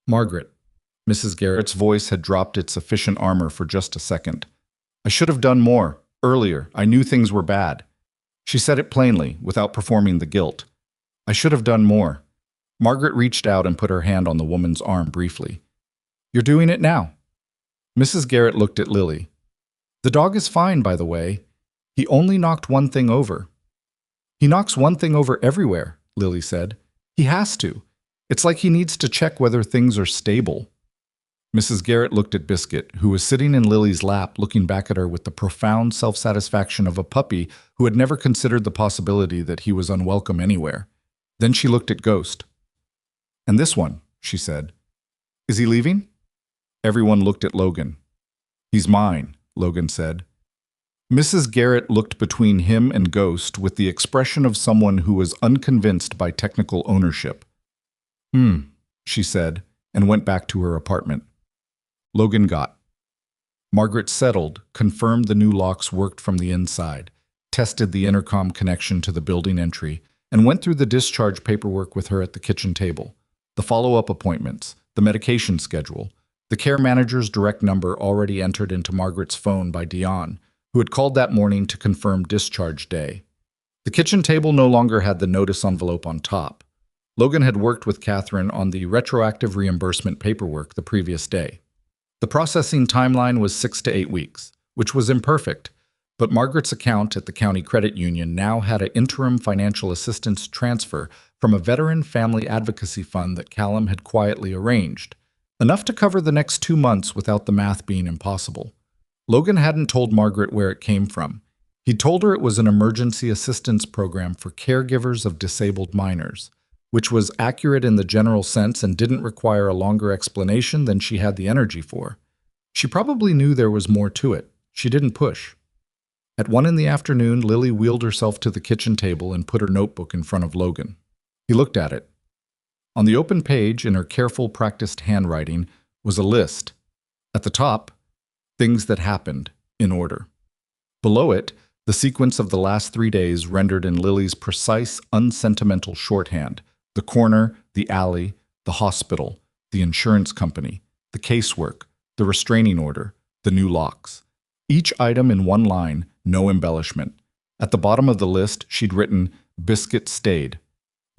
"Margaret." Mrs. Garrett's voice had dropped its efficient armor for just a second. "I should have done more. Earlier, I knew things were bad." She said it plainly, without performing the guilt. "I should have done more." Margaret reached out and put her hand on the woman's arm briefly. "You're doing it now." Mrs. Garrett looked at Lily. "The dog is fine, by the way. He only knocked one thing over." "He knocks one thing over everywhere," Lily said. "He has to. It's like he needs to check whether things are stable." Mrs. Garrett looked at Biscuit, who was sitting in Lily's lap looking back at her with the profound self-satisfaction of a puppy who had never considered the possibility that he was unwelcome anywhere. Then she looked at Ghost. "And this one," she said. "Is he leaving?" Everyone looked at Logan. "He's mine," Logan said. Mrs. Garrett looked between him and Ghost with the expression of someone who was unconvinced by technical ownership. She said, and went back to her apartment. Logan got. Margaret settled, confirmed the new locks worked from the inside, tested the intercom connection to the building entry, and went through the discharge paperwork with her at the kitchen table. The follow-up appointments, the medication schedule, the care manager's direct number already entered into Margaret's phone by Dion, who had called that morning to confirm discharge day. The kitchen table no longer had the notice envelope on top. Logan had worked with Catherine on the retroactive reimbursement paperwork the previous day. The processing timeline was 6 to 8 weeks, which was imperfect, but Margaret's account at the county credit union now had an interim financial assistance transfer from a veteran family advocacy fund that Callum had quietly arranged, enough to cover the next 2 months without the math being impossible. Logan hadn't told Margaret where it came from. He'd told her it was an emergency assistance program for caregivers of disabled minors, which was accurate in the general sense and didn't require a longer explanation than she had the energy for. She probably knew there was more to it. She didn't push. At 1 in the afternoon, Lily wheeled herself to the kitchen table and put her notebook in front of Logan. He looked at it. On the open page, in her careful, practiced handwriting, was a list. At the top, things that happened, in order. Below it, the sequence of the last 3 days rendered in Lily's precise, unsentimental shorthand: the corner, the alley, the hospital, the insurance company, the casework, the restraining order, the new locks. Each item in one line, no embellishment. At the bottom of the list, she'd written, "Biscuit stayed."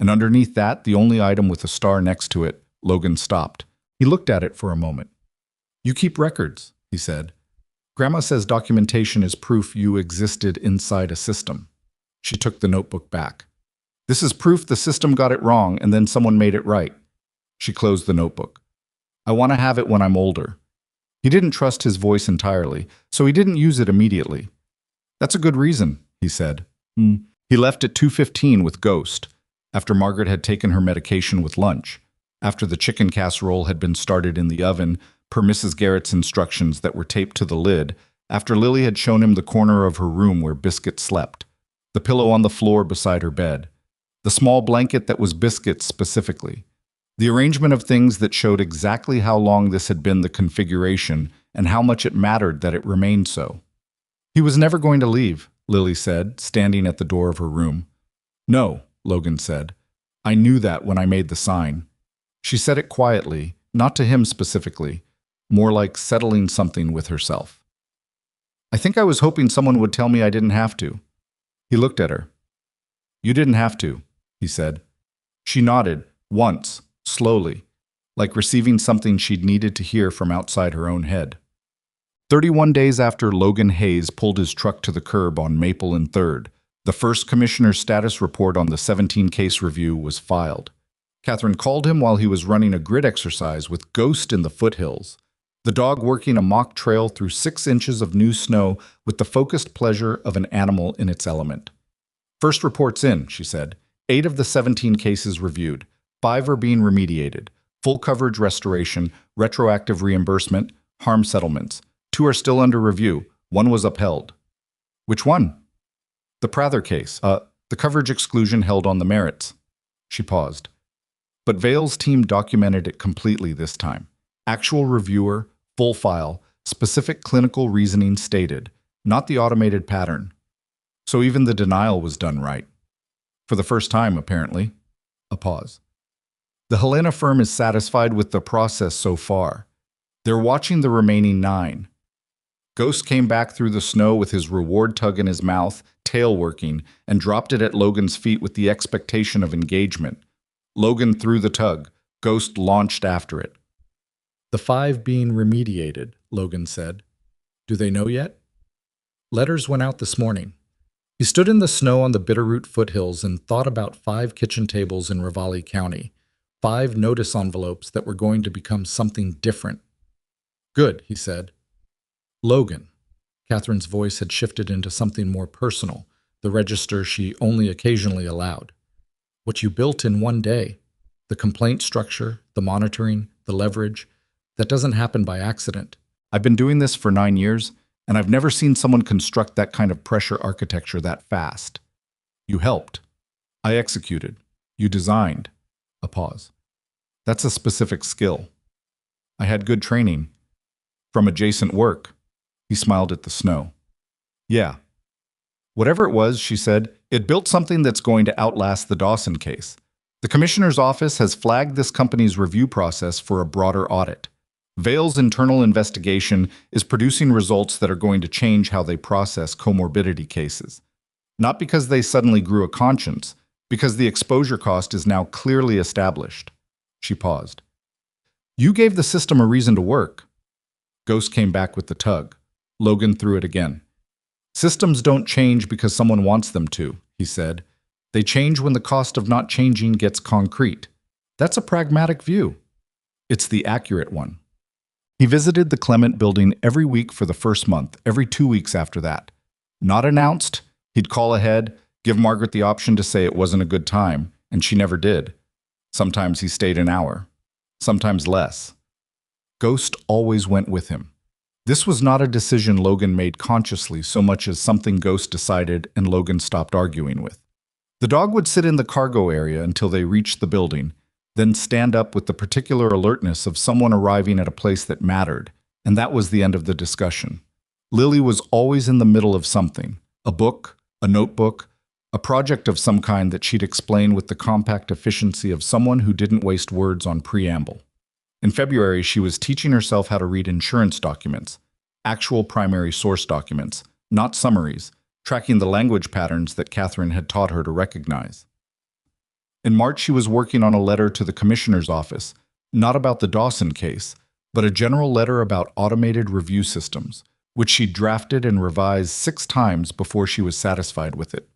And underneath that, the only item with a star next to it, Logan stopped. He looked at it for a moment. "You keep records," he said. "Grandma says documentation is proof you existed inside a system." She took the notebook back. "This is proof the system got it wrong and then someone made it right." She closed the notebook. "I want to have it when I'm older." He didn't trust his voice entirely, so he didn't use it immediately. "That's a good reason," he said. He left at 2:15 with Ghost, after Margaret had taken her medication with lunch, after the chicken casserole had been started in the oven per Mrs. Garrett's instructions that were taped to the lid, after Lily had shown him the corner of her room where Biscuit slept, the pillow on the floor beside her bed, the small blanket that was Biscuit's specifically, the arrangement of things that showed exactly how long this had been the configuration and how much it mattered that it remained so. "He was never going to leave," Lily said, standing at the door of her room. "No," Logan said. "I knew that when I made the sign." She said it quietly, not to him specifically, more like settling something with herself. "I think I was hoping someone would tell me I didn't have to." He looked at her. "You didn't have to," he said. She nodded, once, slowly, like receiving something she'd needed to hear from outside her own head. 31 days after Logan Hayes pulled his truck to the curb on Maple and 3rd, the first commissioner's status report on the 17-case review was filed. Catherine called him while he was running a grit exercise with Ghost in the foothills, the dog working a mock trail through 6 inches of new snow with the focused pleasure of an animal in its element. First reports in, she said. 8 of the 17 cases reviewed. 5 are being remediated. Full coverage restoration, retroactive reimbursement, harm settlements. 2 are still under review. 1 was upheld. Which one? The Prather case. The coverage exclusion held on the merits. She paused. But Vale's team documented it completely this time. Actual reviewer, full file, specific clinical reasoning stated, not the automated pattern. So even the denial was done right. For the first time, apparently. A pause. The Helena firm is satisfied with the process so far. They're watching the remaining 9. Ghost came back through the snow with his reward tug in his mouth, tail working, and dropped it at Logan's feet with the expectation of engagement. Logan threw the tug. Ghost launched after it. The 5 being remediated, Logan said. Do they know yet? Letters went out this morning. He stood in the snow on the Bitterroot foothills and thought about 5 kitchen tables in Ravalli County, 5 notice envelopes that were going to become something different. Good, he said. Logan. Catherine's voice had shifted into something more personal, the register she only occasionally allowed. What you built in one day, the complaint structure, the monitoring, the leverage, that doesn't happen by accident. I've been doing this for 9 years, and I've never seen someone construct that kind of pressure architecture that fast. You helped. I executed. You designed. A pause. That's a specific skill. I had good training. From adjacent work. He smiled at the snow. Yeah. Whatever it was, she said, it built something that's going to outlast the Dawson case. The commissioner's office has flagged this company's review process for a broader audit. Vale's internal investigation is producing results that are going to change how they process comorbidity cases. Not because they suddenly grew a conscience, because the exposure cost is now clearly established. She paused. You gave the system a reason to work. Ghost came back with the tug. Logan threw it again. Systems don't change because someone wants them to, he said. They change when the cost of not changing gets concrete. That's a pragmatic view. It's the accurate one. He visited the Clement building every week for the first month, every 2 weeks after that. Not announced, he'd call ahead, give Margaret the option to say it wasn't a good time, and she never did. Sometimes he stayed an hour, sometimes less. Ghost always went with him. This was not a decision Logan made consciously so much as something Ghost decided and Logan stopped arguing with. The dog would sit in the cargo area until they reached the building, then stand up with the particular alertness of someone arriving at a place that mattered, and that was the end of the discussion. Lily was always in the middle of something, a book, a notebook, a project of some kind that she'd explain with the compact efficiency of someone who didn't waste words on preamble. In February, she was teaching herself how to read insurance documents, actual primary source documents, not summaries, tracking the language patterns that Catherine had taught her to recognize. In March, she was working on a letter to the commissioner's office, not about the Dawson case, but a general letter about automated review systems, which she drafted and revised 6 times before she was satisfied with it.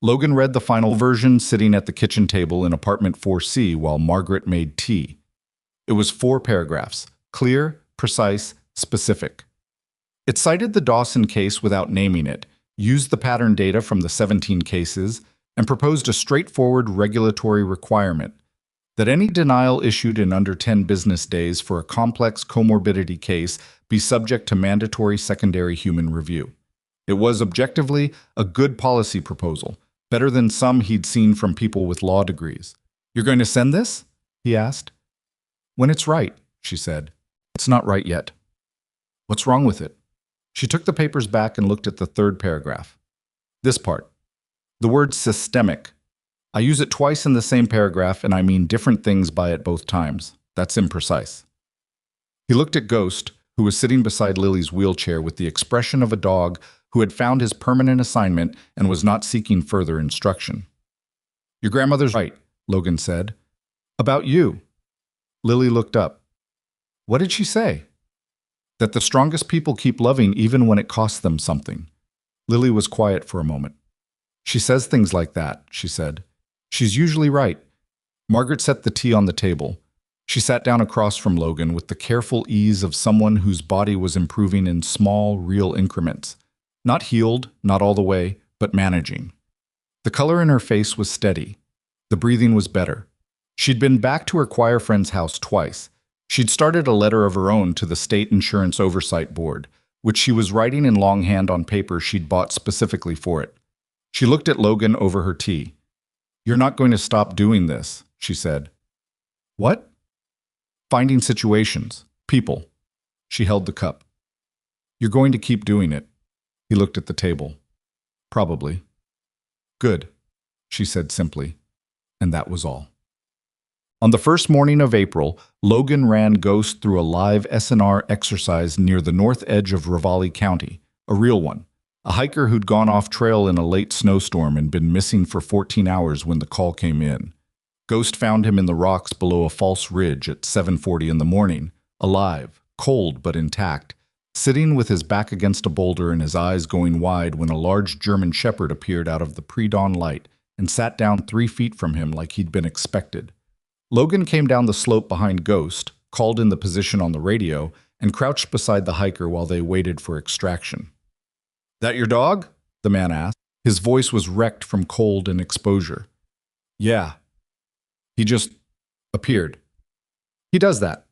Logan read the final version sitting at the kitchen table in apartment 4C while Margaret made tea. It was 4 paragraphs, clear, precise, specific. It cited the Dawson case without naming it, used the pattern data from the 17 cases, and proposed a straightforward regulatory requirement that any denial issued in under 10 business days for a complex comorbidity case be subject to mandatory secondary human review. It was objectively a good policy proposal, better than some he'd seen from people with law degrees. You're going to send this? He asked. When it's right, she said. It's not right yet. What's wrong with it? She took the papers back and looked at the 3rd paragraph. This part. The word systemic. I use it twice in the same paragraph and I mean different things by it both times. That's imprecise. He looked at Ghost, who was sitting beside Lily's wheelchair with the expression of a dog who had found his permanent assignment and was not seeking further instruction. Your grandmother's right, Logan said. About you. Lily looked up. What did she say? That the strongest people keep loving even when it costs them something. Lily was quiet for a moment. She says things like that, she said. She's usually right. Margaret set the tea on the table. She sat down across from Logan with the careful ease of someone whose body was improving in small, real increments. Not healed, not all the way, but managing. The color in her face was steady. The breathing was better. She'd been back to her choir friend's house twice. She'd started a letter of her own to the State Insurance Oversight Board, which she was writing in longhand on paper she'd bought specifically for it. She looked at Logan over her tea. "You're not going to stop doing this," she said. "What?" "Finding situations. People." She held the cup. "You're going to keep doing it." He looked at the table. "Probably." "Good," she said simply, and that was all. On the first morning of April, Logan ran Ghost through a live SNR exercise near the north edge of Ravalli County, a real one. A hiker who'd gone off trail in a late snowstorm and been missing for 14 hours when the call came in. Ghost found him in the rocks below a false ridge at 7:40 in the morning, alive, cold but intact, sitting with his back against a boulder and his eyes going wide when a large German shepherd appeared out of the pre-dawn light and sat down 3 feet from him like he'd been expected. Logan came down the slope behind Ghost, called in the position on the radio, and crouched beside the hiker while they waited for extraction. "That your dog?" the man asked. His voice was wrecked from cold and exposure. "Yeah. He just appeared." "He does that."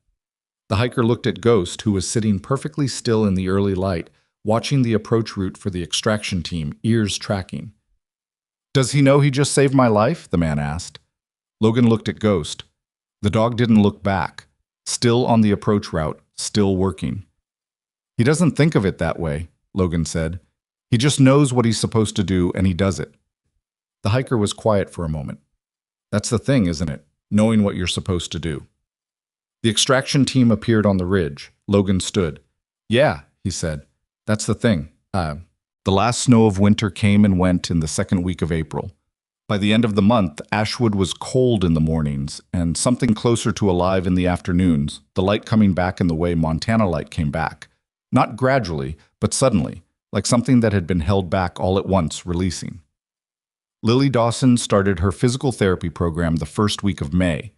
The hiker looked at Ghost, who was sitting perfectly still in the early light, watching the approach route for the extraction team, ears tracking. "Does he know he just saved my life?" the man asked. Logan looked at Ghost. The dog didn't look back. Still on the approach route, still working. "He doesn't think of it that way," Logan said. "He just knows what he's supposed to do, and he does it." The hiker was quiet for a moment. "That's the thing, isn't it? Knowing what you're supposed to do." The extraction team appeared on the ridge. Logan stood. "Yeah," he said. "That's the thing. The last snow of winter came and went in the second week of April. By the end of the month, Ashwood was cold in the mornings and something closer to alive in the afternoons, the light coming back in the way Montana light came back. Not gradually, but suddenly, like something that had been held back all at once, releasing. Lily Dawson started her physical therapy program the first week of May.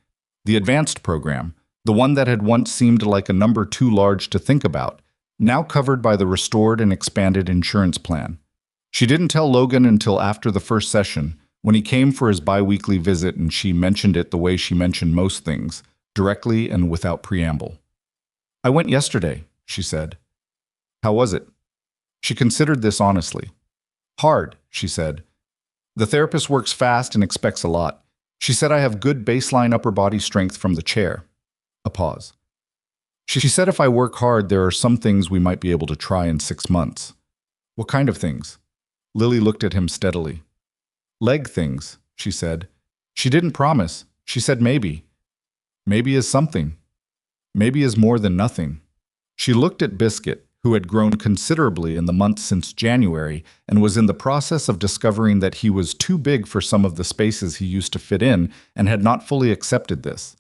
The advanced program, the one that had once seemed like a number too large to think about, now covered by the restored and expanded insurance plan. She didn't tell Logan until after the first session, when he came for his bi-weekly visit, and she mentioned it the way she mentioned most things, directly and without preamble. "I went yesterday," she said. "How was it?" She considered this honestly. "Hard," she said. "The therapist works fast and expects a lot. She said I have good baseline upper body strength from the chair." A pause. She said if I work hard, there are some things we might be able to try in 6 months. "What kind of things?" Lily looked at him steadily. "Leg things," she said. She didn't promise. She said maybe. Maybe is something. Maybe is more than nothing. She looked at Biscuit, who had grown considerably in the months since January and was in the process of discovering that he was too big for some of the spaces he used to fit in and had not fully accepted this.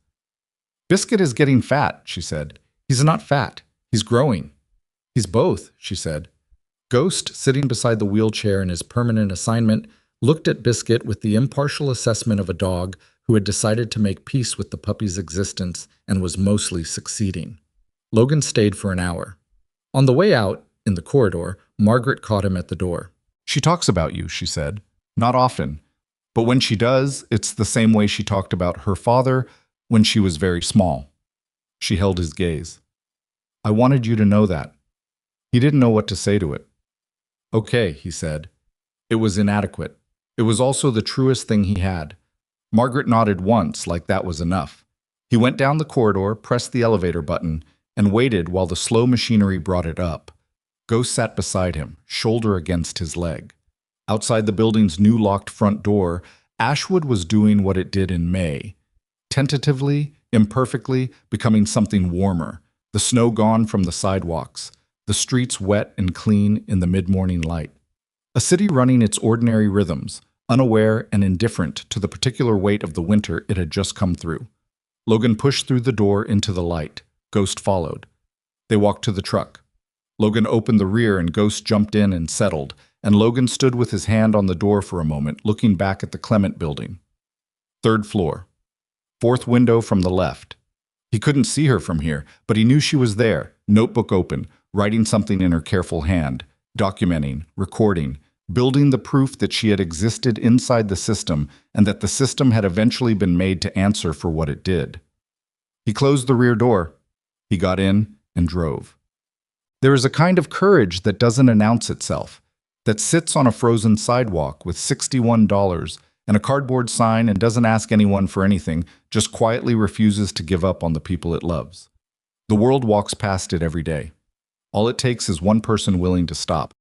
"Biscuit is getting fat," she said. "He's not fat. He's growing." "He's both," she said. Ghost, sitting beside the wheelchair in his permanent assignment, looked at Biscuit with the impartial assessment of a dog who had decided to make peace with the puppy's existence and was mostly succeeding. Logan stayed for an hour. On the way out, in the corridor, Margaret caught him at the door. "She talks about you," she said. "Not often. But when she does, it's the same way she talked about her father when she was very small." She held his gaze. "I wanted you to know that." He didn't know what to say to it. "Okay," he said. It was inadequate. It was also the truest thing he had. Margaret nodded once, like that was enough. He went down the corridor, pressed the elevator button, and waited while the slow machinery brought it up. Ghost sat beside him, shoulder against his leg. Outside the building's new locked front door, Ashwood was doing what it did in May. Tentatively, imperfectly, becoming something warmer, the snow gone from the sidewalks, the streets wet and clean in the mid-morning light. A city running its ordinary rhythms, unaware and indifferent to the particular weight of the winter it had just come through. Logan pushed through the door into the light. Ghost followed. They walked to the truck. Logan opened the rear and Ghost jumped in and settled, and Logan stood with his hand on the door for a moment, looking back at the Clement building. Third floor. Fourth window from the left. He couldn't see her from here, but he knew she was there, notebook open, writing something in her careful hand, documenting, recording, building the proof that she had existed inside the system and that the system had eventually been made to answer for what it did. He closed the rear door. He got in and drove. There is a kind of courage that doesn't announce itself, that sits on a frozen sidewalk with $61 and a cardboard sign and doesn't ask anyone for anything, just quietly refuses to give up on the people it loves. The world walks past it every day. All it takes is one person willing to stop.